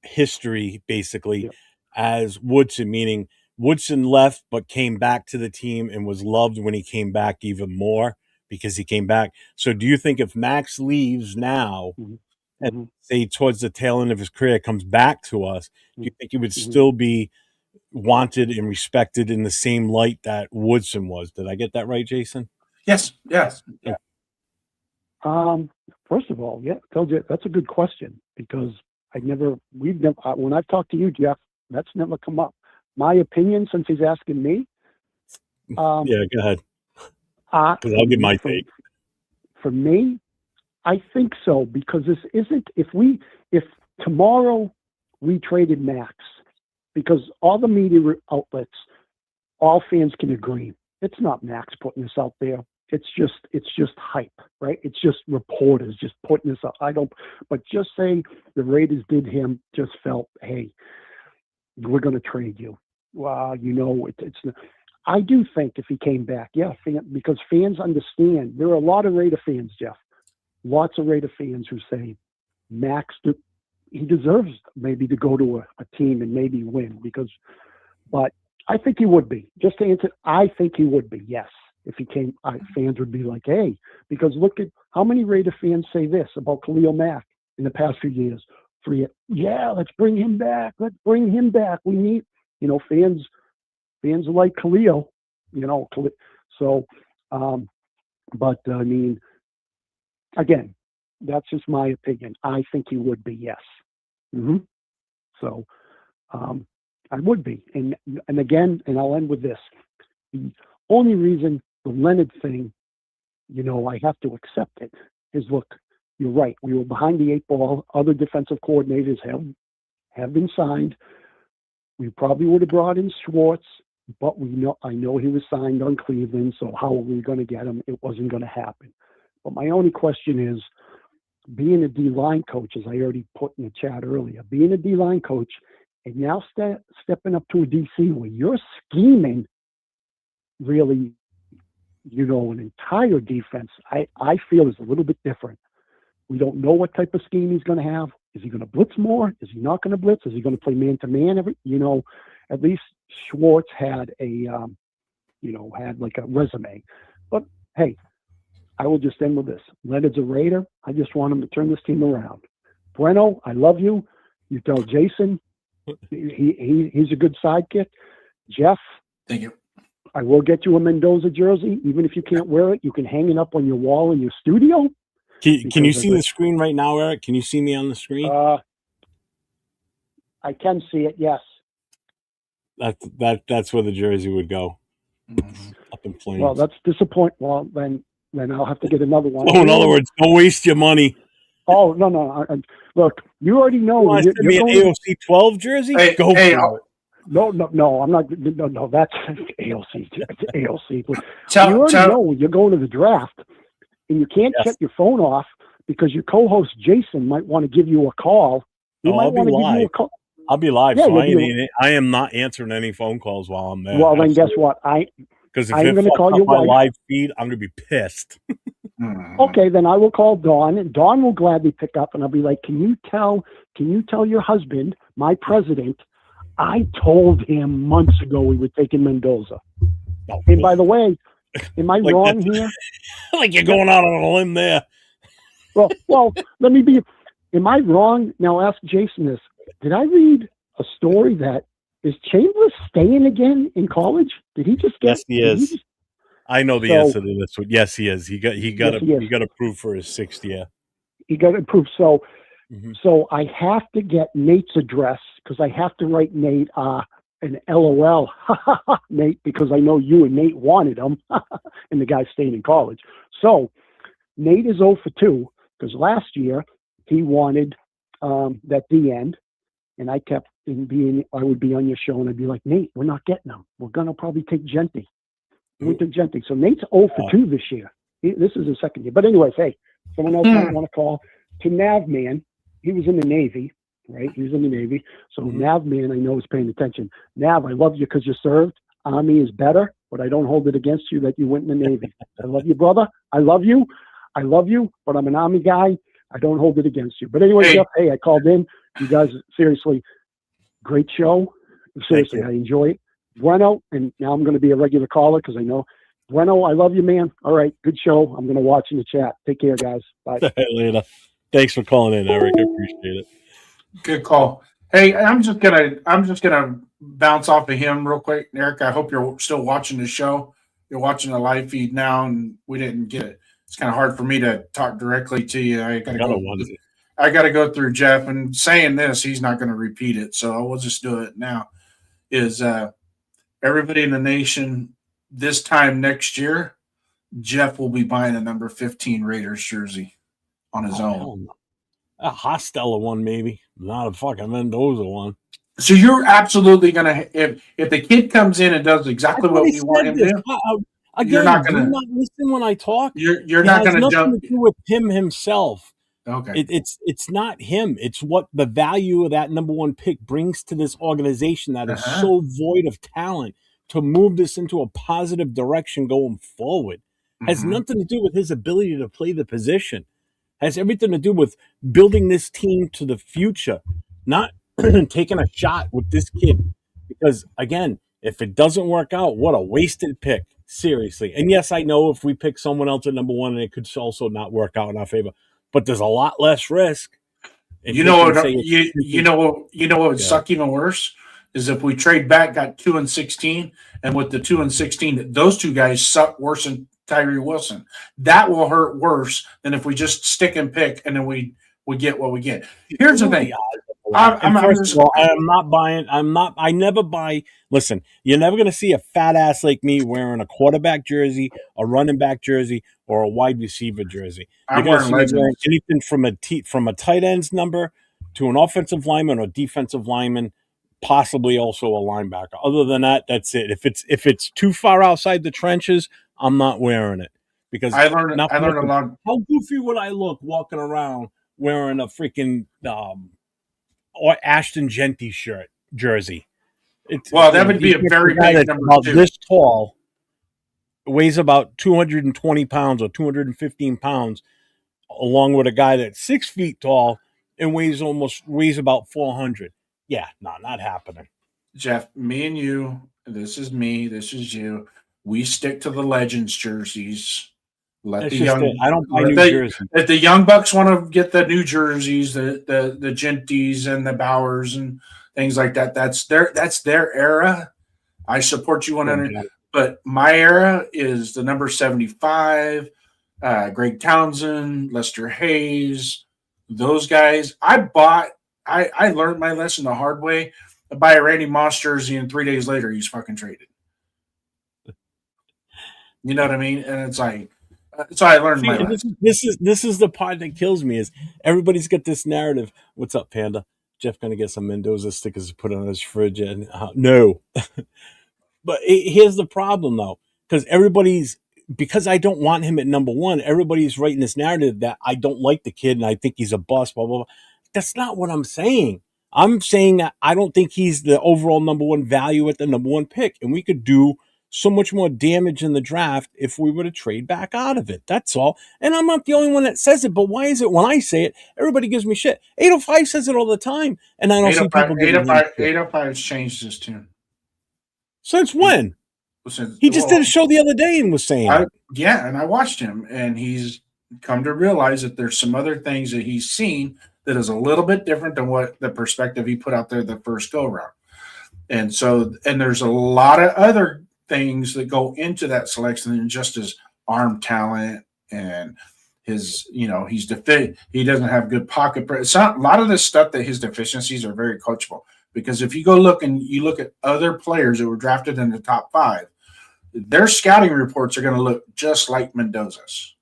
history, basically, as Woodson, meaning Woodson left but came back to the team and was loved when he came back, even more, because he came back? So do you think if Max leaves now, Mm-hmm. and Mhm. say towards the tail end of his career comes back to us, do you think he would Mhm. still be wanted and respected in the same light that Woodson was? Did I get that right, Jason? Yes, yes. First of all, yeah, told you that's a good question because when I've talked to you, Jeff, that's never come up. My opinion, since he's asking me, Yeah, go ahead. 'Cause for I'll give me, my take. for me, I think so because this isn't if tomorrow we traded Max because all the media outlets, all fans can agree it's not Max putting this out there. It's just hype, right? It's just reporters just putting this up. But just say the Raiders did him, just felt, hey, we're going to trade you. Well, it's. I do think if he came back, yeah, because fans understand. There are a lot of Raider fans, Jeff. Lots of Raider fans who say Max, he deserves maybe to go to a team and maybe win but I think he would be. Just to answer, I think he would be, yes. If he came, fans would be like, hey, because look at how many Raider fans say this about Khalil Mack in the past few years. Yeah, let's bring him back. Let's bring him back. We need, fans like Khalil, so, but I mean, again, that's just my opinion. I think he would be, yes. Mm-hmm. So, I would be. And again, and I'll end with this. The only reason the Leonard thing, I have to accept it is, look, you're right. We were behind the 8 ball. Other defensive coordinators have been signed. We probably would have brought in Schwartz, but I know he was signed on Cleveland, so how are we going to get him? It wasn't going to happen. But my only question is, being a D-line coach, as I already put in the chat earlier, being a D-line coach and now stepping up to a DC where you're scheming really, an entire defense, I feel is a little bit different. We don't know what type of scheme he's going to have. Is he going to blitz more? Is he not going to blitz? Is he going to play man-to-man? At least Schwartz had had like a resume. But, hey, I will just end with this. Leonard's a Raider. I just want him to turn this team around. Breno, I love you. You tell Jason he's a good sidekick. Jeff, Thank you. I will get you a Mendoza jersey. Even if you can't wear it, you can hang it up on your wall in your studio. Can you see the screen right now, Eric? Can you see me on the screen? I can see it, yes. That's where the jersey would go. Mm-hmm. Up in flames. Well, that's disappointing. Well, then I'll have to get another one. So in other words, don't waste your money. Oh, no. Look, you already know. You want to send me an AOC 12 jersey? Go for it. No, I'm not. No, that's AOC. AOC. You already know when you're going to the draft, and you can't shut your phone off because your co-host Jason might want to give you a call. He might want to give you a call. I'll be live, Yeah, so I am not answering any phone calls while I'm there. Well, then guess what? Because if I'm going to call your my wife. live feed, I'm going to be pissed. Okay, then I will call Dawn, and Dawn will gladly pick up, and I'll be like, "Can you tell your husband, my president, I told him months ago we were taking Mendoza." Oh, and by the way, am I wrong here? Like you're going out on a limb there. Well, let me be. Am I wrong? Now ask Jason this. Did I read a story that is Chambers staying again in college? Did he just get? Yes, he is. I know the answer to this one. Yes, he is. He got approved for his 6th year. He got approved. So I have to get Nate's address because I have to write Nate an LOL, Nate, because I know you and Nate wanted him, and the guy stayed in college. So Nate is 0 for 2 because last year he wanted that D end, and I kept I would be on your show and I'd be like, Nate, we're not getting him. We're gonna probably take Genty. We took Genty. So Nate's 0 for 2 this year. This is his 2nd year. But anyways, hey, someone else might want to call. To Navman, he was in the Navy, right? He was in the Navy. So Navman, I know, is paying attention. Nav, I love you because you served. Army is better, but I don't hold it against you that you went in the Navy. I love you, brother. I love you, but I'm an Army guy. I don't hold it against you. But anyway, Jeff, hey, I called in. You guys, seriously, great show. Seriously, I enjoy it. Breno, and now I'm going to be a regular caller because I know. Breno, I love you, man. All right, good show. I'm going to watch in the chat. Take care, guys. Bye. Later. Thanks for calling in, Eric. I appreciate it. Good call. Hey, I'm just gonna bounce off of him real quick, Eric. I hope you're still watching the show. You're watching the live feed now, and we didn't get it. It's kind of hard for me to talk directly to you. I I gotta got a go. onesie. I gotta go through Jeff, and saying this, he's not going to repeat it, so we'll just do it now. Is everybody in the nation this time next year? Jeff will be buying a number 15 Raiders jersey on his own. Hell no. A Hostella one, maybe. Not a fucking Mendoza one. So you're absolutely gonna if the kid comes in and does exactly what we want him to do, Again, you're not do gonna not listen when I talk. you're It not has gonna nothing jump. to do with him himself. Okay. It's not him. It's what the value of that number one pick brings to this organization that is Uh-huh. so void of talent to move this into a positive direction going forward. Has Mhm. nothing to do with his ability to play the position. Has everything to do with building this team to the future, not taking a shot with this kid. Because again, if it doesn't work out, what a wasted pick. Seriously. And yes, I know if we pick someone else at number one, and it could also not work out in our favor. But there's a lot less risk in You know taking, what? say, You know what would yeah. suck even worse is if we trade back, got 2 and 16, and with the 2 and 16, those two guys suck worse than Tyree Wilson. That will hurt worse than if we just stick and pick, and then we get what we get. Here's the thing. And I'm first just of all, I am not buying. I never buy. Listen, you're never going to see a fat ass like me wearing a quarterback jersey, a running back jersey, or a wide receiver jersey. You're I'm going to wearing see me wearing legends. anything from a tight end's number to an offensive lineman or defensive lineman, possibly also a linebacker. Other than that, that's it. If it's too far outside the trenches, I'm not wearing it because I learned not I for learned a nothing. lot. How goofy would I look walking around wearing a freaking or Ashton Genty jersey? It's Well, that would you be a get the very guy big that's number about 2. this tall, weighs about 220 pounds or 215 pounds, along with a guy that's 6 feet tall and weighs about 400. Yeah, no, not happening. Jeff, me and you, this is me, this is you. We stick to the legends jerseys. Let That's the just it. young I don't buy let New the Jersey. if the young bucks want to get the new jerseys, the Genties and the Bowers and things like that, that's their era. I support you 100. But my era is the number 75, Greg Townsend, Lester Hayes, those guys. I learned my lesson the hard way. I buy a Randy Moss jersey, and 3 days later, he's fucking traded. You know what I mean? And it's like, so I learned See, my and lesson. this is the part that kills me is everybody's got this narrative. What's up, Panda? Jeff gonna get some Mendoza stickers to put on his fridge, and no. But here's the problem, though, because I don't want him at number one. Everybody's writing this narrative that I don't like the kid and I think he's a bust. Blah blah blah. That's not what I'm saying. I'm saying that I don't think he's the overall number one value at the number one pick, and we could do so much more damage in the draft if we were to trade back out of it. That's all. And I'm not the only one that says it. But why is it when I say it, everybody gives me shit? 805 says it all the time, and I don't see 805, people giving him shit. 805 has changed his tune. Since when? Since, He just did a show the other day and was saying it. Yeah, and I watched him, and he's come to realize that there's some other things that he's seen that is a little bit different than what the perspective he put out there the first go round. And so, and there's a lot of other things that go into that selection than just his arm talent and his, he doesn't have good pocket. It's not a lot of this stuff that his deficiencies are very coachable. Because if you go look and you look at other players that were drafted in the top 5, their scouting reports are going to look just like Mendoza's,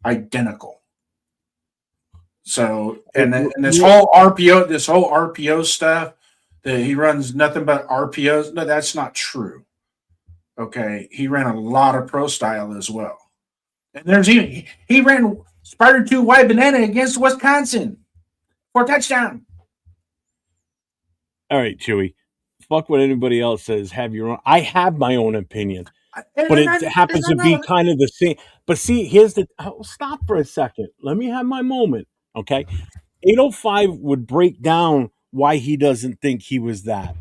identical. So, and this whole RPO stuff that he runs nothing but RPOs. No, that's not true. Okay, he ran a lot of pro style as well, and he ran Spider 2 wide banana against Wisconsin for a touchdown. All right, Chewy. Fuck what anybody else says. Have your own. I have my own opinion, but it happens to be kind of the same. But see, here's the. Stop for a second. Let me have my moment. Okay, 805 would break down why he doesn't think he was that.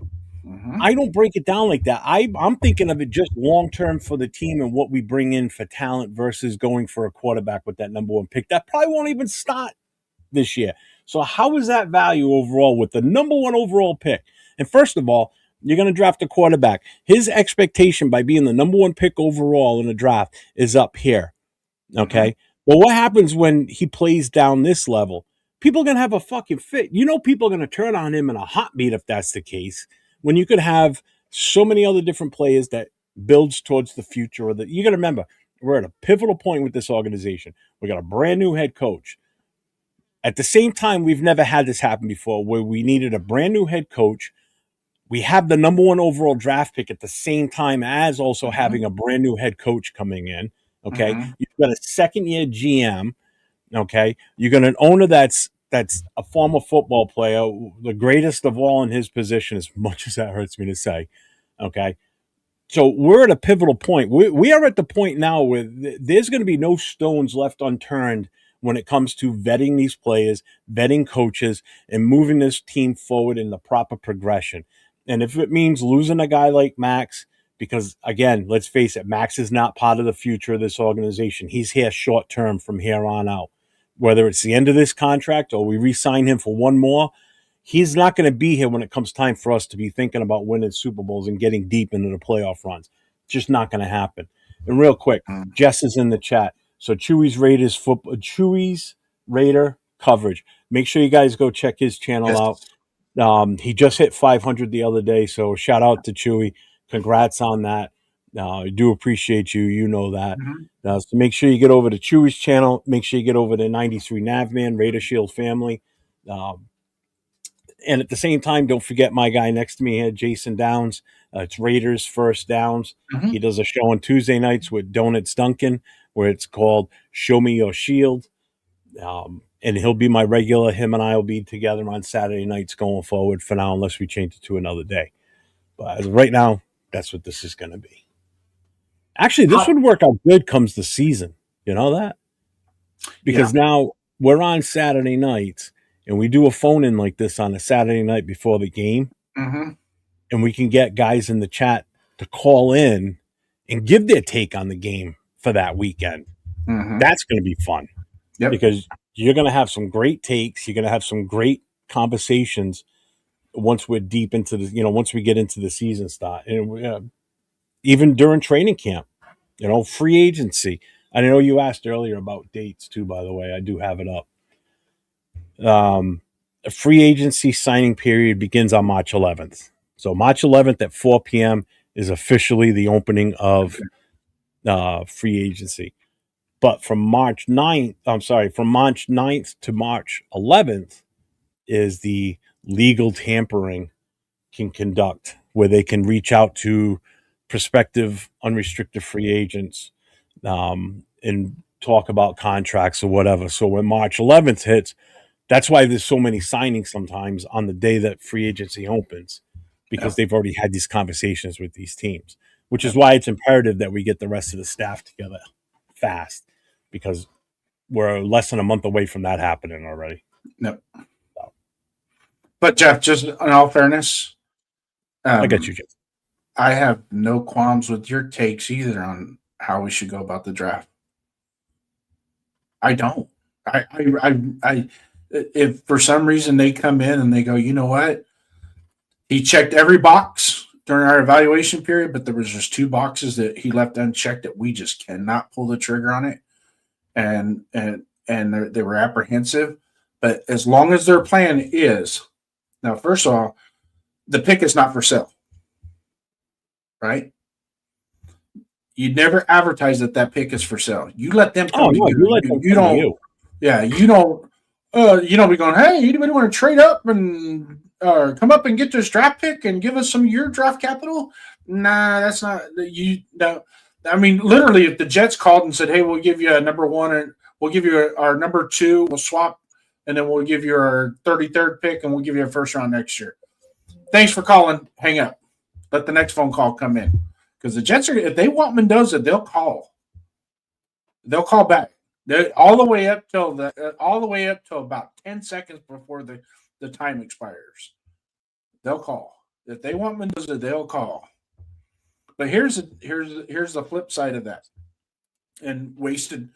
I don't break it down like that. I'm thinking of it just long term for the team and what we bring in for talent versus going for a quarterback with that number one pick. That probably won't even start this year. So how is that value overall with the number one overall pick? And first of all, you're going to draft a quarterback. His expectation by being the number one pick overall in the draft is up here. Okay. Well, what happens when he plays down this level? People are going to have a fucking fit. You know, people are going to turn on him in a hot beat if that's the case. When you could have so many other different players that builds towards the future, or that you got to remember, we're at a pivotal point with this organization. We got a brand new head coach. At the same time, we've never had this happen before where we needed a brand new head coach. We have the number one overall draft pick at the same time as also having a brand new head coach coming in. Okay. You've got a second year GM. Okay. You got an owner that's a former football player, the greatest of all in his position, as much as that hurts me to say. Okay. So we're at a pivotal point. We are at the point now where there's going to be no stones left unturned when it comes to vetting these players, vetting coaches, and moving this team forward in the proper progression. And if it means losing a guy like Max, because again, let's face it, Max is not part of the future of this organization. He's here short term from here on out. Whether it's the end of this contract or we re-sign him for one more, he's not going to be here when it comes time for us to be thinking about winning Super Bowls and getting deep into the playoff runs. It's just not going to happen. And real quick, Jess is in the chat. So Chewy's Raider coverage. Make sure you guys go check his channel out. He just hit 500 the other day, so shout out to Chewy. Congrats on that. I do appreciate you. You know that. So make sure you get over to Chewy's channel. Make sure you get over to 93 Navman, Raider Shield family. And at the same time, don't forget my guy next to me here, Jason Downs. It's Raiders First Downs. He does a show on Tuesday nights with Donuts Duncan where it's called Show Me Your Shield. And he'll be my regular. Him and I will be together on Saturday nights going forward for now, unless we change it to another day. But as of right now, that's what this is going to be. Actually, this would work out good comes the season. You know that? Because now we're on Saturday nights and we do a phone in like this on a Saturday night before the game. And we can get guys in the chat to call in and give their take on the game for that weekend. That's going to be fun. Because you're going to have some great takes. You're going to have some great conversations once we're deep into the, once we get into the season start. And even during training camp, free agency. I know you asked earlier about dates too, by the way. I do have it up. A free agency signing period begins on March 11th. So March 11th at 4 p.m. is officially the opening of free agency. But from March 9th to March 11th is the legal tampering can conduct, where they can reach out to prospective unrestricted free agents and talk about contracts or whatever. So when March 11th hits, that's why there's so many signings sometimes on the day that free agency opens, because they've already had these conversations with these teams, which is why it's imperative that we get the rest of the staff together fast, because we're less than a month away from that happening already. But Jeff, just in all fairness, I got you, Jeff. I have no qualms with your takes either on how we should go about the draft. I don't. I if for some reason they come in and they go, you know what? He checked every box during our evaluation period, but there was just 2 boxes that he left unchecked that we just cannot pull the trigger on it. And they were apprehensive. But as long as their plan is, now, first of all, the pick is not for sale, right? You never advertise that pick is for sale. You let them come to you. You don't. Yeah, you don't. You don't be going, hey, anybody want to trade up and come up and get this draft pick and give us some of your draft capital? Nah, that's not you. No, I mean, literally, if the Jets called and said, hey, we'll give you a number 1 and we'll give you our number 2, we'll swap, and then we'll give you our 33rd pick and we'll give you a first round next year. Thanks for calling. Hang up. Let the next phone call come in. Because the Jets are, if they want Mendoza, they'll call. They'll call back. They're all the way up till about 10 seconds before the time expires. They'll call. If they want Mendoza, they'll call. But here's the flip side of that. And Wasted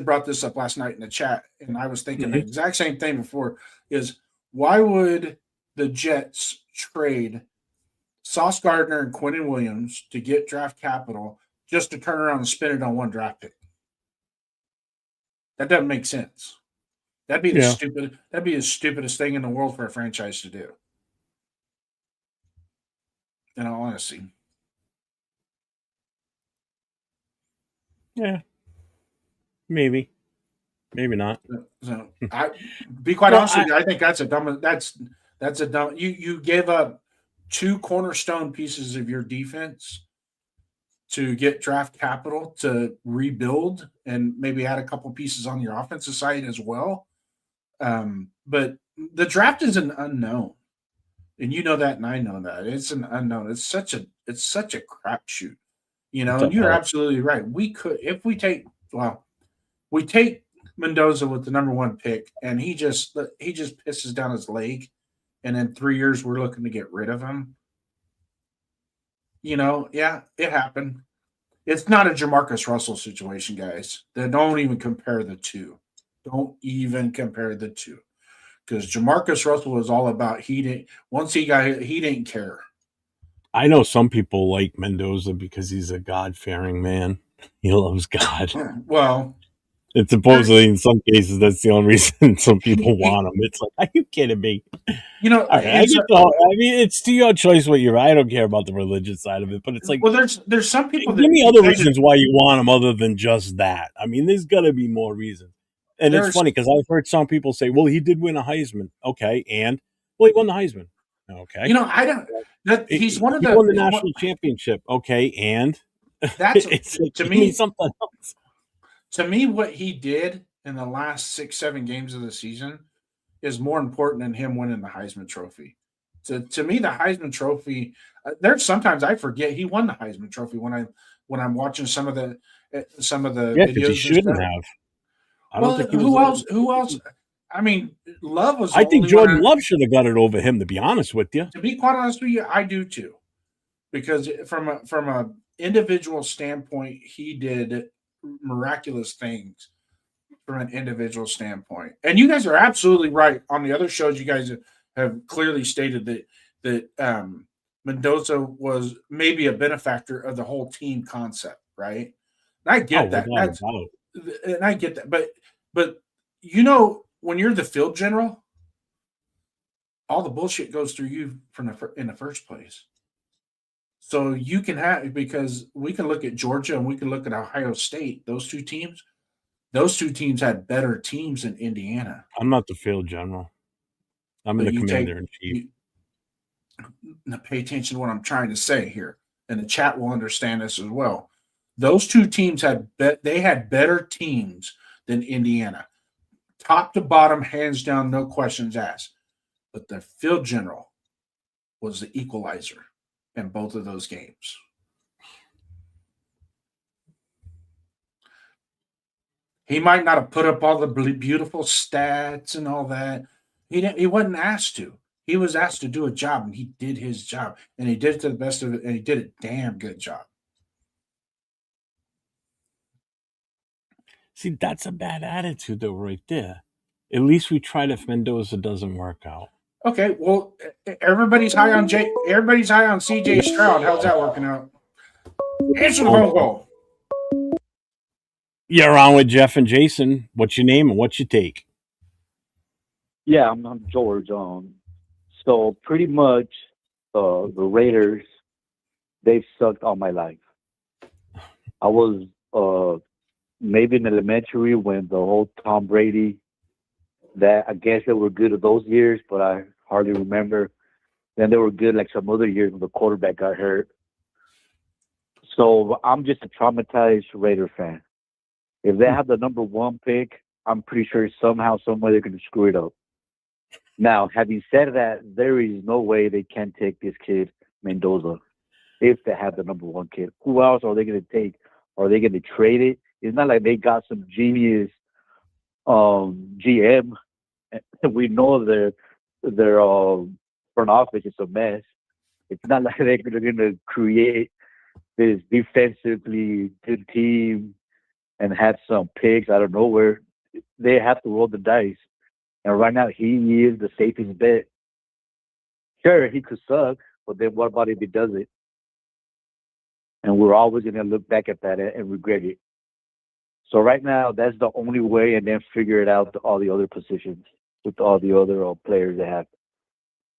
brought this up last night in the chat, and I was thinking the exact same thing before. Is why would the Jets trade Sauce Gardner and Quentin Williams to get draft capital just to turn around and spend it on one draft pick? That doesn't make sense. That'd be the stupidest thing in the world for a franchise to do. In all honesty. Yeah. Maybe not. So I be quite honest with you, I think that's a dumb. You gave up 2 cornerstone pieces of your defense to get draft capital to rebuild and maybe add a couple pieces on your offensive side as well. But the draft is an unknown, and you know that, and I know that it's an unknown. It's such a crapshoot, And you're absolutely right. We could, if we take Mendoza with the number 1 pick, and he just pisses down his leg, and in 3 years we're looking to get rid of him. Yeah, it happened. It's not a Jamarcus Russell situation, guys. Don't even compare the two. Don't even compare the two, because Jamarcus Russell was all about he didn't care. I know some people like Mendoza because he's a God-fearing man. He loves God. Well, and supposedly in some cases that's the only reason some people want him. It's like, are you kidding me? It's to your choice what you're. I don't care about the religious side of it, but it's like, well, there's some people. Give me other reasons why you want him other than just that. I mean, there's got to be more reasons. And it's funny because I've heard some people say, "Well, he did win a Heisman." Okay, and he won the Heisman. Okay, I don't. He's one of he won the national championship. Okay, and that's like, to me something else. To me, what he did in the last 6-7 games of the season is more important than him winning the Heisman Trophy. To me, the Heisman Trophy. There's sometimes I forget he won the Heisman Trophy when I'm watching some of the videos. He shouldn't have. I don't think who else? I mean, Love was. I think Jordan Love should have got it over him. To be honest with you. To be quite honest with you, I do too, because from a individual standpoint, he did miraculous things from an individual standpoint. And you guys are absolutely right. On the other shows, you guys have clearly stated that Mendoza was maybe a benefactor of the whole team concept, right? And I get that. And I get that. But when you're the field general, all the bullshit goes through you in the first place. So you can have, because we can look at Georgia and we can look at Ohio State. Those two teams had better teams than Indiana. I'm not the field general. I'm the commander in chief. Now pay attention to what I'm trying to say here, and the chat will understand this as well. Those two teams had better teams than Indiana, top to bottom, hands down, no questions asked. But the field general was the equalizer in both of those games. He might not have put up all the beautiful stats and all that. He wasn't asked to. He was asked to do a job, and he did his job, and he did it to the best of it, and he did a damn good job. See, that's a bad attitude, though, right there. At least we tried if Mendoza doesn't work out. Okay, well, everybody's high on CJ Stroud. How's that working out? Answer the phone call. You're on with Jeff and Jason. What's your name and what's your take? Yeah, I'm George. So pretty much the Raiders, they've sucked all my life. I was maybe in elementary when the whole Tom Brady, that I guess they were good at those years, but I hardly remember. Then they were good like some other years when the quarterback got hurt. So I'm just a traumatized Raider fan. If they have the number 1 pick, I'm pretty sure somehow, some way they're going to screw it up. Now, having said that, there is no way they can take this kid, Mendoza, if they have the number 1 kid. Who else are they going to take? Are they going to trade it? It's not like they got some genius GM. We know their front office is a mess. It's not like they're going to create this defensively good team and have some picks out of nowhere. They have to roll the dice. And right now, he is the safest bet. Sure, he could suck, but then what about if he does it? And we're always going to look back at that and regret it. So right now, that's the only way, and then figure it out to all the other positions with all the other players they have.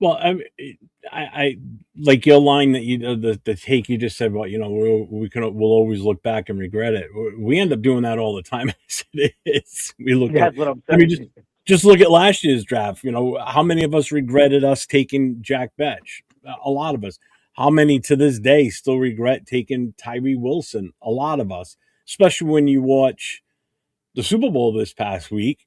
Well, I like your line that the take you just said about we'll always look back and regret it. We end up doing that all the time. As it is. We look at. That's what I'm I mean, saying. just look at last year's draft. How many of us regretted us taking Jack Betch? A lot of us. How many to this day still regret taking Tyree Wilson? A lot of us, especially when you watch the Super Bowl this past week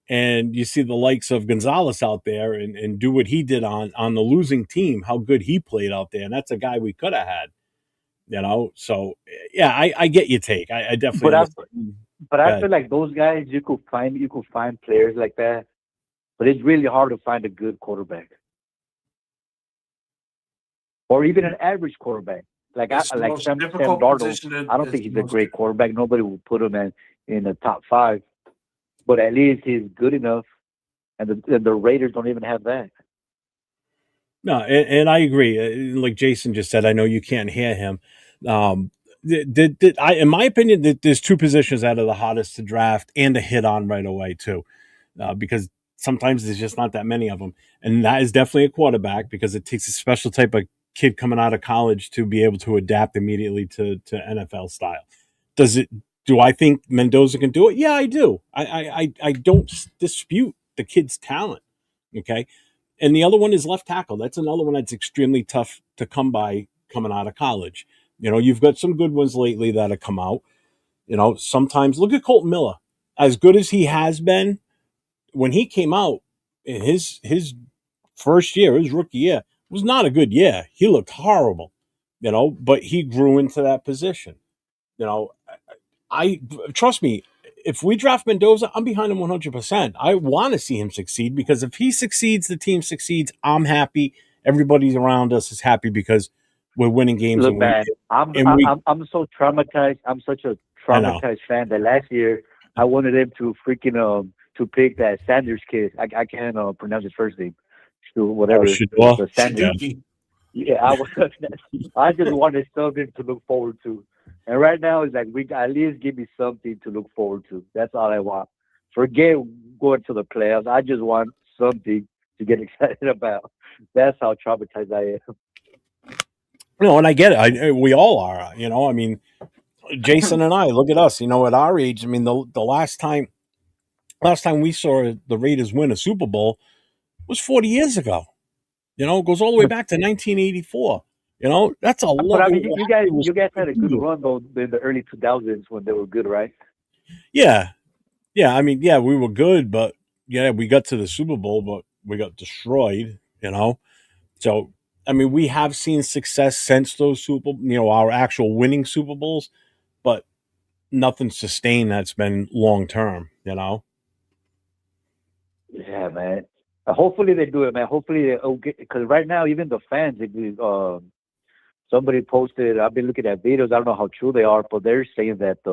and you see the likes of Gonzalez out there and do what he did on the losing team, how good he played out there. And that's a guy we could have had. So yeah, I get your take. I definitely But I understand. but I feel like those guys you could find players like that, but it's really hard to find a good quarterback. Or even an average quarterback. Like It's the like most Sam difficult Darnold. position I don't think he's a great quarterback. Nobody will put him in the top 5. But at least he's good enough, and the Raiders don't even have that. No, and I agree. Like Jason just said, I know you can't hear him. In my opinion, there's 2 positions that are the hottest to draft and to hit on right away too, because sometimes there's just not that many of them, and that is definitely a quarterback because it takes a special type of kid coming out of college to be able to adapt immediately to NFL style. Do I think Mendoza can do it? Yeah, I do. I don't dispute the kid's talent. Okay. And the other one is left tackle. That's another one that's extremely tough to come by coming out of college. You've got some good ones lately that have come out. Sometimes look at Colton Miller. As good as he has been, when he came out in his first year, his rookie year, was not a good year. He looked horrible, but he grew into that position. You know, I trust me. If we draft Mendoza, I'm behind him 100%. I want to see him succeed because if he succeeds, the team succeeds. I'm happy. Everybody around us is happy because we're winning games. Look, man, I'm so traumatized. I'm such a traumatized fan that last year I wanted them to freaking to pick that Sanders kid. I can't pronounce his first name. Whatever. The Sanders. Yeah, I just wanted something to look forward to. And right now it's like at least give me something to look forward to. That's all I want. Forget going to the playoffs. I just want something to get excited about. That's how traumatized I am. No, and I get it. We all are. I mean, Jason and I. Look at us. At our age. I mean, the last time we saw the Raiders win a Super Bowl was 40 years ago. It goes all the way back to 1984. That's a long. But I mean, you guys had a good run though in the early 2000s when they were good, right? Yeah. I mean, yeah, we were good, but yeah, we got to the Super Bowl, but we got destroyed. So I mean, we have seen success since those our actual winning Super Bowls, but nothing sustained that's been long term. Yeah, man. Hopefully they do it, man. Hopefully, because right now even the fans, somebody posted. I've been looking at videos. I don't know how true they are, but they're saying that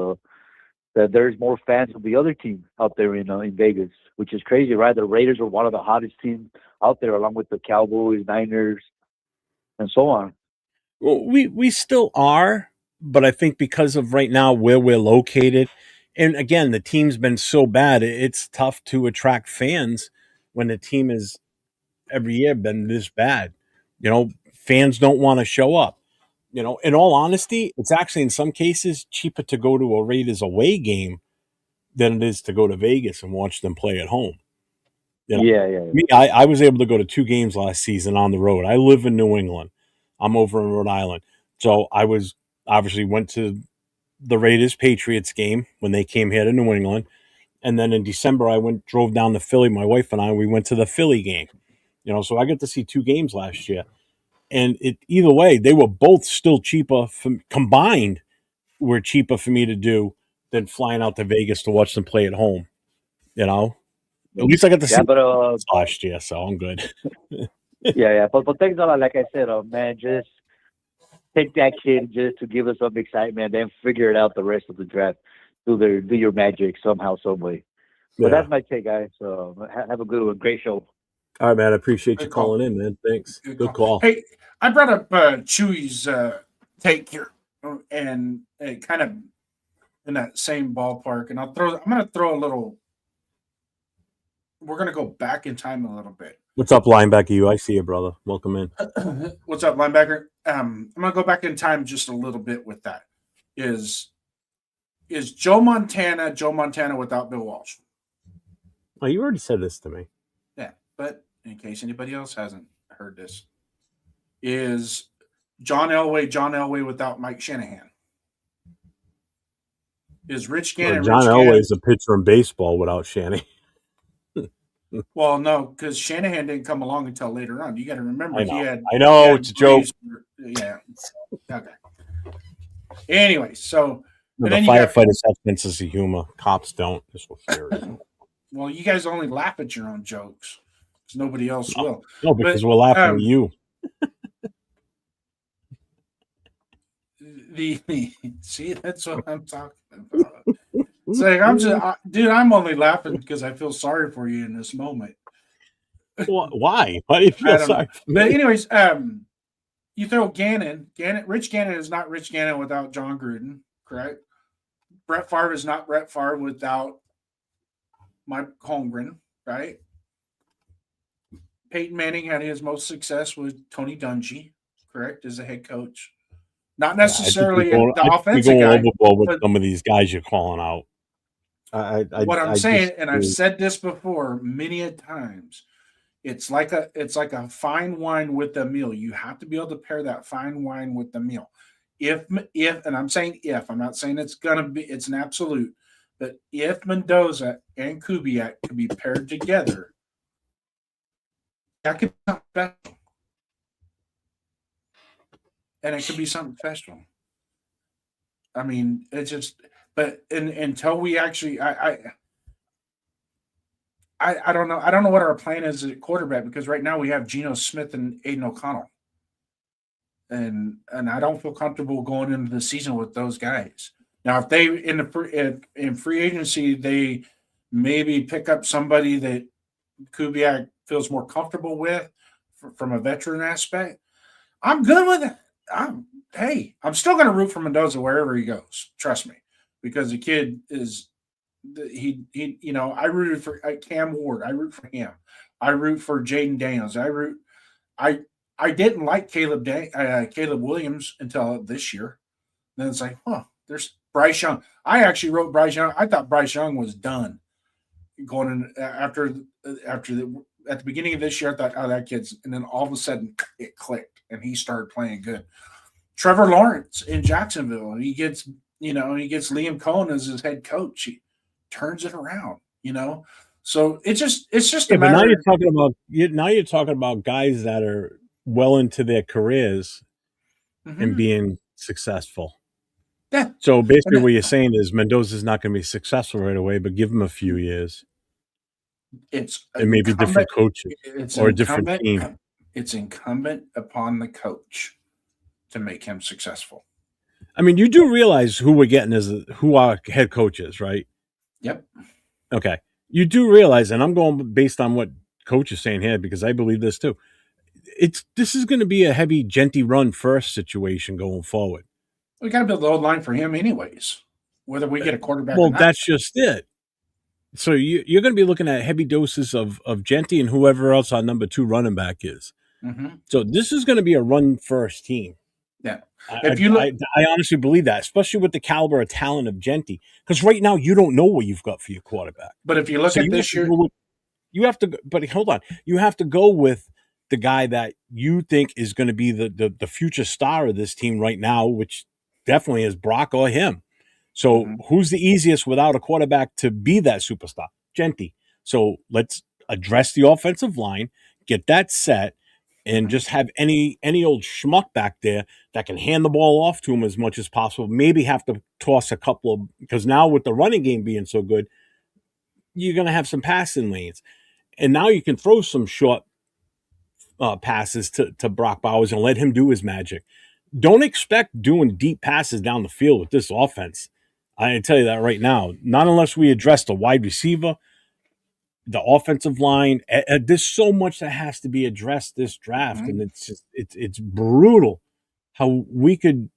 that there's more fans of the other team out there in Vegas, which is crazy, right? The Raiders are one of the hottest teams out there, along with the Cowboys, Niners, and so on. Well, we still are, but I think because of right now where we're located, and again, the team's been so bad, it's tough to attract fans when the team is every year been this bad. Fans don't want to show up. In all honesty, it's actually in some cases cheaper to go to a Raiders away game than it is to go to Vegas and watch them play at home. Yeah. Me, I was able to go to 2 games last season on the road. I live in New England. I'm over in Rhode Island. So I was obviously went to the Raiders Patriots game when they came here to New England. And then in December, I drove down to Philly. My wife and we went to the Philly game. So I got to see 2 games last year. And either way, they were both still cheaper combined were cheaper for me to do than flying out to Vegas to watch them play at home. At least I got to see but last year, so I'm good. Yeah. But thanks a lot. Like I said, man, just take that kid just to give us some excitement, then figure it out the rest of the draft. Do your magic somehow, some way. But Yeah. that's my take, guys. Have a good one. Great show. All right, man. I appreciate you Good call. calling in, man. Thanks. Good Good call. call. Hey, I brought up Chewy's take here, and kind of in that same ballpark. And I'm going to throw a little. We're going to go back in time a little bit. What's up, linebacker? You? I see you, brother. Welcome in. What's up, linebacker? I'm going to go back in time just a little bit with that. Is Joe Montana without Bill Walsh? Oh, you already said this to me. Yeah, but in case anybody else hasn't heard this, is John Elway without Mike Shanahan? Is Rich Gannon John Rich Elway Gannon? is a pitcher in baseball without Shanny. Well, no, because Shanahan didn't come along until later on. You got to remember I he know. had. I know, he had it's a joke. Yeah. Okay. Anyway, so No, and the then you got. firefighters have senses of humor. Cops don't. This was serious. Well, you guys only laugh at your own jokes because nobody else will. No, because But we're laughing at you. See, that's what I'm talking about. It's like dude, I'm only laughing because I feel sorry for you in this moment. Why? Why do you feel I don't know. sorry? But anyways, you throw Gannon. Rich Gannon is not Rich Gannon without John Gruden, correct? Brett Favre is not Brett Favre without Mike Holmgren, right? Peyton Manning had his most success with Tony Dungy, correct, as a head coach. Not necessarily the offensive going guy. overboard with some of these guys you're calling out. What I'm saying, and I've said this before many a times, it's like a fine wine with a meal. You have to be able to pair that fine wine with the meal. If and I'm saying if, I'm not saying it's an absolute, but if Mendoza and Kubiak could be paired together, that could be something special. And it could be something special. I mean, it's just, but until we actually, I don't know. I don't know what our plan is at quarterback because right now we have Geno Smith and Aiden O'Connell, and I don't feel comfortable going into the season with those guys. Now, if they in free agency they maybe pick up somebody that Kubiak feels more comfortable with from a veteran aspect, I'm good with it. I'm still going to root for Mendoza wherever he goes. Trust me, because the kid is he I rooted for Cam Ward. I root for him. I root for Jaden Daniels. I didn't like Caleb Williams until this year. Then it's like, there's Bryce Young. I actually wrote Bryce Young. I thought Bryce Young was done going in after at the beginning of this year. I thought, that kid's, and then all of a sudden it clicked and he started playing good. Trevor Lawrence in Jacksonville, and he gets Liam Cohen as his head coach. He turns it around, So it's just a matter. But now you're talking about guys that are well into their careers and being successful. Yeah. So basically, what you're saying is Mendoza's not going to be successful right away, but give him a few years. It's and maybe different coaches or a different team. It's incumbent upon the coach to make him successful. I mean, you do realize who we're getting who our head coach is, right? Yep. Okay. You do realize, and I'm going based on what coach is saying here because I believe this too. This is going to be a heavy Genty run first situation going forward. We got to build the old line for him anyways, whether we get a quarterback or not. That's just it. So you're going to be looking at heavy doses of Genty and whoever else our number 2 running back is. Mm-hmm. So this is going to be a run first team. Yeah. I honestly believe that, especially with the caliber of talent of Genty, because right now you don't know what you've got for your quarterback. But if you look at this year, you have to. But hold on, you have to go with the guy that you think is going to be the future star of this team right now, which definitely is Brock or him. So who's the easiest without a quarterback to be that superstar? Genty. So let's address the offensive line, get that set, and just have any old schmuck back there that can hand the ball off to him as much as possible. Maybe have to toss a couple of, because now with the running game being so good, you're going to have some passing lanes. And now you can throw some short passes to Brock Bowers and let him do his magic. Don't expect doing deep passes down the field with this offense. I can tell you that right now. Not unless we address the wide receiver, the offensive line. There's so much that has to be addressed this draft, and it's just it's brutal how we could,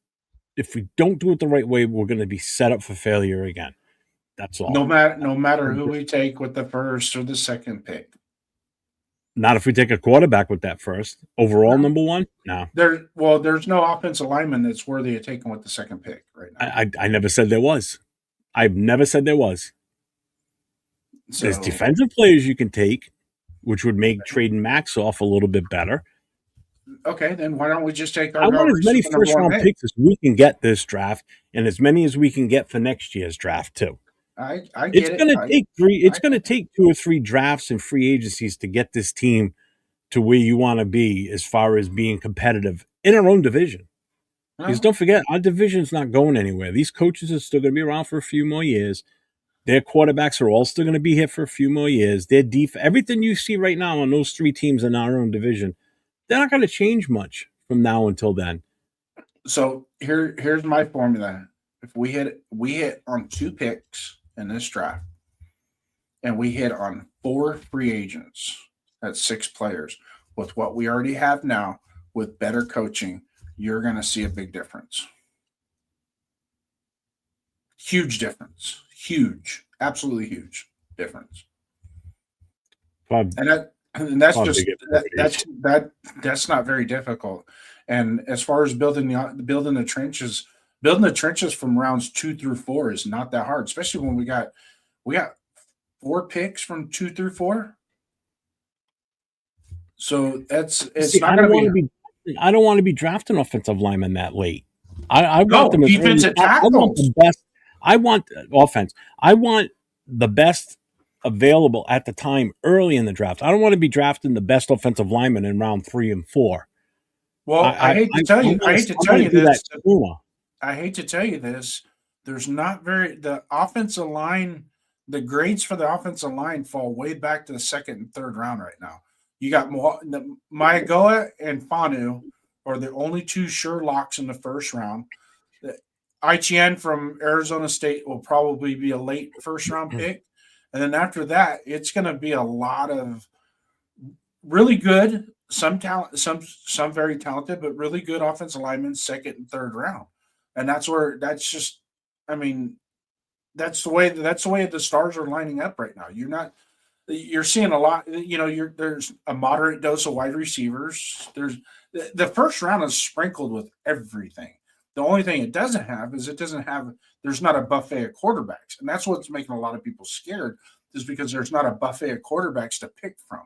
if we don't do it the right way, we're going to be set up for failure again. That's all. No matter who we take with the first or the second pick. Not if we take a quarterback with that first overall number one. No, there's no offensive lineman that's worthy of taking with the second pick right now. I never said there was. I've never said there was. So, there's defensive players you can take, which would make trading Max off a little bit better. Okay, then why don't we just take our? I want as many first round picks as we can get this draft, and as many as we can get for next year's draft too. I get it's going to take three. It's going to take 2 or 3 drafts and free agencies to get this team to where you want to be as far as being competitive in our own division. Because don't forget, our division's not going anywhere. These coaches are still going to be around for a few more years. Their quarterbacks are all still going to be here for a few more years. Their everything you see right now on those 3 teams in our own division, they're not going to change much from now until then. So here's my formula. If we hit on 2 picks in this draft, and we hit on 4 free agents, that's 6 players. With what we already have now, with better coaching, you're going to see a big difference. Huge difference. Huge. Absolutely huge difference. And that's just that's not very difficult. And as far as building the trenches from rounds 2 through 4 is not that hard, especially when we got 4 picks from 2 through 4. So it's not going to be. I don't want to be drafting offensive linemen that late. I want them defensive tackles. I want the best. I want offense. I want the best available at the time early in the draft. I don't want to be drafting the best offensive lineman in round 3 and 4. Well, I hate to tell you this. I hate to tell you this. There's not the offensive line. The grades for the offensive line fall way back to the 2nd and 3rd round right now. You got Mayagoa and Fanu are the only 2 sure locks in the 1st round. Etienne from Arizona State will probably be a late 1st round pick. And then after that, it's going to be a lot of really good, some talent, some very talented, but really good offensive linemen 2nd and 3rd round. And that's the way the stars are lining up right now. You're seeing a lot, there's a moderate dose of wide receivers. There's the 1st round is sprinkled with everything. The only thing it doesn't have is there's not a buffet of quarterbacks. And that's what's making a lot of people scared, is because there's not a buffet of quarterbacks to pick from.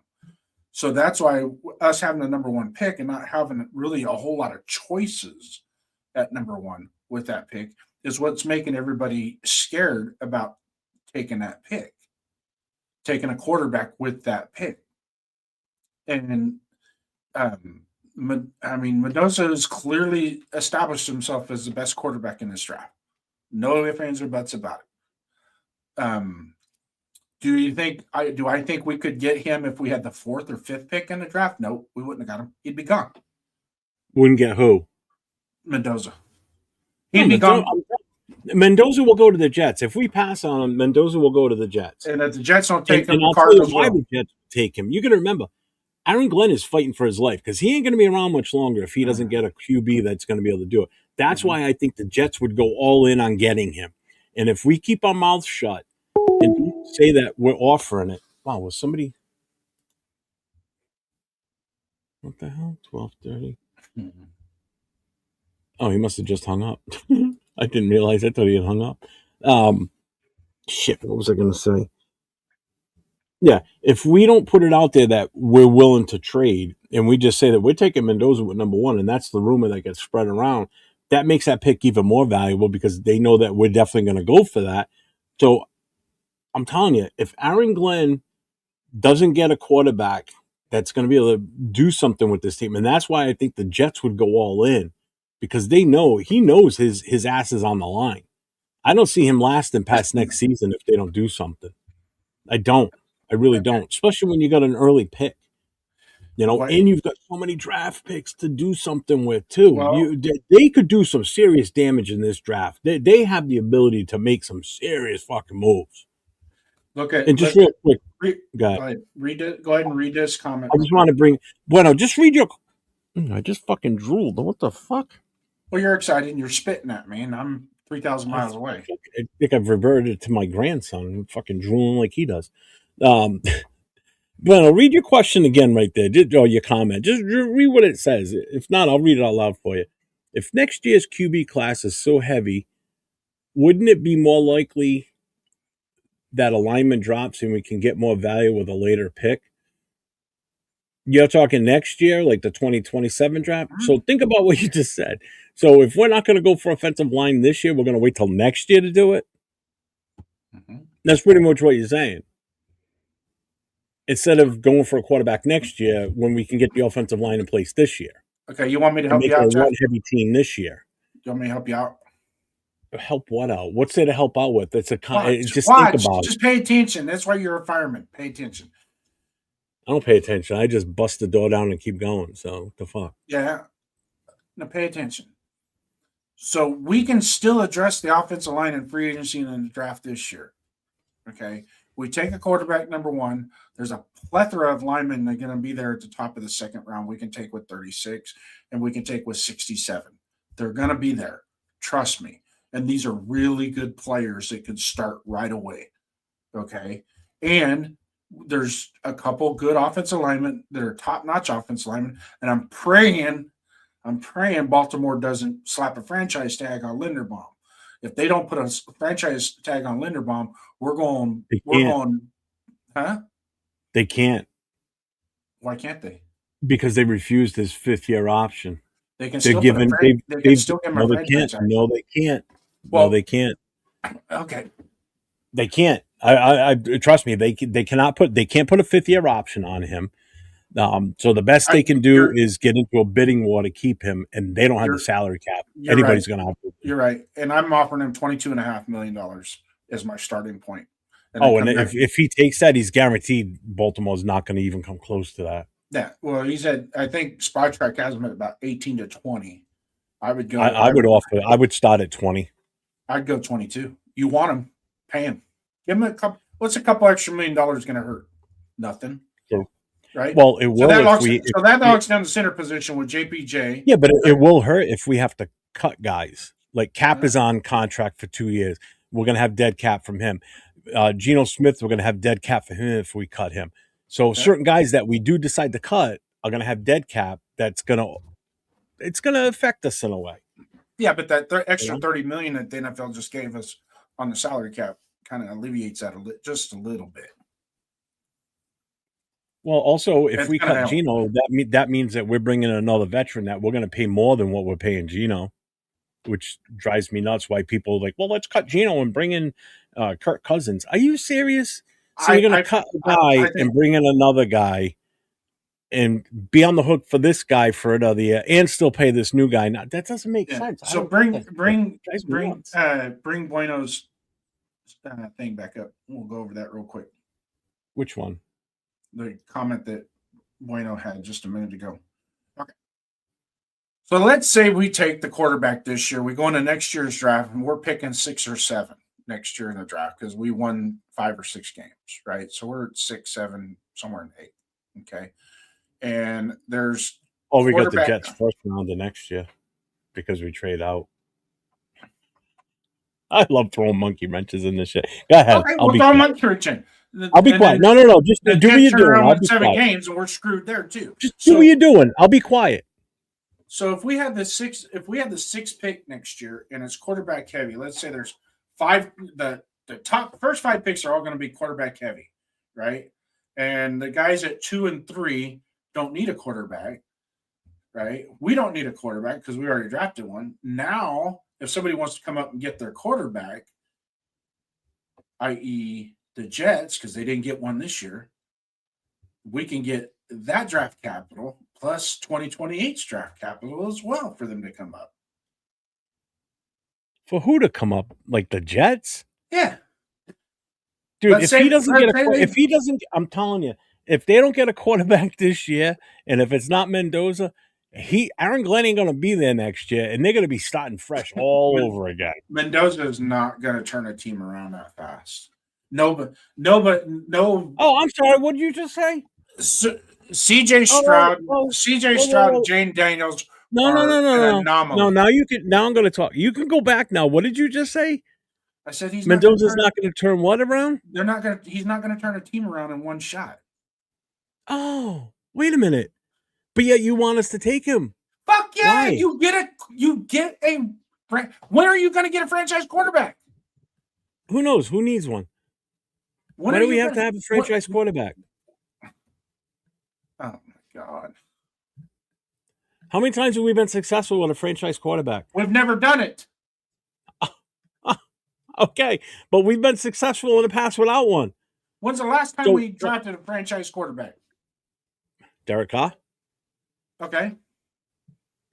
So that's why us having the number 1 pick and not having really a whole lot of choices at number 1 with that pick is what's making everybody scared about taking that pick, taking a quarterback with that pick. And, Mendoza has clearly established himself as the best quarterback in this draft. No ifs, ands, or buts about it. Do I think we could get him if we had the 4th or 5th pick in the draft? No, we wouldn't have got him. He'd be gone. Wouldn't get who? Mendoza. He'd be gone. Mendoza will go to the Jets. If we pass on him, Mendoza will go to the Jets. And if the Jets don't take him, I'll tell you why the Jets take him. You got to remember, Aaron Glenn is fighting for his life because he ain't going to be around much longer if he doesn't get a QB that's going to be able to do it. That's why I think the Jets would go all in on getting him. And if we keep our mouths shut and say that we're offering it, wow, was somebody? What the hell? 12:30. Oh, he must have just hung up. I didn't realize. I thought he had hung up. Shit, what was I going to say? Yeah, if we don't put it out there that we're willing to trade and we just say that we're taking Mendoza with number 1 and that's the rumor that gets spread around, that makes that pick even more valuable because they know that we're definitely going to go for that. So I'm telling you, if Aaron Glenn doesn't get a quarterback that's going to be able to do something with this team, and that's why I think the Jets would go all in because he knows his ass is on the line. I don't see him lasting past next season if they don't do something. I don't. I really don't, especially when you got an early pick. You know, What? and you've got so many draft picks to do something with too. Well, They could do some serious damage in this draft. They have the ability to make some serious fucking moves. look at And just real quick, go ahead. Go ahead and read this comment. I just want to bring Bueno. Just read your. I just fucking drooled. What the fuck? Well, you're excited and you're spitting at me, and I'm 3,000 miles away. I think I've reverted to my grandson. I'm fucking drooling like he does. Bueno, read your question again right there. Or your comment. Just read what it says. If not, I'll read it out loud for you. If next year's QB class is so heavy, wouldn't it be more likely that alignment drops and we can get more value with a later pick? You're talking next year, like the 2027 draft? So think about what you just said. So if we're not going to go for offensive line this year, we're going to wait till next year to do it? That's pretty much what you're saying. Instead of going for a quarterback next year when we can get the offensive line in place this year. Okay, you want me to help make you out, a Jeff? run-heavy team this year. You want me to help you out? Help what out? What's there to help out with? It's a just watch. think about Just pay attention. That's why you're a fireman. Pay attention. I don't pay attention. I just bust the door down and keep going. So what the fuck? Yeah. Now pay attention. So we can still address the offensive line in free agency and in the draft this year. Okay. We take a quarterback number one. There's a plethora of linemen that are going to be there at the top of the second round. We can take with 36 and we can take with 67. They're going to be there. Trust me. And these are really good players that could start right away. Okay. And there's a couple good offensive linemen that are top-notch offensive linemen. And I'm praying Baltimore doesn't slap a franchise tag on Linderbaum. If they don't put a franchise tag on Linderbaum, we're going, huh? They can't. Why can't they? Because they refused his 5th-year option. They can still give him a franchise tag. No, they can't. Well, no, they can't. Okay. They can't. I trust me. They can't put a 5th-year option on him. So the best they can do is get into a bidding war to keep him, and they don't have the salary cap. Anybody's going to have to. You're right. And I'm offering him $22.5 million as my starting point. And if he takes that, he's guaranteed Baltimore's not going to even come close to that. Yeah. Well, he said, I think SpotTrack has him at about 18 to 20. I would go. I would start at 20. I'd go 22. You want him, pay him. Give him a couple. What's a couple extra $1 million going to hurt? Nothing. Sure. Right. Well, it will. So that knocks down the center position with JPJ. Yeah, but it will hurt if we have to cut guys. Like Cap is on contract for 2 years. We're going to have dead cap from him. Geno Smith, we're going to have dead cap for him if we cut him. So certain guys that we do decide to cut are going to have dead cap. It's going to affect us in a way. Yeah, but that extra $30 million that the NFL just gave us on the salary cap kind of alleviates that just a little bit. Well, also, if we cut Geno, that means that we're bringing in another veteran that we're going to pay more than what we're paying Geno, which drives me nuts. Why people are like, well, let's cut Geno and bring in Kirk Cousins. Are you serious? So you're going to cut a guy and bring in another guy and be on the hook for this guy for another year and still pay this new guy? Now, that doesn't make sense. So bring Bueno's thing back up. We'll go over that real quick. Which one? The comment that Bueno had just a minute ago. Okay. So let's say we take the quarterback this year. We go into next year's draft and we're picking 6 or 7 next year in the draft because we won 5 or 6 games, right? So we're at 6, 7, somewhere in 8. Okay. And there's we got the Jets first round the next year because we trade out. I love throwing monkey wrenches in this shit. Go ahead. Okay, we'll throw monkey wrenches. I'll be quiet. No. Just do what you're doing. I'll be 7 quiet. games and we're screwed there too. Just do what you're doing. I'll be quiet. So if we had the 6th pick next year and it's quarterback heavy, let's say there's 5. The top first 5 picks are all going to be quarterback heavy, right? And the guys at 2 and 3 don't need a quarterback, right? We don't need a quarterback because we already drafted one. Now, if somebody wants to come up and get their quarterback, i.e. the Jets, because they didn't get one this year, we can get that draft capital plus 2028's draft capital as well for them to come up. For who to come up? Like the Jets? Yeah. Dude, if he doesn't, I'm telling you, if they don't get a quarterback this year, and if it's not Mendoza, Aaron Glenn ain't going to be there next year, and they're going to be starting fresh all over again. Mendoza is not going to turn a team around that fast. No. Oh, I'm sorry. What did you just say? CJ Stroud, and Jane Daniels No. an anomaly. No, now I'm going to talk. You can go back now. What did you just say? I said Mendoza's not going to turn what around? He's not going to turn a team around in one shot. Oh, wait a minute. But yet you want us to take him. Fuck yeah! Why? You get a. When are you going to get a franchise quarterback? Who knows? Who needs one? Why do we have to have a franchise quarterback? Oh my God! How many times have we been successful with a franchise quarterback? We've never done it. Okay, but we've been successful in the past without one. When's the last time we drafted a franchise quarterback? Derek Carr. Okay.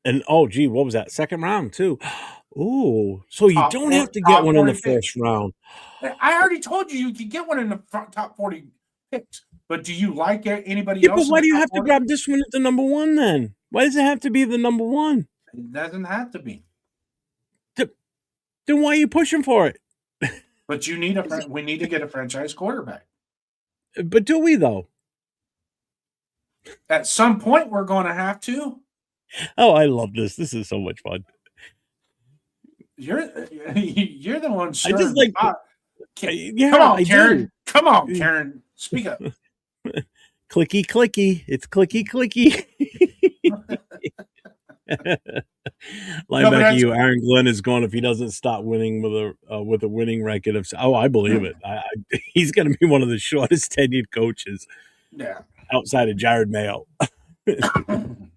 And oh, gee, what was that? Second round too. Ooh, so you don't have to get one in the first round. I already told you could get one in the top 40 picks. But do you like anybody Yeah, else? but why do you have to grab this one at the number one then? Why does it have to be the number one? It doesn't have to be. Then why are you pushing for it? But we need to get a franchise quarterback. But do we though? At some point, we're going to have to. Oh, I love this. This is so much fun. You're the one. I just like. Come on, Karen. Come on, Karen. Speak up. Clicky, clicky. It's clicky, clicky. Linebacker, you Aaron Glenn is gone if he doesn't stop winning with a winning record of. Oh, I believe it. He's going to be one of the shortest tenured coaches. Yeah. Outside of Jared Mayo,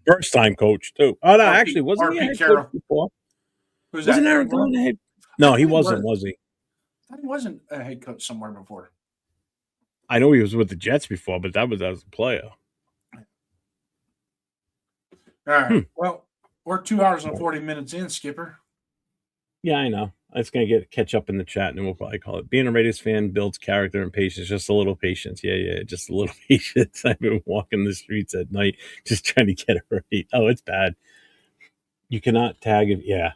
first time coach too. Oh no, actually, wasn't he a head coach before? Wasn't Aaron Glenn a head? No, he wasn't. Was he? I thought he wasn't a head coach somewhere before. I know he was with the Jets before, but that was as a player. All right. Well, we're 2 hours and 40 minutes in, Skipper. Yeah, I know. It's going to catch up in the chat, and then we'll probably call it. Being a Raiders fan builds character and patience. Just a little patience. Yeah, just a little patience. I've been walking the streets at night just trying to get it right. Oh, it's bad. You cannot tag it. Yeah.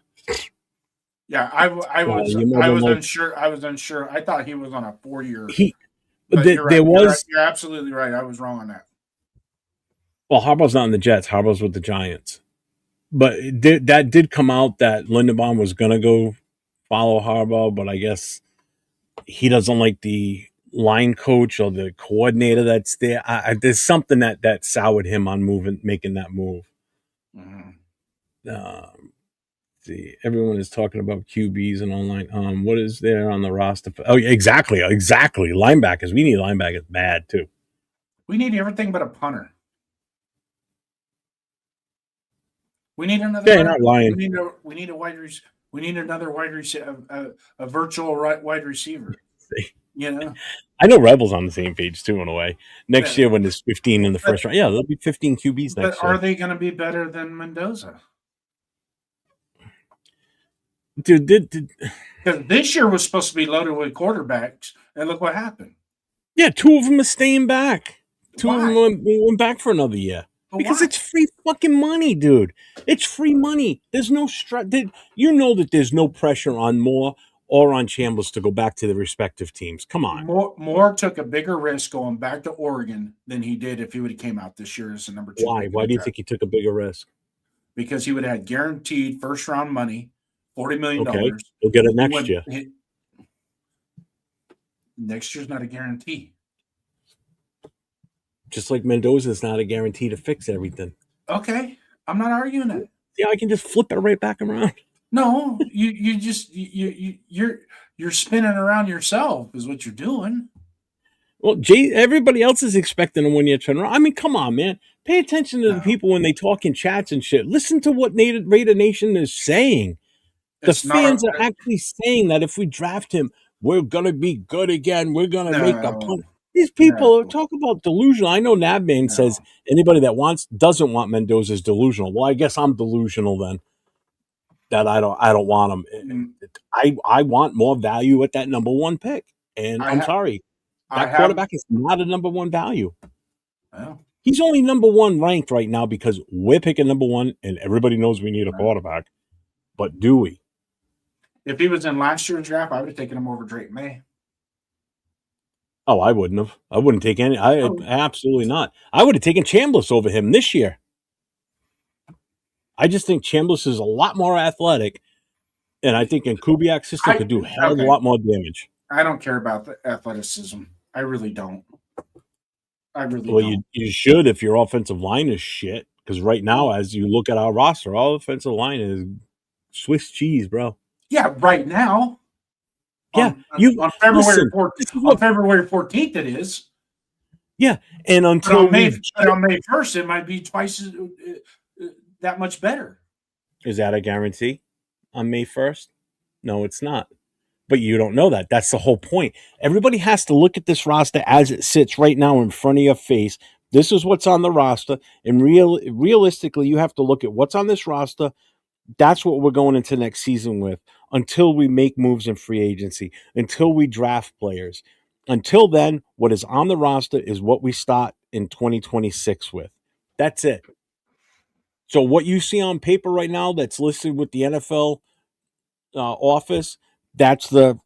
Yeah, I was unsure. I was unsure. I thought he was on a 4-year. You're absolutely right. I was wrong on that. Well, Harbaugh's not in the Jets. Harbaugh's with the Giants. But that did come out that Linderbaum was going to go follow Harbaugh, but I guess he doesn't like the line coach or the coordinator that's there. There's something that soured him on making that move. Mm-hmm. See, everyone is talking about QBs and online. What is there on the roster? Oh, yeah, exactly. Linebackers. We need linebackers bad too. We need everything but a punter. We need another. Yeah, not lying. We need a wide receiver. We need another wide receiver, a virtual wide receiver. You know, I know Rebel's on the same page too in a way. Next year when there's 15 in the first round, there'll be 15 QBs next year. But are they going to be better than Mendoza? Dude, because this year was supposed to be loaded with quarterbacks, and look what happened. Yeah, 2 of them are staying back. 2 of them went back for another year. Because it's free fucking money, dude. It's free money. There's no you know that there's no pressure on Moore or on Chambers to go back to the respective teams. Come on. Moore took a bigger risk going back to Oregon than he did if he would have came out this year as a number 2. Why? Why do you think he took a bigger risk? Because he would have had guaranteed first round money, $40 million. Okay, he'll get it next year. Next year's not a guarantee. Just like Mendoza is not a guarantee to fix everything. Okay, I'm not arguing that. Yeah, I can just flip it right back around. No, you're spinning around yourself is what you're doing. Well, everybody else is expecting a 1-year turnaround. I mean, come on, man. Pay attention to the people when they talk in chats and shit. Listen to what Raider Nation is saying. The fans are actually saying that if we draft him, we're gonna be good again. We're gonna make a punt. These people talk about delusional. I know Nabman says anybody that doesn't want Mendoza is delusional. Well, I guess I'm delusional then. That I don't want him. I want more value at that number 1 pick. And I'm sorry. That quarterback is not a number 1 value. Well, He's only number one ranked right now because we're picking number one, and everybody knows we need a quarterback. But do we? if he was in last year's draft, I would have taken him over Drake May. Oh, I wouldn't have. I wouldn't take any. Absolutely not. I would have taken Chambliss over him this year. I just think Chambliss is a lot more athletic, and I think in Kubiak's system could do a hell of a lot more damage. I don't care about the athleticism. I really don't. I really Well, don't. you should if your offensive line is shit. Because right now, as you look at our roster, our offensive line is Swiss cheese, bro. Yeah, right now. Yeah, on February 14th, on February 14th, it is. Yeah, and until on May 1st, it might be twice that much better. Is that a guarantee on May 1st? No, it's not. But you don't know that. That's the whole point. Everybody has to look at this roster as it sits right now in front of your face. This is what's on the roster. And realistically, you have to look at what's on this roster. That's what we're going into next season with until we make moves in free agency, until we draft players. Until then, what is on the roster is what we start in 2026 with. That's it. So what you see on paper right now that's listed with the NFL office, that's the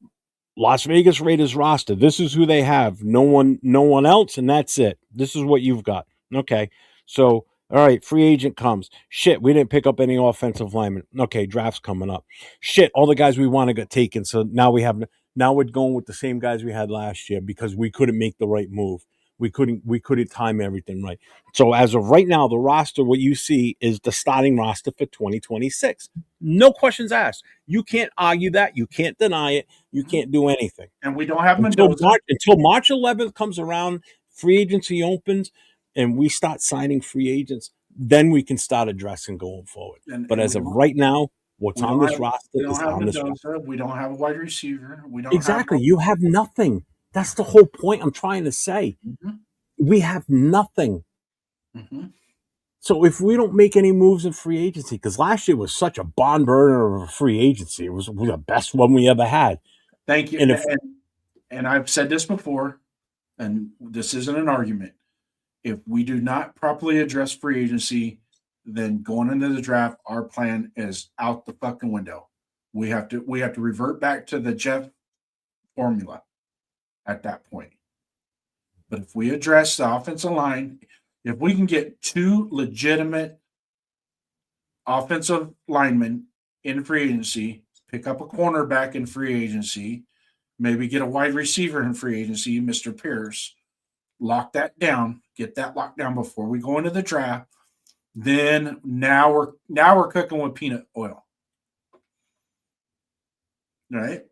Las Vegas Raiders roster. This is who they have. No one else, and that's it. This is what you've got. Okay. So, all right, free agent comes. Shit, we didn't pick up any offensive linemen. Okay, draft's coming up. Shit, all the guys we wanted got taken. So now we're going with the same guys we had last year because we couldn't make the right move. We couldn't time everything right. So as of right now, the roster, what you see is the starting roster for 2026. No questions asked. You can't argue that. You can't deny it. You can't do anything. And we don't have until Mendoza. Until March 11th comes around, free agency opens, and we start signing free agents. Then we can start addressing going forward. But as of right now, what's on this roster is on this roster. We don't have a wide receiver. We don't exactly. You have nothing. That's the whole point I'm trying to say. Mm-hmm. We have nothing. Mm-hmm. So if we don't make any moves in free agency, because last year was such a barn burner of a free agency, it was the best one we ever had. Thank you. And I've said this before, and this isn't an argument. If we do not properly address free agency, then going into the draft, our plan is out the fucking window. We have to revert back to the Jeff formula at that point. But if we address the offensive line, if we can get two legitimate offensive linemen in free agency, pick up a cornerback in free agency, maybe get a wide receiver in free agency, Mr. Pierce, lock that down, get that locked down before we go into the draft, then now we're cooking with peanut oil. Right?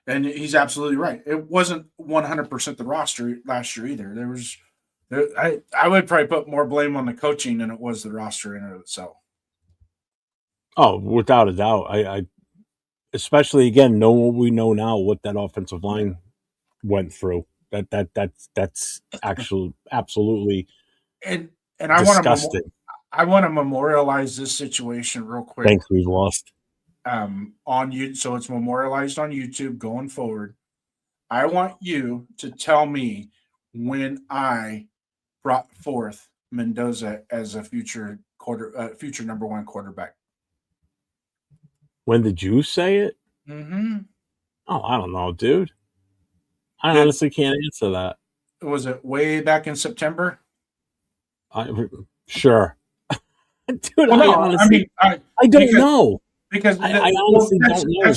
And he's absolutely right. It wasn't 100% the roster last year either. I would probably put more blame on the coaching than it was the roster in itself. Oh, without a doubt. I especially again know what we know now what that offensive line went through. That's actually absolutely and disgusting. I want to memorialize this situation real quick. Thanks, we've lost. On you, so it's memorialized on YouTube going forward. I want you to tell me when I brought forth Mendoza as a future number one quarterback. When did you say it? Mm-hmm. Oh, I don't know, dude. I honestly can't answer that. Was it way back in September? Sure. Dude, well, I don't know. Because I honestly don't know.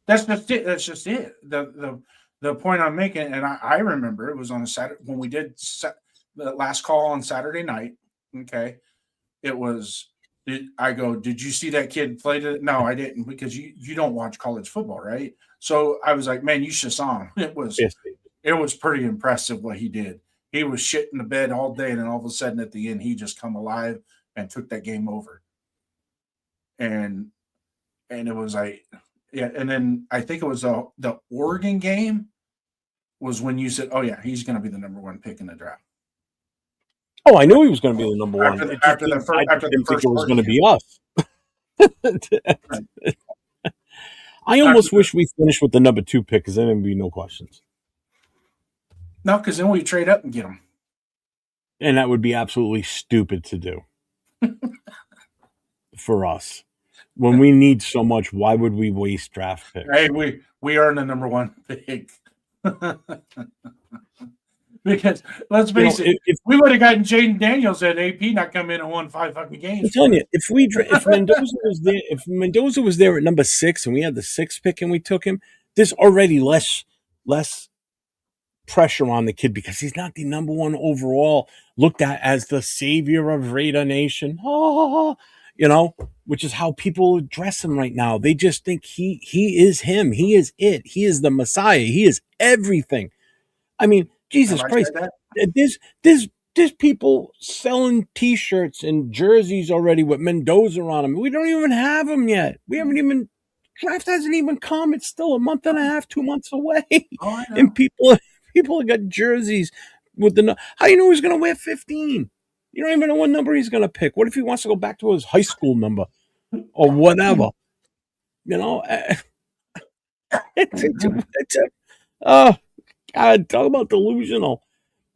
That's just it. The point I'm making, and I remember it was on a Saturday when we did the last call on Saturday night. Okay, it was. I go, did you see that kid play today? No, I didn't, because you don't watch college football, right? So I was like, man, you should saw him. It was pretty impressive what he did. He was shitting the bed all day, and then all of a sudden at the end, he just come alive and took that game over. And it was like, yeah. And then I think it was the Oregon game was when you said, oh, yeah, he's going to be the number one pick in the draft. Oh, I knew he was going to be the number one. I didn't think it was going to be us. I almost wish we finished with the number two pick because then there'd be no questions. No, because then we trade up and get them. And that would be absolutely stupid to do for us. When we need so much, why would we waste draft picks? Hey, we are the number one pick. Because let's face it, if we would have gotten Jaden Daniels at AP, not come in and won 5 fucking games. I'm telling you, if Mendoza was there at number 6 and we had the 6th pick and we took him, there's already less pressure on the kid because he's not the number 1 overall, looked at as the savior of Raider Nation. Which is how people address him right now. They just think he is him. He is it. He is the Messiah. He is everything. I mean, Jesus Christ. There's people selling T-shirts and jerseys already with Mendoza on them. We don't even have them yet. We haven't even draft hasn't even come. It's still a month and a half, 2 months away. Oh, I know. And people have got jerseys with the. How you know he's going to wear 15? You don't even know what number he's going to pick. What if he wants to go back to his high school number or whatever? Oh God, talk about delusional.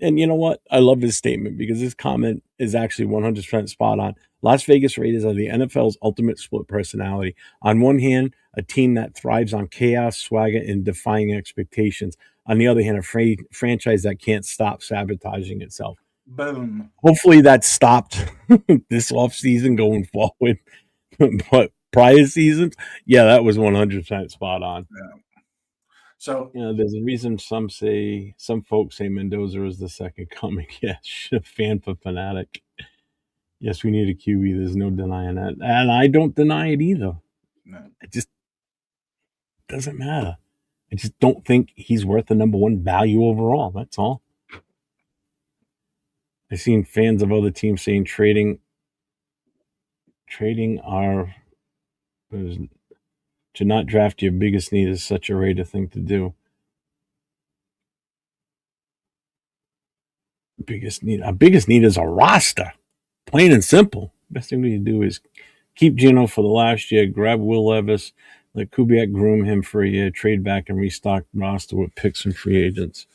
And you know what? I love his statement because his comment is actually 100% spot on. Las Vegas Raiders are the NFL's ultimate split personality. On one hand, a team that thrives on chaos, swagger, and defying expectations. On the other hand, a franchise that can't stop sabotaging itself. Boom. Hopefully that stopped this offseason going forward. But prior seasons, yeah, that was 100% spot on. Yeah. So there's a reason some folks say Mendoza is the second coming. Yes, fan for fanatic. Yes, we need a QB. There's no denying that, and I don't deny it either. No. It just doesn't matter. I just don't think he's worth the number 1 value overall. That's all. I've seen fans of other teams saying trading our to not draft your biggest need is such a Raider thing to do. Our biggest need is a roster. Plain and simple. Best thing we can do is keep Gino for the last year, grab Will Levis, let Kubiak groom him for a year, trade back and restock roster with picks and free agents.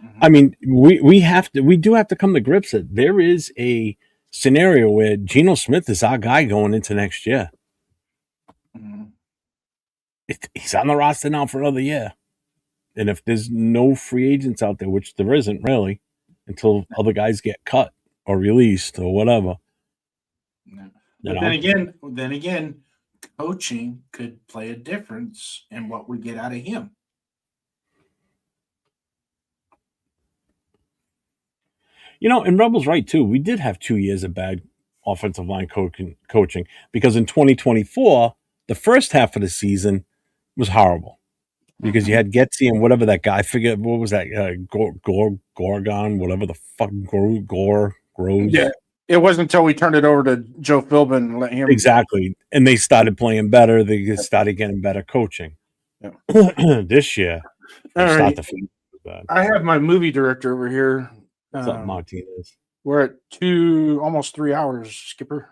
Mm-hmm. I mean, we do have to come to grips that there is a scenario where Geno Smith is our guy going into next year. Mm-hmm. He's on the roster now for another year. And if there's no free agents out there, which there isn't really, until other guys get cut or released or whatever. No. But then again, coaching could play a difference in what we get out of him. And Rebel's right too. We did have 2 years of bad offensive line coaching because in 2024, the first half of the season was horrible because you had Getsy and whatever that guy. I forget what was that Gorgon, whatever the fuck Grows. Yeah, it wasn't until we turned it over to Joe Philbin and let him exactly, and they started playing better. They started getting better coaching. Yeah. This year, right. I have my movie director over here. What's up, Martinez? We're at almost 3 hours, Skipper.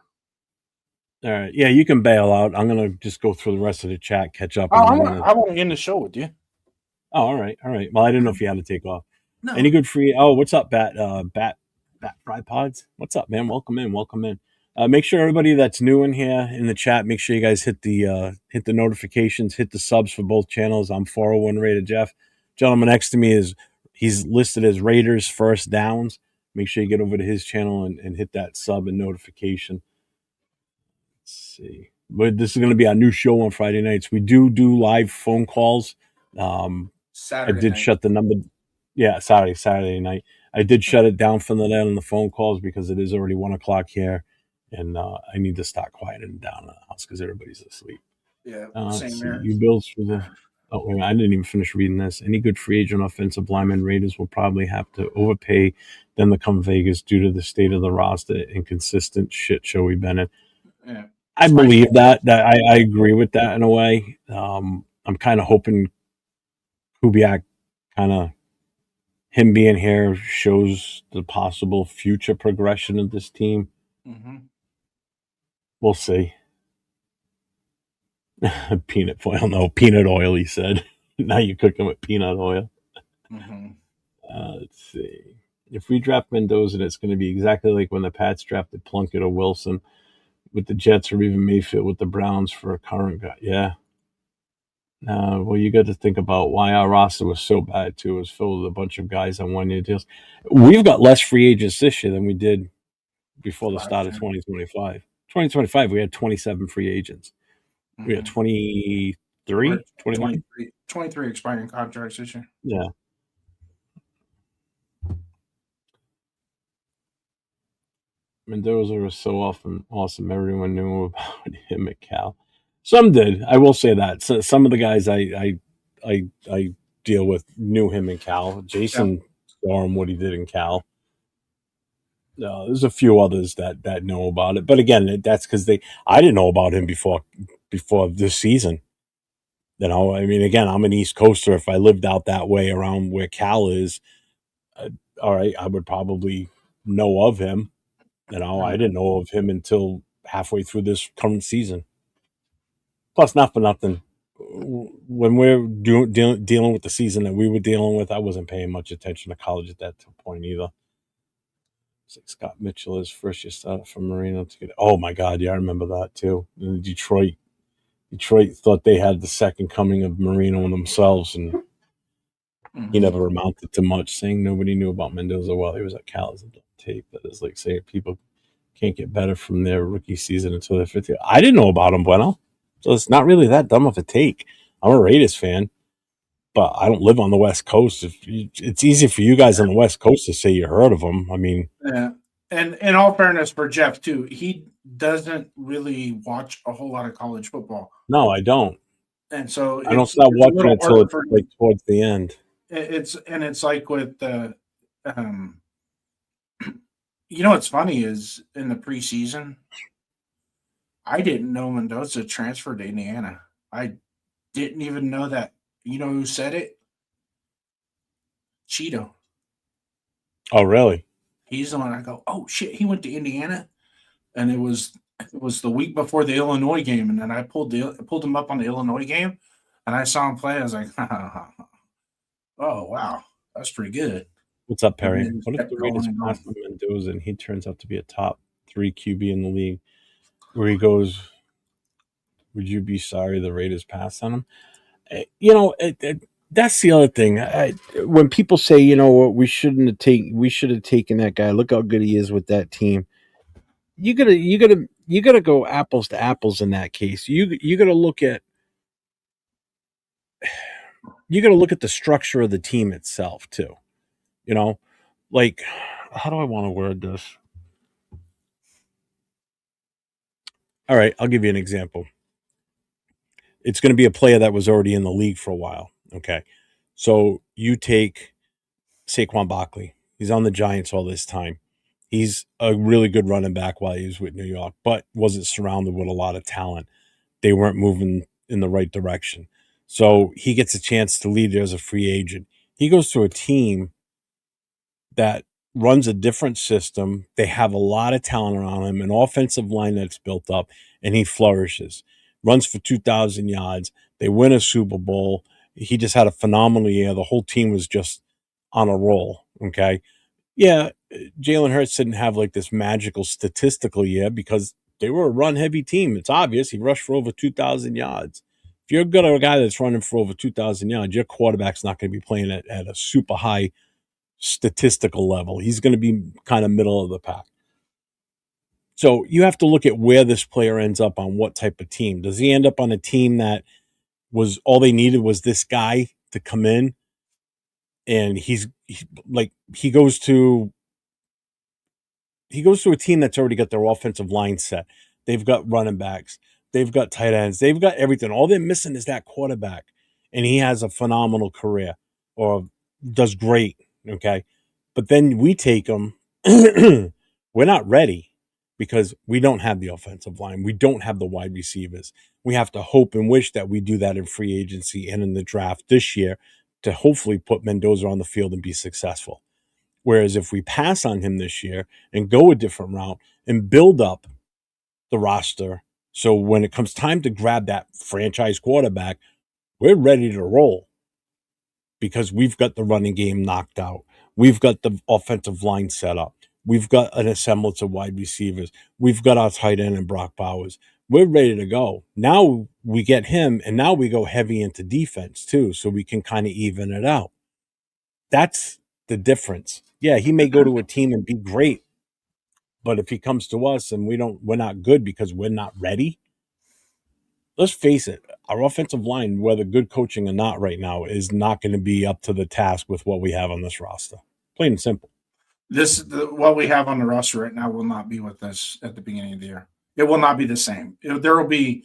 All right. Yeah, you can bail out. I'm going to just go through the rest of the chat, catch up. I want to end the show with you. Oh, all right. All right. Well, I didn't know if you had to take off. No. Any good free? Oh, what's up, Bat Fry Pods? What's up, man? Welcome in. Make sure everybody that's new in here in the chat, make sure you guys hit the notifications, hit the subs for both channels. I'm 401 Raider Jeff. Gentleman next to me he's listed as Raiders First Downs. Make sure you get over to his channel and hit that sub and notification. Let's see. But this is going to be our new show on Friday nights. We do live phone calls. Saturday I did night. shut the number. Yeah, Saturday night. I did shut it down from the night on the phone calls because it is already 1:00 here, and I need to start quieting down the house because everybody's asleep. Yeah, same here. You bills for the. Oh, wait, I didn't even finish reading this. Any good free agent offensive lineman Raiders will probably have to overpay them to come Vegas due to the state of the roster and consistent shit show we've been in. Yeah, I believe that I agree with that in a way. I'm kind of hoping Kubiak him being here shows the possible future progression of this team. Mm-hmm. We'll see. Peanut oil, he said. Now you're cooking with peanut oil. Mm-hmm. Let's see. If we draft Mendoza, it's going to be exactly like when the Pats drafted Plunkett or Wilson with the Jets, or even Mayfield with the Browns for a current guy. Yeah. Well, you got to think about why our roster was so bad too. It was filled with a bunch of guys on 1 year deals. We've got less free agents this year than we did before the start of 2025. 2025, we had 27 free agents. We had 23, 29. 23 expiring contracts this year. Yeah. Mendoza was so awesome. Everyone knew about him at Cal. Some did. I will say that. So some of the guys I deal with knew him in Cal. Jason saw him what he did in Cal. There's a few others that know about it, but again, that's because I didn't know about him before this season. You know, I mean, again, I'm an East Coaster. If I lived out that way around where Cal is, all right, I would probably know of him. You know, I didn't know of him until halfway through this current season. Plus, not for nothing, when we're dealing with the season that we were dealing with, I wasn't paying much attention to college at that point either. Scott Mitchell is first year starter from Marino to get. Oh my God, yeah, I remember that too. In Detroit thought they had the second coming of Marino themselves, and he never amounted to much. Saying nobody knew about Mendoza while he was at Cal is a dumb tape. That is like saying people can't get better from their rookie season until they're 50. I didn't know about him, Bueno. So it's not really that dumb of a take. I'm a Raiders fan, but I don't live on the West Coast. It's easy for you guys on the West Coast to say you heard of him. I mean, yeah. And in all fairness for Jeff too, he doesn't really watch a whole lot of college football. No, I don't. And so I don't start watching it until it's like towards the end. It's like with the, you know, what's funny is in the preseason, I didn't know Mendoza transferred to Indiana. I didn't even know that. You know who said it? Cheeto. Oh, really? He's the one. I go, oh shit, he went to Indiana, and it was the week before the Illinois game, and then I pulled him up on the Illinois game, and I saw him play. I was like, oh wow, that's pretty good. What's up, Perry? What if the Raiders pass on Mendoza and he turns out to be a top 3 QB in the league? Where he goes, would you be sorry the Raiders passed on him? You know, that's the other thing. When people say, you know what, we should have taken that guy. Look how good he is with that team. You gotta go apples to apples in that case. You gotta look at the structure of the team itself too. You know, like, how do I want to word this? All right, I'll give you an example. It's going to be a player that was already in the league for a while. Okay, so you take Saquon Barkley. He's on the Giants all this time. He's a really good running back while he was with New York, but wasn't surrounded with a lot of talent. They weren't moving in the right direction. So he gets a chance to lead there as a free agent. He goes to a team that runs a different system. They have a lot of talent around him, an offensive line that's built up, and he flourishes. Runs for 2,000 yards. They win a Super Bowl. He just had a phenomenal year. The whole team was just on a roll. Okay. Yeah, Jalen Hurts didn't have like this magical statistical year because they were a run heavy team. It's obvious. He rushed for over 2,000 yards. If you're a guy that's running for over 2,000 yards, your quarterback's not going to be playing at a super high statistical level. He's going to be kind of middle of the pack. So you have to look at where this player ends up on what type of team. Does he end up on a team that was all they needed was this guy to come in, and he goes to a team that's already got their offensive line set. They've got running backs. They've got tight ends. They've got everything. All they're missing is that quarterback, and he has a phenomenal career or does great. Okay. But then we take him. We're not ready because we don't have the offensive line. We don't have the wide receivers. We have to hope and wish that we do that in free agency and in the draft this year to hopefully put Mendoza on the field and be successful. Whereas if we pass on him this year and go a different route and build up the roster, so when it comes time to grab that franchise quarterback, we're ready to roll because we've got the running game knocked out. We've got the offensive line set up. We've got an assemblage of wide receivers. We've got our tight end and Brock Bowers. We're ready to go. Now we get him, and now we go heavy into defense too, so we can kind of even it out. That's the difference. Yeah, he may go to a team and be great, but if he comes to us and we're not good because we're not ready. Let's face it, our offensive line, whether good coaching or not right now, is not going to be up to the task with what we have on this roster. Plain and simple. What we have on the roster right now will not be with us at the beginning of the year. It will not be the same. There'll be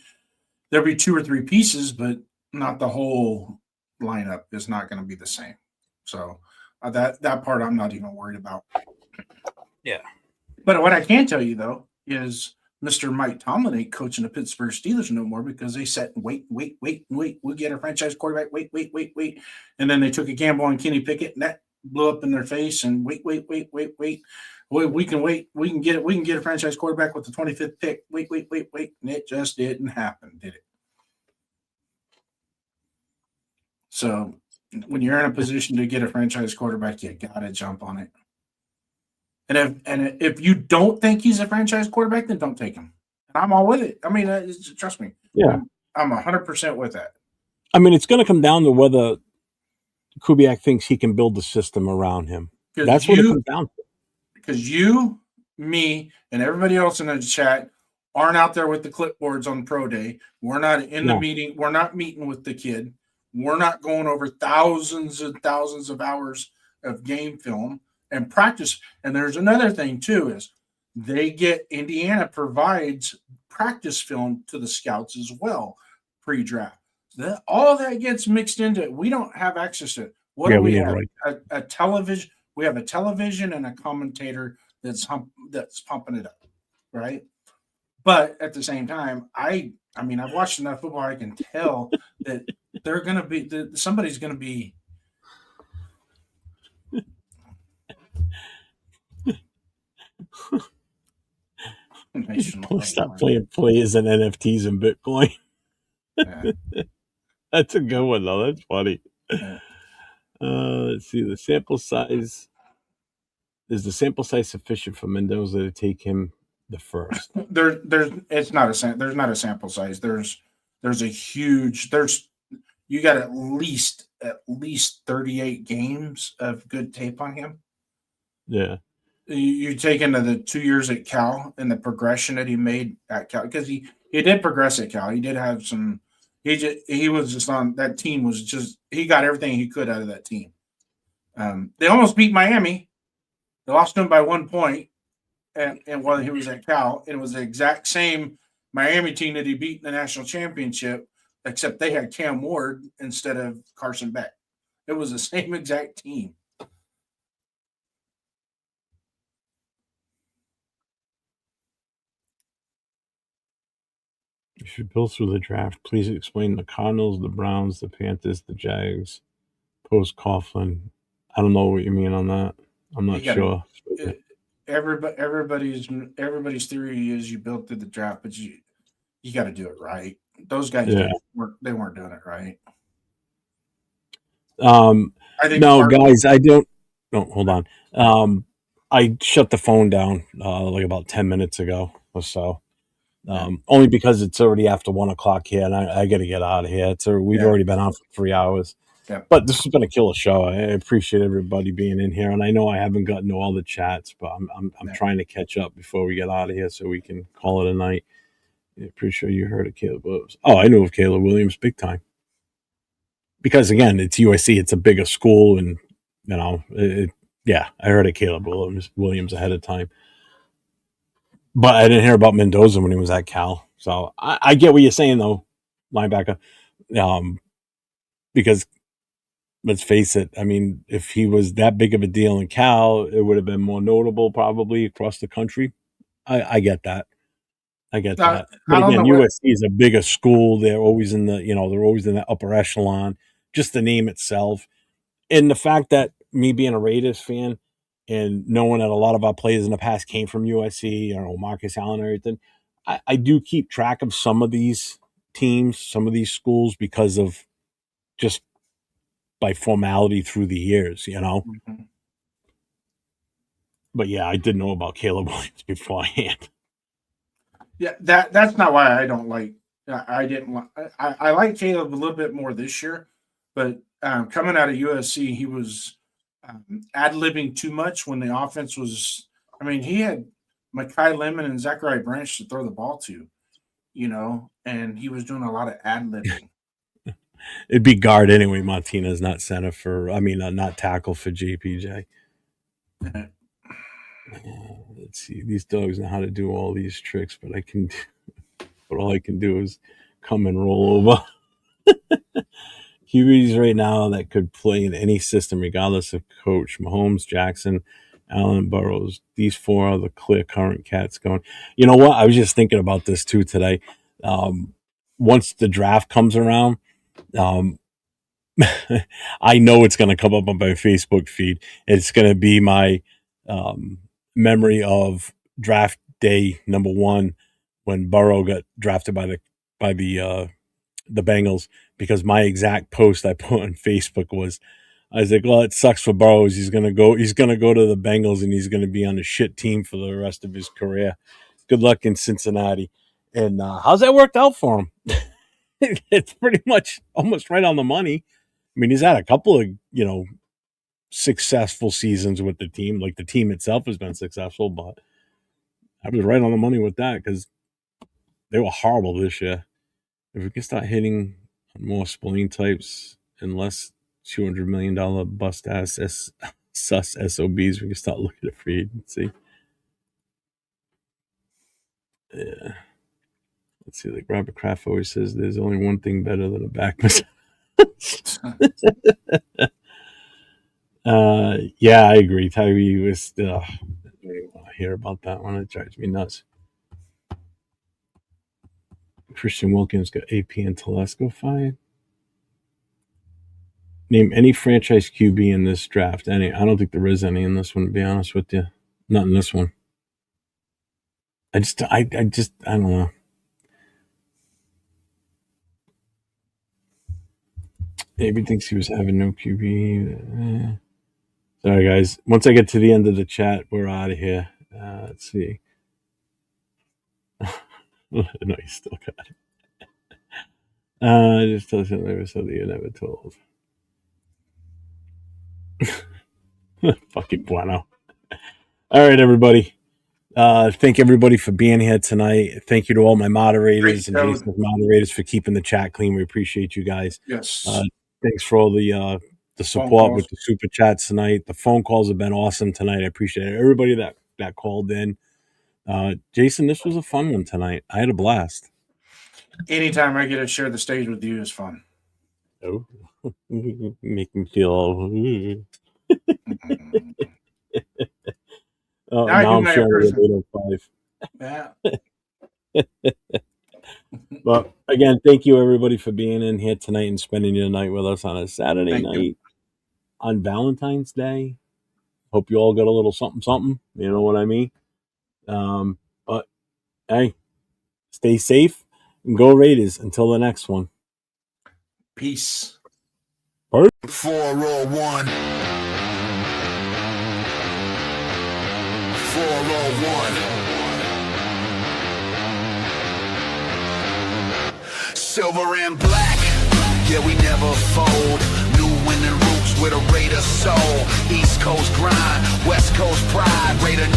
2 or 3 pieces, but not the whole lineup is not going to be the same. So that part I'm not even worried about. Yeah. But what I can tell you though is Mr. Mike Tomlin ain't coaching the Pittsburgh Steelers no more because they said, wait. We'll get a franchise quarterback. Wait. And then they took a gamble on Kenny Pickett, and that blew up in their face. And wait. We can wait. We can get it. We can get a franchise quarterback with the 25th pick. Wait. And it just didn't happen, did it? So when you're in a position to get a franchise quarterback, you gotta jump on it. And if you don't think he's a franchise quarterback, then don't take him. And I'm all with it. I mean, trust me. Yeah. I'm 100% with that. I mean, it's going to come down to whether Kubiak thinks he can build the system around him. That's what it comes down to. Because you, me, and everybody else in the chat aren't out there with the clipboards on pro day. We're not in the meeting. We're not meeting with the kid. We're not going over thousands and thousands of hours of game film and practice. And there's another thing too, is Indiana provides practice film to the scouts as well pre-draft. All that gets mixed into it. We don't have access to it. What do we have? A television. We have a television and a commentator that's pumping it up, right? But at the same time, I mean, I've watched enough football. I can tell that they're going to be somebody's going to be. Stop playing plays and NFTs and Bitcoin. Yeah. That's a good one, though. That's funny. Yeah. Let's see. The sample size. Is the sample size sufficient for Mendoza to take him the first? There's not a sample size. There's you got at least 38 games of good tape on him. Yeah. You take into the 2 years at Cal and the progression that he made at Cal, because he did progress at Cal. He did have some. He was just on that team. He got everything he could out of that team. They almost beat Miami. They lost to him by 1 point, and while he was at Cal, it was the exact same Miami team that he beat in the national championship, except they had Cam Ward instead of Carson Beck. It was the same exact team. You should build through the draft. Please explain the Cardinals, the Browns, the Panthers, the Jags, post Coughlin. I don't know what you mean on that. I'm not sure. Everybody's theory is you build through the draft, but you got to do it right. Those guys, they weren't doing it right. Guys, I don't. No, hold on. I shut the phone down like about 10 minutes ago or so. Only because it's already after 1 o'clock here, and I got to get out of here. We've already been on for 3 hours. Yeah. But this has been a killer show. I appreciate everybody being in here, and I know I haven't gotten to all the chats, but I'm trying to catch up before we get out of here so we can call it a night. Yeah, pretty sure you heard of Caleb Williams. Oh, I knew of Caleb Williams big time. Because again, it's USC. It's a bigger school, and I heard of Caleb Williams ahead of time. But I didn't hear about Mendoza when he was at Cal. So I get what you're saying, though, linebacker. Because let's face it, I mean, if he was that big of a deal in Cal, it would have been more notable probably across the country. I get that. But again, USC is a bigger school. They're always in they're always in the upper echelon. Just the name itself. And the fact that me being a Raiders fan and knowing that a lot of our players in the past came from USC, Marcus Allen and everything, I do keep track of some of these teams, some of these schools, because of just by formality through the years, Mm-hmm. But yeah, I did know about Caleb Williams beforehand. Yeah, that's not why I don't like. I didn't. I like Caleb a little bit more this year, but coming out of USC, he was ad libbing too much when the offense was. I mean, he had Mekhi Lemon and Zachariah Branch to throw the ball to, and he was doing a lot of ad libbing. It'd be guard anyway. Martinez, not center for. I mean, not tackle for JPJ. Let's see. These dogs know how to do all these tricks, but all I can do is come and roll over. QBs right now that could play in any system, regardless of coach. Mahomes, Jackson, Allen, Burrows. These four are the clear current cats going. You know what? I was just thinking about this too today. Once the draft comes around, I know it's going to come up on my Facebook feed. It's going to be my memory of draft day number 1 when Burrow got drafted by the Bengals, because my exact post I put on Facebook was, I was like, well, it sucks for Burrows. He's gonna go to the Bengals and he's gonna be on a shit team for the rest of his career. Good luck in Cincinnati. And how's that worked out for him? It's pretty much almost right on the money. I mean, he's had a couple of, successful seasons with the team. Like, the team itself has been successful, but I was right on the money with that because they were horrible this year. If we can start hitting more spleen types and less $200 million bust ass sus SOBs, we can start looking at free agency. Yeah. Let's see, like Robert Kraft always says, there's only one thing better than a back massage. Yeah, I agree. Tyree was I don't want to hear about that one. It drives me nuts. Christian Wilkins got AP and Telesco fired. Name any franchise QB in this draft. Any? I don't think there is any in this one, to be honest with you. Not in this one. I don't know. Maybe thinks he was having no QB. Sorry, guys. Once I get to the end of the chat, we're out of here. Let's see. No, you still got it. Just tell us something you never told. Fucking bueno. All right, everybody. Thank everybody for being here tonight. Thank you to all my moderators and Jason's moderators for keeping the chat clean. We appreciate you guys. Yes. Thanks for all the support with the super chats tonight. The phone calls have been awesome tonight. I appreciate it. Everybody that called in. Jason, this was a fun one tonight. I had a blast. Anytime I get to share the stage with you is fun. Oh, make me feel all. Now I'm sharing 805. Yeah. But again, thank you everybody for being in here tonight and spending your night with us on a Saturday night on Valentine's Day. Hope you all got a little something. You know what I mean? But hey, stay safe and go Raiders until the next one. Peace. 401. 401. Silver and black, yeah, we never fold. New winning roots with a Raider soul. East Coast grind, West Coast pride. Raider